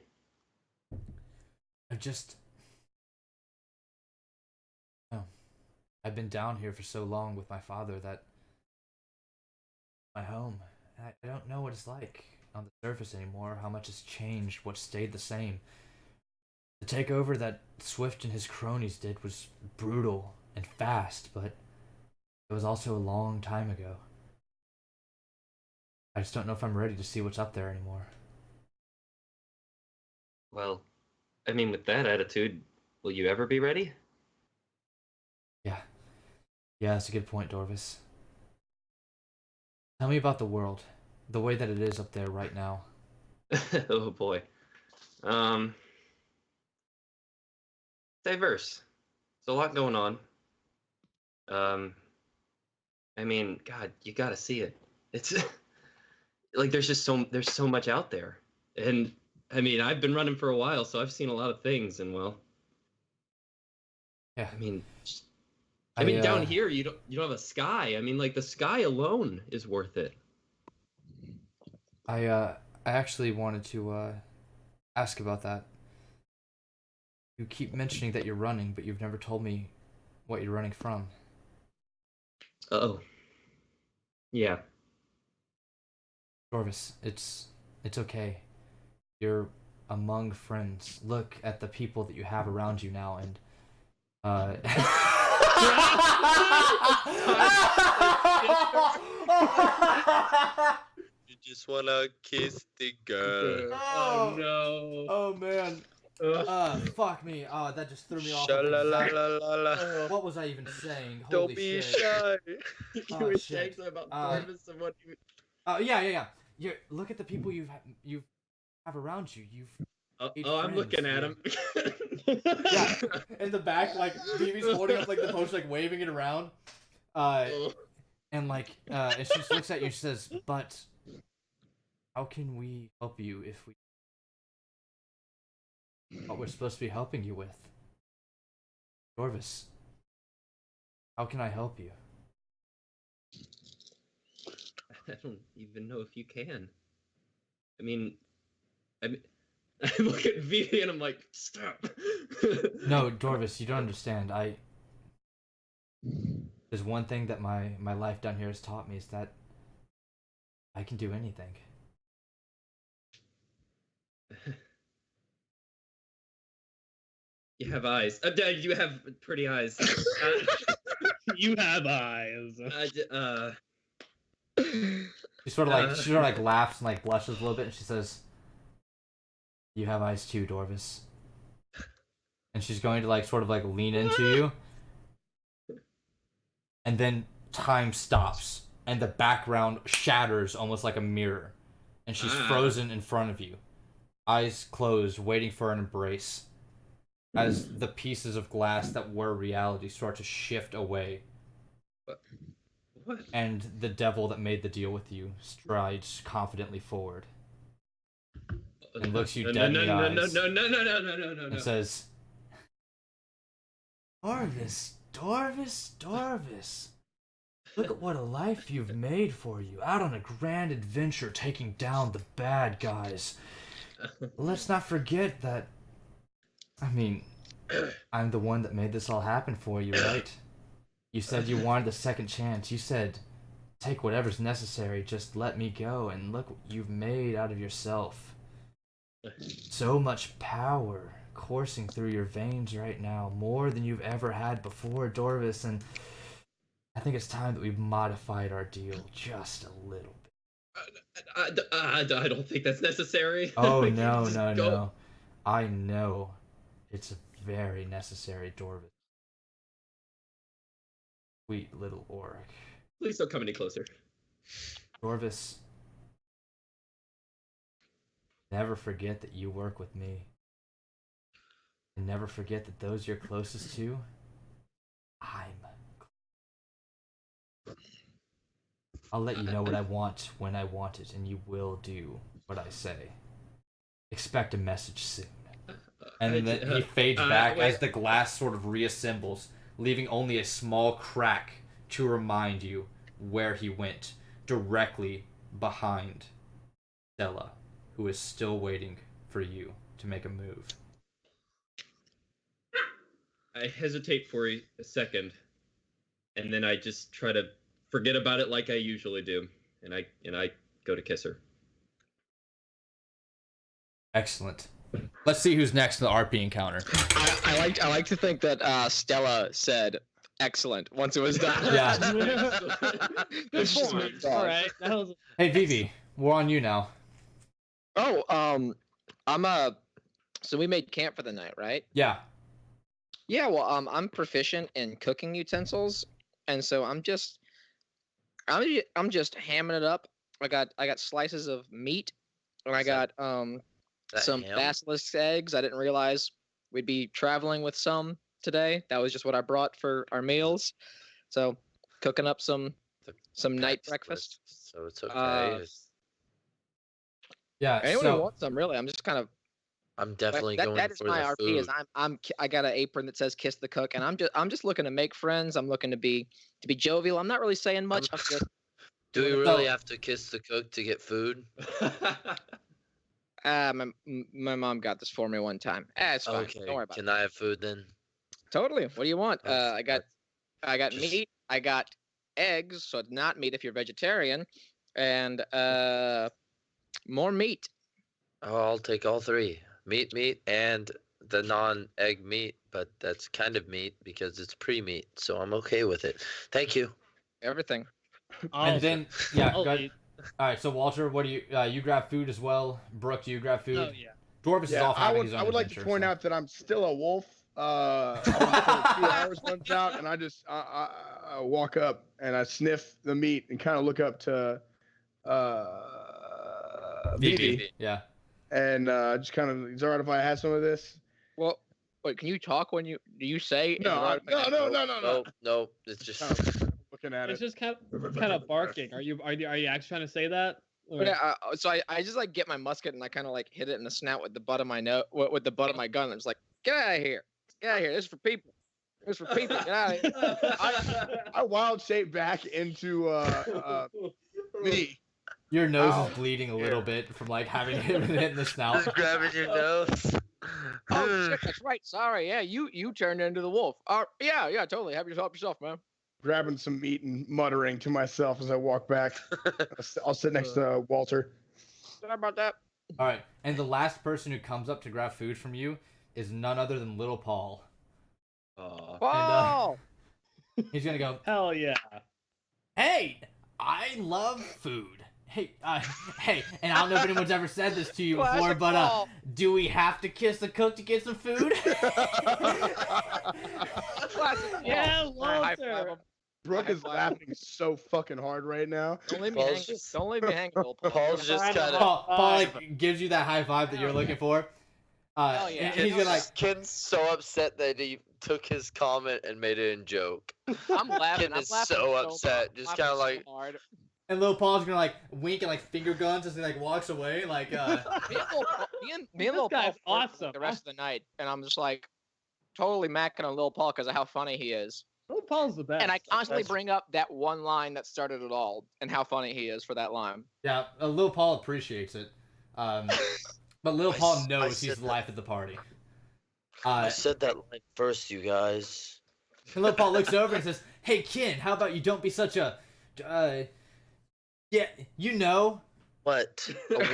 I've been down here for so long with my father that my home. I don't know what it's like on the surface anymore. How much has changed? What stayed the same? The takeover that Swift and his cronies did was brutal and fast, but it was also a long time ago. I just don't know if I'm ready to see what's up there anymore. Well, I mean, with that attitude, will you ever be ready? Yeah, that's a good point, Dorvis. Tell me about the world, the way that it is up there right now. Oh boy. Diverse. There's a lot going on. I mean, God, you gotta see it. It's like there's so much out there. And I mean, I've been running for a while, so I've seen a lot of things, and well, Yeah. I mean, down here you don't have a sky. I mean, like the sky alone is worth it. I actually wanted to ask about that. You keep mentioning that you're running, but you've never told me what you're running from. Oh. Yeah. Dorvis, it's okay. You're among friends. Look at the people that you have around you now, and You just wanna kiss the girl. Oh no. Oh man. Fuck me. Oh, that just threw me off. Sha-la-la-la-la-la. What was I even saying? Don't Holy be shit. shy. You Oh, were shit. saying about Dorvis and what you... Yeah. Look at the people you have around you. I'm looking at him. Yeah, in the back, like Phoebe's holding up like the poster, like waving it around. And she just looks at you and she says, "But how can we help you if we what we're supposed to be helping you with? Dorvis, how can I help you?" I don't even know if you can. I mean, I look at Vivi and I'm like, stop. No, Dorvis, you don't understand. There's one thing that my life down here has taught me is that I can do anything. You have eyes. You have pretty eyes. You have eyes. She sort of like laughs and like blushes a little bit, and she says, "You have eyes too, Dorvis." And she's going to like sort of like lean into you, and then time stops, and the background shatters almost like a mirror, and she's frozen in front of you, eyes closed, waiting for an embrace. As the pieces of glass that were reality start to shift away. What? And the devil that made the deal with you strides confidently forward. And looks you dead in the eyes. No. And says, Dorvis, Dorvis, Dorvis. Look at what a life you've made for you. Out on a grand adventure taking down the bad guys. Let's not forget that... I mean, I'm the one that made this all happen for you, right? You said you wanted a second chance. You said, take whatever's necessary, just let me go. And look what you've made out of yourself. So much power coursing through your veins right now. More than you've ever had before, Dorvis. And I think it's time that we've modified our deal just a little bit. I don't think that's necessary. Oh, no. I know. It's very necessary, Dorvis. Sweet little orc. Please don't come any closer. Dorvis, never forget that you work with me. And never forget that those you're closest to, I'll let you know what I want when I want it, and you will do what I say. Expect a message soon. And then he fades back as the glass sort of reassembles, leaving only a small crack to remind you where he went, directly behind Stella, who is still waiting for you to make a move. I hesitate for a second, and then I just try to forget about it like I usually do, and I go to kiss her. Excellent. Let's see who's next in the RP encounter. I like to think that Stella said excellent once it was done. Yeah. It's just me. All right. That was... Hey, Vivi, we're on you now. Oh, so we made camp for the night, right? Yeah. Yeah, well, I'm proficient in cooking utensils, and so I'm just hamming it up. I got slices of meat, and I got some basilisk eggs. I didn't realize we'd be traveling with some today. That was just what I brought for our meals. So, cooking up some night breakfast. So it's okay. Yeah. Anyone who wants some, really. I'm just kind of. I'm definitely going that is for my the RP. food. Is I got an apron that says "Kiss the Cook," and I'm just looking to make friends. I'm looking to be jovial. I'm not really saying much. I'm just. Do we really have to kiss the cook to get food? My mom got this for me one time. It's fine. Okay. Don't worry about it. Can I have food then? Totally. What do you want? That's- I got just- meat. I got eggs, so it's not meat if you're vegetarian, and more meat. Oh, I'll take all three. Meat, and the non-egg meat, but that's kind of meat because it's pre-meat, so I'm okay with it. Thank you. Everything. And then, yeah, I'll go ahead. eat. All right, so Walter, what do you you grab food as well? Brooke, do you grab food? Oh, yeah. Dwarvis is Yeah, off having his own I would like to adventure, point so- out that I'm still a wolf. About 2 hours runs out, and I walk up and I sniff the meat and kind of look up to Vivi, Yeah. and just kind of, is it all right if I have some of this? Well, wait. Can you talk when do you say? is it No, all right if I have- no. It's just Kind of looking at It's it. just kind of barking. Are you actually trying to say that? Or- Yeah, so I just like get my musket and I kind of like hit it in the snout with the butt of my with the butt of my gun. And I'm just like, get out of here, get out of here. This is for people. This is for people. Get out of here. I wild shape back into me. Your nose Ow. is bleeding a little bit from like having hit in the snout. just grabbing your nose. Oh shit, that's right. Sorry. Yeah, you turned into the wolf. Yeah, totally. Help yourself, man. Grabbing some meat and muttering to myself as I walk back. I'll sit next to Walter. Sorry about that. All right, and the last person who comes up to grab food from you is none other than Little Paul. Whoa! He's gonna go, Hell yeah. hey, I love food. Hey, hey, and I don't know if anyone's ever said this to you before, Classic but Paul. do we have to kiss the cook to get some food? Classic Yeah, Paul. High five Walter. him. Brooke High is five. laughing so fucking hard right now. Don't leave me Paul's hanging. just- Don't leave me hanging, little Paul. Paul's just Trying to kind of. Paul like gives you that high five that you're looking for. Hell yeah. And he's gonna like, Ken's so upset that he took his comment and made it in joke. I'm laughing. Ken I'm is laughing so hard. upset, just Laughing kinda so like- hard. and Little Paul's gonna like wink and like finger guns as he like walks away, like Me and Lil This guy's Paul flirted, awesome. like, the rest of the night, and I'm just like totally macking on Lil Paul because of how funny he is. Little Paul's the best. And I constantly That's- bring up that one line that started it all and how funny he is for that line. yeah, Lil Paul appreciates it. But Lil I Paul s- I knows said he's that. the life of the party. I said that line first, you guys. And Lil Paul looks over and says, "Hey, Ken, how about you don't be such a, yeah, you know, What? What?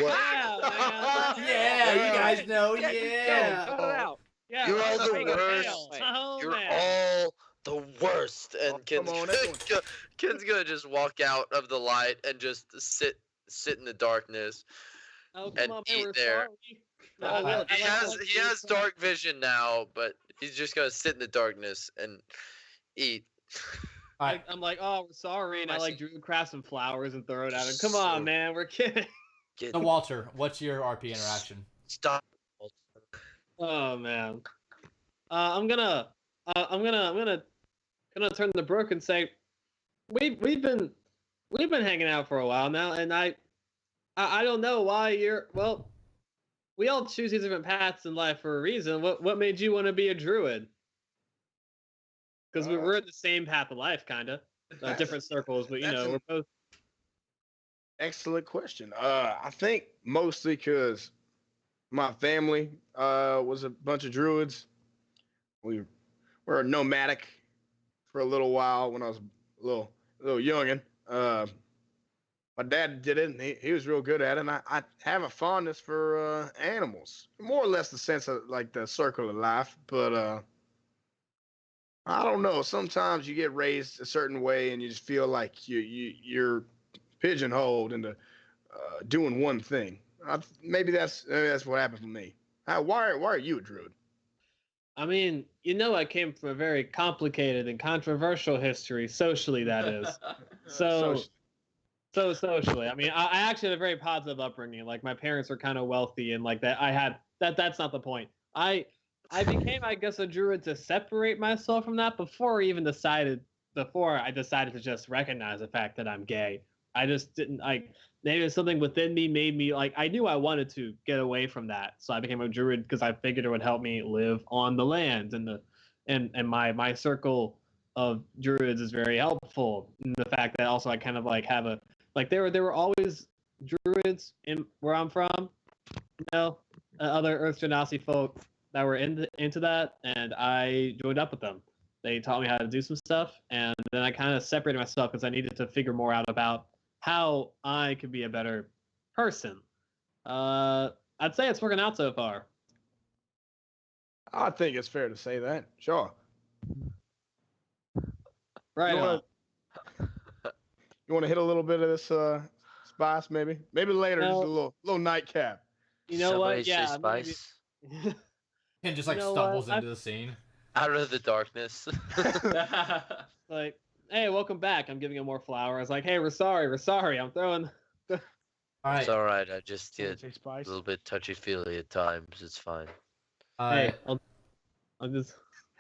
yeah, you guys know, Cut it yeah." out. Yeah, You're all the Make it worst. fail. Oh, You're man. all the worst. And Oh, come on, everyone. Ken's gonna just walk out of the light and just sit in the darkness. Oh, and come on, eat man, we're there. sorry. No, Uh, look, He I like- has I like dark vision now, but he's just gonna sit in the darkness and eat. All right, I'm like, oh, we're sorry, and I I like see. drew craft some flowers and throw it at him. Come on, So- man, we're kidding. Get, so Walter, what's your RP interaction? stop. Oh man, I'm gonna turn to Brooke and say, we've been hanging out for a while now, and I don't know why you're well. We all choose these different paths in life for a reason. What made you want to be a druid? Because we're in the same path of life, kind of different circles, but you That's know, we're both. Excellent question. I think mostly because my family was a bunch of druids. We were nomadic for a little while when I was a little youngin. My dad did it, and he was real good at it. And I have a fondness for animals, more or less the sense of like the circle of life. But I don't know. Sometimes you get raised a certain way, and you just feel like you're pigeonholed into doing one thing. Maybe that's what happened for me. Why are you a druid? I mean, you know, I came from a very complicated and controversial history, socially, that is. So socially, I mean, I actually had a very positive upbringing. Like my parents were kind of wealthy, and like that, I had that. That's not the point. I became, I guess, a druid to separate myself from that before I decided to just recognize the fact that I'm gay. I just didn't like. Maybe something within me made me like. I knew I wanted to get away from that, so I became a druid because I figured it would help me live on the land, and my circle of druids is very helpful. And the fact that also I kind of like have a like there were always druids in where I'm from, you know, other Earth Genasi folk that were into that, and I joined up with them. They taught me how to do some stuff, and then I kind of separated myself because I needed to figure more out about how I could be a better person. I'd say it's working out so far. I think it's fair to say that. Sure. Right You on. want to hit a little bit of this spice, maybe later, just a No. little nightcap. You know Somebody what? say Yeah, spice maybe. Ken just like You know stumbles what? into the scene. out of the darkness. Like, hey, welcome back. I'm giving him more flowers. Like, hey, we're sorry. I'm throwing. All right, It's all right. I just Wanna get say a spice? little bit touchy feely at times. It's fine. Hey, I'll just.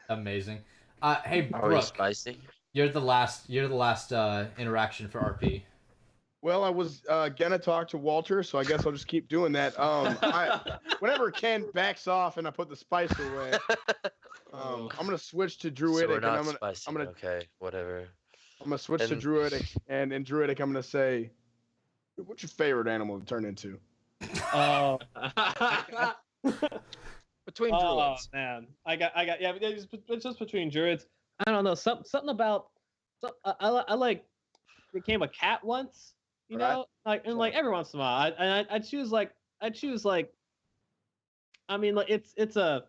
amazing. Hey Are we Brooke, spicy? you're the last interaction for RP. Well, I was gonna talk to Walter, so I guess I'll just keep doing that. Whenever Ken backs off and I put the spice away, I'm gonna switch to So druidic, we're and not I'm gonna spicy. I'm gonna- Okay, whatever. switch to And- druidic, and in druidic I'm gonna say, what's your favorite animal to turn into? Oh, Between oh druids. man, I got. Yeah, it's just between druids. I don't know. Something about. I like became a cat once. You Right. know, like and like every once in a while, I choose like. I mean, like it's a.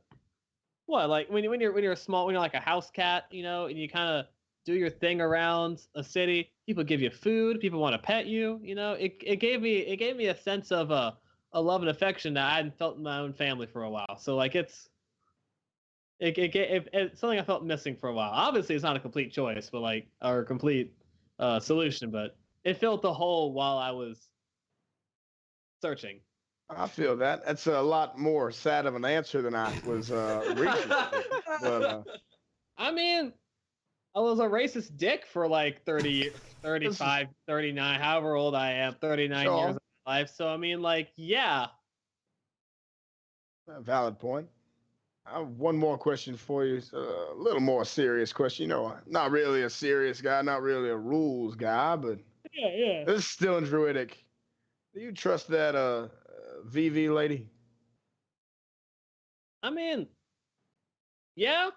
What, like when you're small, when you're like a house cat, and you kind of do your thing around a city. People give you food. People want to pet you. It gave me a sense of a love and affection that I hadn't felt in my own family for a while. So like it's something I felt missing for a while. Obviously, it's not a complete choice, but like or a complete solution, but it filled the hole while I was searching. I feel that. That's a lot more sad of an answer than I was reaching for. But I mean, I was a racist dick for like 30 years, 35, 39, however old I am, 39 Sure. years of my life. So I mean, like, yeah. a valid point. I have one more question for you. It's a little more serious question. Not really a serious guy, not really a rules guy, but Yeah. this is still in Druidic. Do you trust that VV lady? I mean, yeah.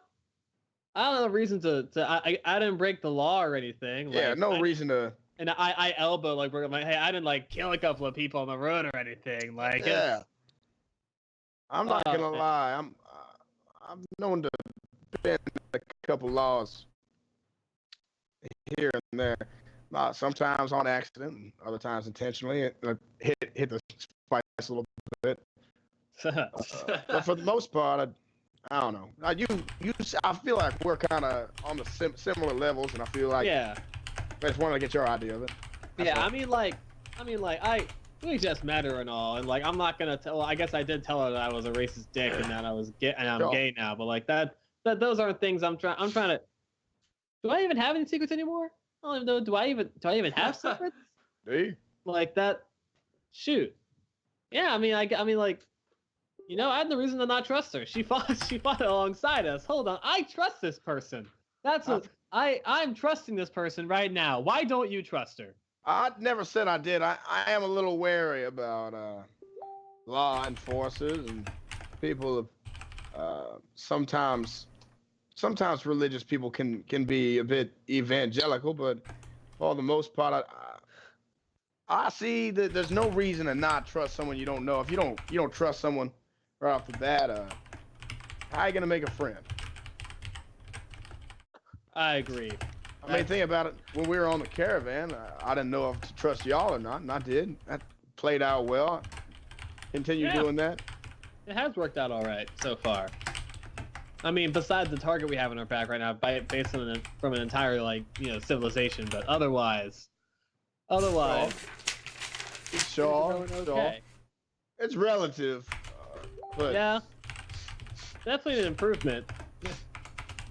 I don't have a reason I didn't break the law or anything. Yeah, Like, no reason to. And I elbow like we're like, hey, I didn't like kill a couple of people on the road or anything. Like, Yeah. I'm not Oh, gonna man. lie. I'm known to bend a couple laws here and there. Sometimes on accident, and other times intentionally. Hit the spice a little bit. But for the most part, I don't know. Now I feel like we're kind of on the similar levels, and I feel like yeah. I just wanted to get your idea of it. That's Yeah, all. I mean, we just met her and all, and like, I'm not gonna tell. Well, I guess I did tell her that I was a racist dick and that I was gay, and I'm Sure. gay now. But like those aren't things I'm trying to. Do I even have any secrets anymore? I don't even know. Do I even have secrets? Do you? Like that? Shoot. Yeah, I mean, like, I had no reason to not trust her. She fought alongside us. Hold on, I trust this person. That's what I'm trusting this person right now. Why don't you trust her? I never said I did. I am a little wary about law enforcers and people. Sometimes religious people can be a bit evangelical, but for the most part, I see that there's no reason to not trust someone you don't know. If you don't trust someone right off the bat, how are you gonna make a friend? I agree. I mean, think about it. When we were on the caravan, I didn't know if to trust y'all or not, and I did. That played out well. Continue doing that. It has worked out all right so far. I mean, besides the target we have in our back right now, based on from an entire civilization, but otherwise, Sure. it's going okay. It's relative, but Yeah, definitely an improvement.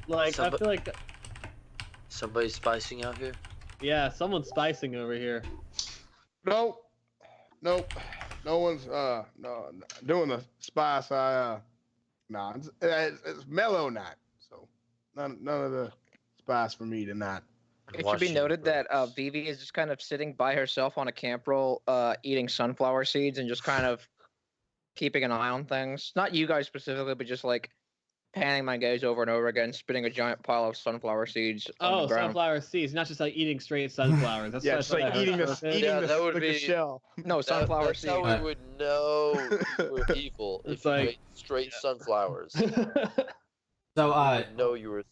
Like, I feel like, Somebody's spicing out here. yeah, someone's spicing over here. nope, no one's no doing the spice. It's mellow night, so none of the spice for me tonight. It should be noted that Vivi is just kind of sitting by herself on a camp roll, eating sunflower seeds and just kind of keeping an eye on things. Not you guys specifically, but just like panning my gaze over and over again, spitting a giant pile of sunflower seeds on the ground. Sunflower seeds, not just like eating straight sunflowers. That's Yeah, that's just like what I heard. eating Yeah, that would like be- a shell. No, sunflower That's seeds. how we would know you were evil. It's If you like- ate straight sunflowers, So, we would know you were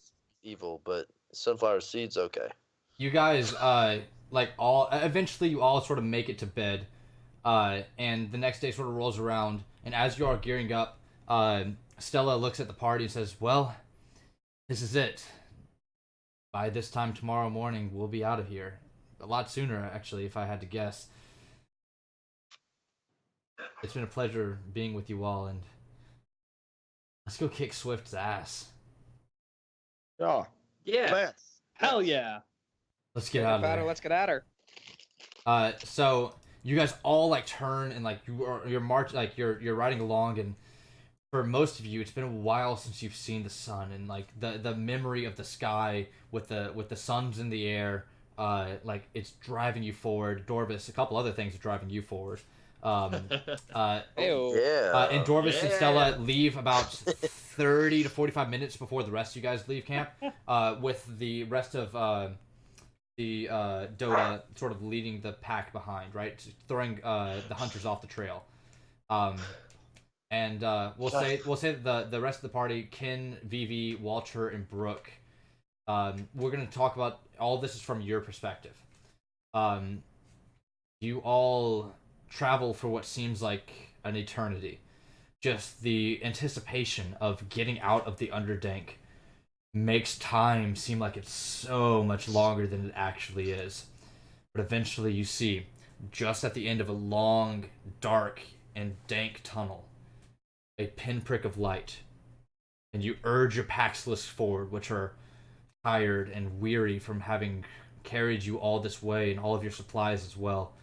evil. But sunflower seeds, okay. you guys, eventually you all sort of make it to bed, and the next day sort of rolls around, and as you are gearing up, Stella looks at the party and says, well, this is it. By this time tomorrow morning, we'll be out of here. A lot sooner, actually, if I had to guess. It's been a pleasure being with you all, and let's go kick Swift's ass. Oh, Yeah. let's. Hell yeah. Let's get out of there. Let's get at her. So you guys all like turn and like you're riding along, and for most of you it's been a while since you've seen the sun, and like the memory of the sky with the suns in the air, like it's driving you forward. Dorvis, a couple other things are driving you forward. Ew. Yeah. And Dorvis and Yeah. Stella leave about 30 to 45 minutes before the rest of you guys leave camp, with the rest of the Dota sort of leading the pack behind, right? Throwing the hunters off the trail. and we'll say the rest of the party, Ken, Vivi, Walter, and Brooke. We're gonna talk about all this is from your perspective. You all travel for what seems like an eternity. Just the anticipation of getting out of the Underdank makes time seem like it's so much longer than it actually is. But eventually you see, just at the end of a long, dark, and dank tunnel, a pinprick of light. And you urge your Paxilists forward, which are tired and weary from having carried you all this way and all of your supplies as well.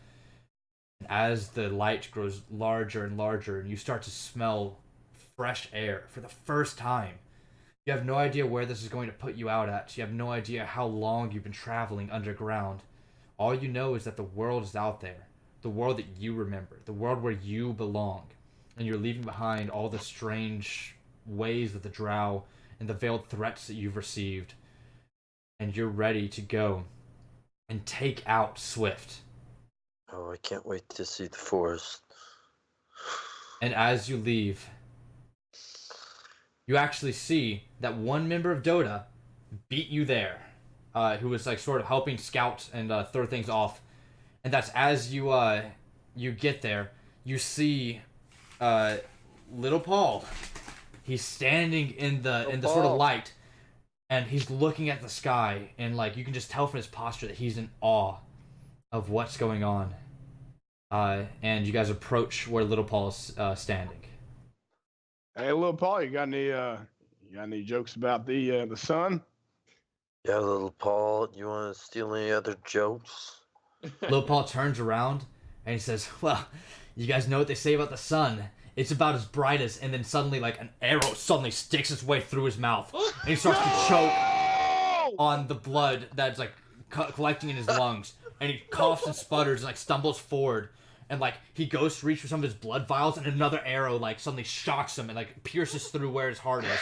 And as the light grows larger and larger, and you start to smell fresh air for the first time, you have no idea where this is going to put you out at. You have no idea how long you've been traveling underground. All you know is that the world is out there. The world that you remember. The world where you belong. And you're leaving behind all the strange ways of the drow and the veiled threats that you've received. And you're ready to go and take out Swift. Oh, I can't wait to see the forest. And as you leave, you actually see that one member of Dota beat you there, who was like sort of helping scout and throw things off. And that's as you get there, you see little Paul. He's standing in the sort of light, and he's looking at the sky, and like you can just tell from his posture that he's in awe of what's going on. And you guys approach where little Paul's standing. Hey, little Paul, you got any jokes about the sun? Yeah, little Paul, you want to steal any other jokes? Little Paul turns around and he says, "Well, you guys know what they say about the sun. It's about as bright as," and then suddenly, like, an arrow suddenly sticks its way through his mouth, and he starts to choke on the blood that's like collecting in his lungs, and he coughs and sputters and like stumbles forward, and like he goes to reach for some of his blood vials, and another arrow like suddenly shocks him and like pierces through where his heart is,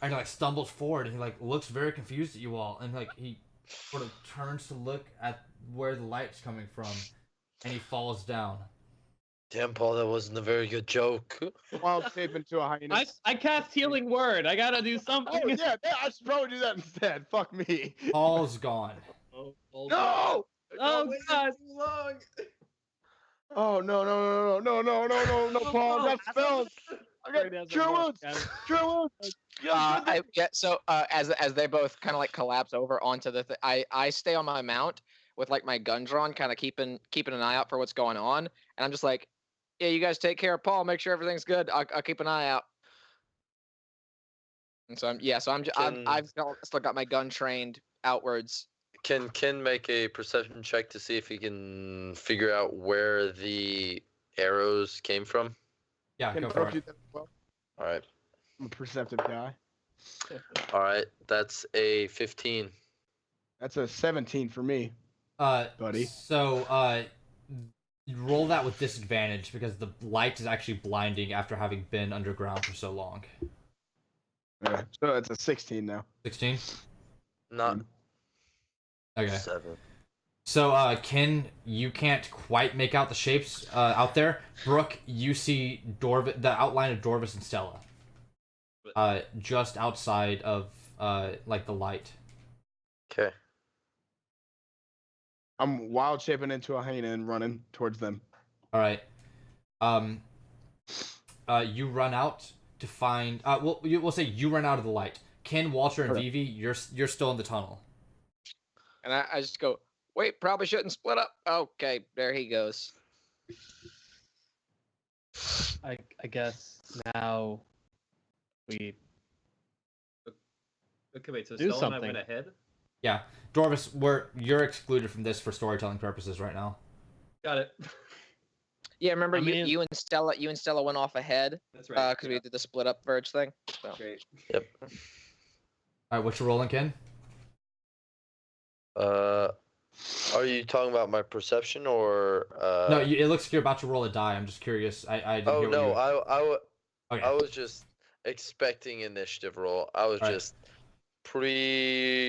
and he like stumbles forward, and he like looks very confused at you all, and like he sort of turns to look at where the light's coming from, and he falls down. Damn, Paul, that wasn't a very good joke. Wild shape into a hyena. I cast healing word. I gotta do Oh something. yeah, I should probably do that instead. Fuck me. Paul's gone. No! Oh god. Oh no, Paul, that spells. I got cure wounds. Cure wounds. So as they both kind of like collapse over onto the I stay on my mount with like my gun drawn, kind of keeping an eye out for what's going on, and I'm just like, yeah, you guys take care of Paul, make sure everything's good. I'll keep an eye out. And so I've still got my gun trained outwards. Can Ken make a perception check to see if he can figure out where the arrows came from? Yeah, Can go Brooke for do it. that as well? All right. I'm a perceptive guy. All right. That's a 15. That's a 17 for me. Buddy. So, you roll that with disadvantage because the light is actually blinding after having been underground for so long. Yeah, so it's a 16 now. 16? Not Okay. 7. So, Ken, you can't quite make out the shapes out there. Brooke, you see the outline of Dorvis and Stella. Just outside of, like, the light. Okay. I'm wild shaping into a hyena and running towards them. All right. You run out to find. We'll say you run out of the light. Ken, Walter, and Vivi, you're still in the tunnel. And I just go, wait, probably shouldn't split up. Okay, there he goes. I guess now we Okay, wait, so Do Stella and I something. went ahead? Yeah, Dorvis, you're excluded from this for storytelling purposes right now. Got it. Yeah, remember I mean- you and Stella went off ahead That's right. because we did the split up verge thing. So. Great. Yep. All right, what you rolling, Ken? Are you talking about my perception or? No, it looks like you're about to roll a die. I'm just curious. I didn't Oh hear no, what I Okay. was just expecting initiative roll. I was Alright. just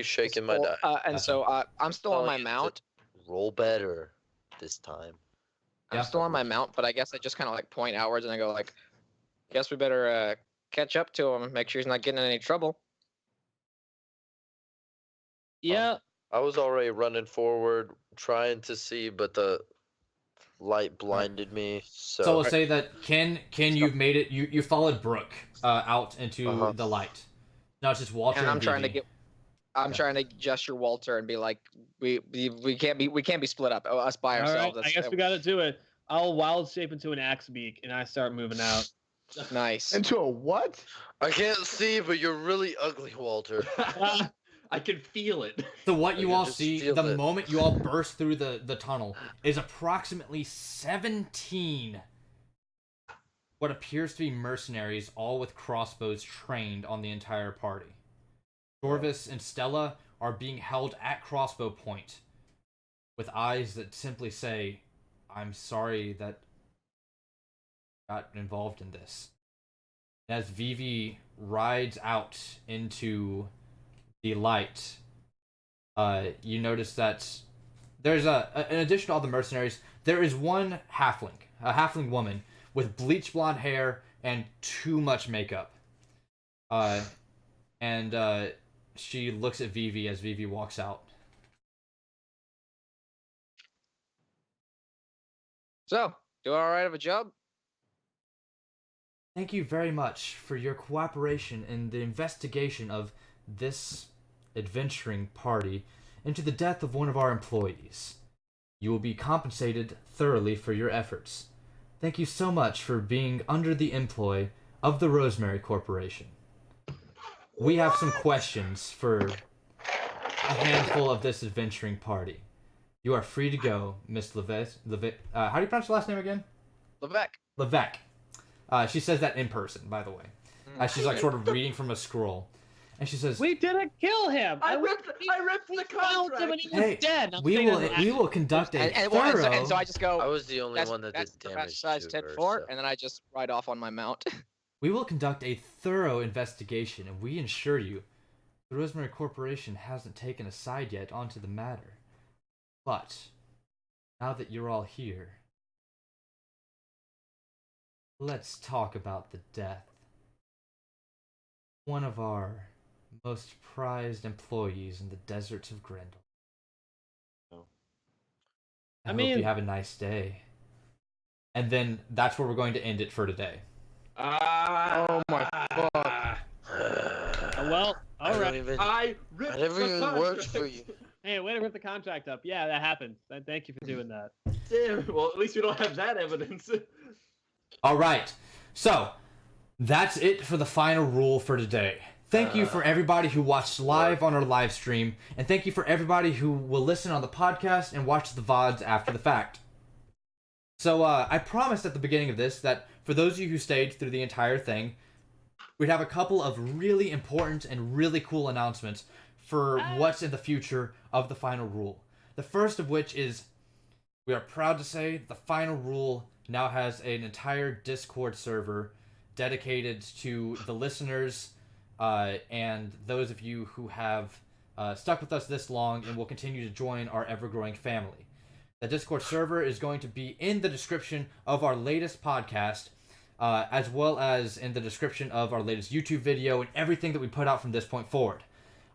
shaking my die. And so I'm still on my mount. Roll better this time. I'm Yeah. still on my mount, but I guess I just kind of like point outwards and I go like, guess we better catch up to him. Make sure he's not getting in any trouble. Yeah. I was already running forward, trying to see, but the light blinded me. So we'll So say that Ken, you've made it. You followed Brooke out into the light. Now it's just Walter And I'm trying to Vivi. I'm trying to gesture Walter and be like, we can't be split up. Us by All right. ourselves. I guess we got to do it. I'll wild shape into an axe beak, and I start moving out. Nice. Into a what? I can't see, but you're really ugly, Walter. I can feel it. So what I you can all just see feel the it. moment you all burst through the tunnel is approximately 17 what appears to be mercenaries, all with crossbows trained on the entire party. Dorvis and Stella are being held at crossbow point with eyes that simply say, "I'm sorry that I got involved in this." As Vivi rides out into the light, you notice that there's in addition to all the mercenaries, there is one a halfling woman with bleach blonde hair and too much makeup. And she looks at Vivi as Vivi walks out. So, do all right of a job? Thank you very much for your cooperation in the investigation of this adventuring party into the death of one of our employees. You will be compensated thoroughly for your efforts. Thank you so much for being under the employ of the Rosemary Corporation. We have some questions for a handful of this adventuring party. You are free to go, Miss Levesque. How do you pronounce your last name again? Levesque. Levesque. She says that in person, by the way. She's like sort of reading from a scroll. And she says, We didn't kill him. I ripped the found him and he was "Hey, dead. I'm we saying will that- we will conduct a And thorough." so I just go. I was the only That's, one that that's did the damage best size to tip her. for, So. and then I just ride off on my mount. We will conduct a thorough investigation, and we assure you, the Rosemary Corporation hasn't taken a side yet onto the matter. But now that you're all here, let's talk about the death. One of our most prized employees in the deserts of Grendel. Oh. I I hope mean- you have a nice day. And then that's where we're going to end it for today. Oh my fuck. Well, all right. I ripped I never the even contract. worked for you. Hey, way to rip the contract up. Yeah, that happened. Thank you for doing that. Damn. Well, at least we don't have that evidence. All right. So, that's it for the final rule for today. Thank you for everybody who watched live on our live stream, and thank you for everybody who will listen on the podcast and watch the VODs after the fact. So, I promised at the beginning of this that for those of you who stayed through the entire thing, we'd have a couple of really important and really cool announcements for what's in the future of the final rule. The first of which is, we are proud to say the final rule now has an entire Discord server dedicated to the listeners and those of you who have stuck with us this long and will continue to join our ever-growing family. The Discord server is going to be in the description of our latest podcast, as well as in the description of our latest YouTube video and everything that we put out from this point forward.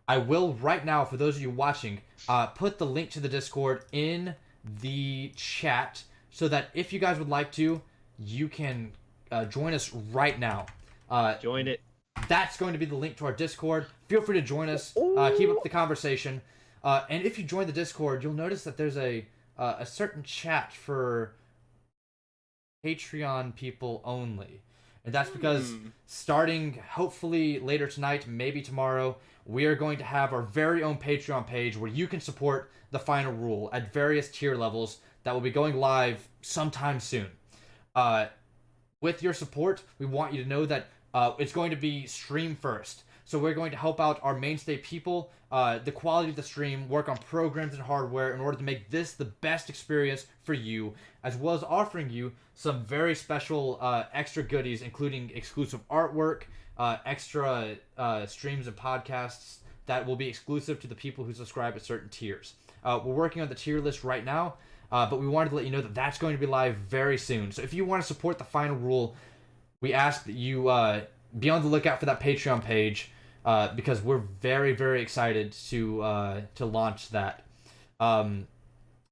I will right now, for those of you watching, put the link to the Discord in the chat so that if you guys would like to, you can join us right now. Join it. That's going to be the link to our Discord. Feel free to join us. Keep up the conversation. And if you join the Discord, you'll notice that there's a certain chat for Patreon people only. And that's because starting hopefully later tonight, maybe tomorrow, we are going to have our very own Patreon page where you can support the final rule at various tier levels that will be going live sometime soon. With your support, we want you to know that it's going to be stream first. So we're going to help out our mainstay people, the quality of the stream, work on programs and hardware in order to make this the best experience for you, as well as offering you some very special extra goodies, including exclusive artwork, extra streams and podcasts that will be exclusive to the people who subscribe at certain tiers. We're working on the tier list right now, but we wanted to let you know that that's going to be live very soon. So if you want to support the final rule, we ask that you be on the lookout for that Patreon page because we're very, very excited to launch that. So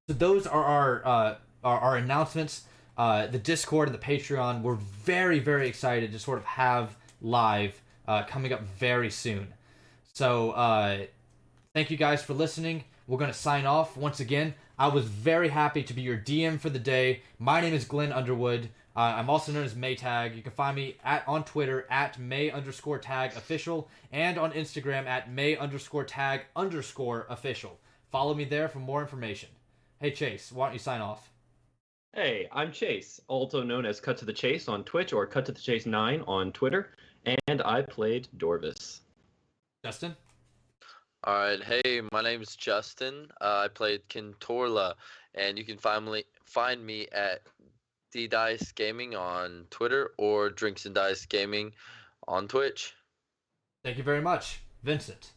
those are our announcements. The Discord and the Patreon, we're very, very excited to sort of have live coming up very soon. So thank you guys for listening. We're going to sign off. Once again, I was very happy to be your DM for the day. My name is Glenn Underwood. I'm also known as Maytag. You can find me on Twitter at May_tag official and on Instagram at May_tag_ official. Follow me there for more information. Hey Chase, why don't you sign off? Hey, I'm Chase, also known as Cut to the Chase on Twitch or Cut to the Chase 9 on Twitter, and I played Dorvis. Justin? All right. Hey, my name is Justin. I played Kintorla, and you can find me at D-Dice Gaming on Twitter or Drinks and Dice Gaming on Twitch. Thank you very much. Vincent?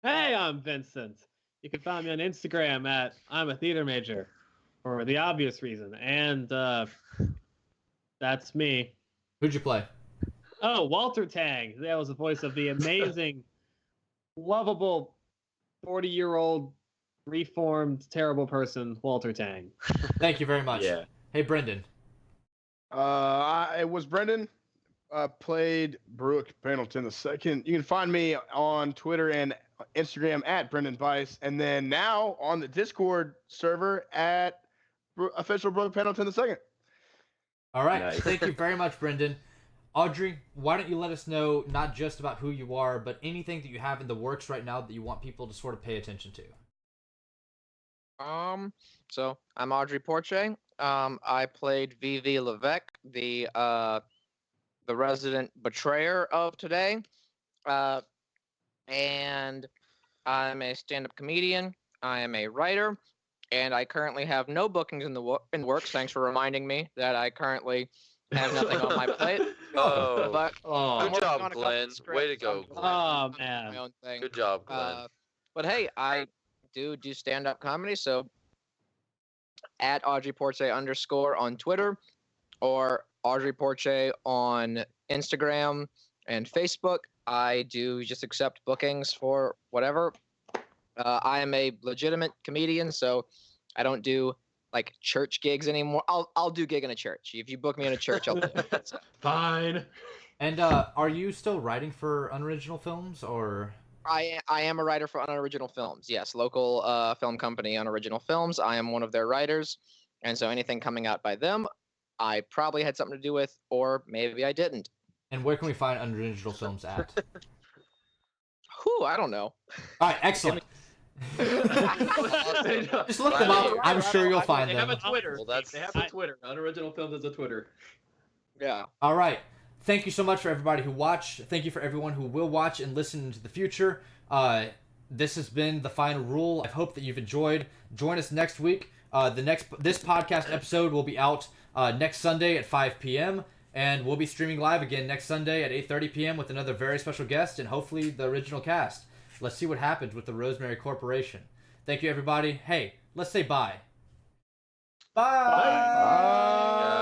Hey, I'm Vincent. You can find me on Instagram at I'm a theater major, for the obvious reason, and that's me. Who'd you play? Oh, Walter Tang. That was the voice of the amazing, lovable, 40-year-old, reformed, terrible person, Walter Tang. Thank you very much. Yeah. Hey Brendan? It was Brendan. Played Brooke Pendleton II. You can find me on Twitter and Instagram at Brendan Vice, and then now on the Discord server at official Brooke Pendleton II. All right. Nice. Thank you very much, Brendan. Audrey, why don't you let us know not just about who you are, but anything that you have in the works right now that you want people to sort of pay attention to? So I'm Audrey Porche. I played VV Levesque, the resident betrayer of today. And I'm a stand-up comedian. I am a writer, and I currently have no bookings in the works. Thanks for reminding me that I currently have nothing on my plate. Oh, But I'm good working job, on a couple Glenn. scripts. Way to go, I'm Glenn. Oh, doing man. my own thing. Good job, Glenn. But hey, I do stand-up comedy, so at Audrey Porche _ on Twitter or Audrey Porche on Instagram and Facebook. I do just accept bookings for whatever. I am a legitimate comedian, so I don't do like church gigs anymore. I'll do gig in a church. If you book me in a church, I'll do it. So, Fine. And are you still writing for unoriginal films, or? I am a writer for Unoriginal Films. Yes, local film company Unoriginal Films. I am one of their writers, and so anything coming out by them, I probably had something to do with, or maybe I didn't. And where can we find unoriginal films at? Whew, I don't know. All right, excellent. Awesome. Just look them up. I'm sure you'll find They have a them. Twitter. Well, that's- They have a Twitter. Unoriginal Films is a Twitter. Yeah. All right. Thank you so much for everybody who watched. Thank you for everyone who will watch and listen into the future. This has been The Final Rule. I hope that you've enjoyed. Join us next week. This podcast episode will be out next Sunday at 5 p.m. And we'll be streaming live again next Sunday at 8:30 p.m. with another very special guest and hopefully the original cast. Let's see what happens with the Rosemary Corporation. Thank you, everybody. Hey, let's say bye. Bye. Bye.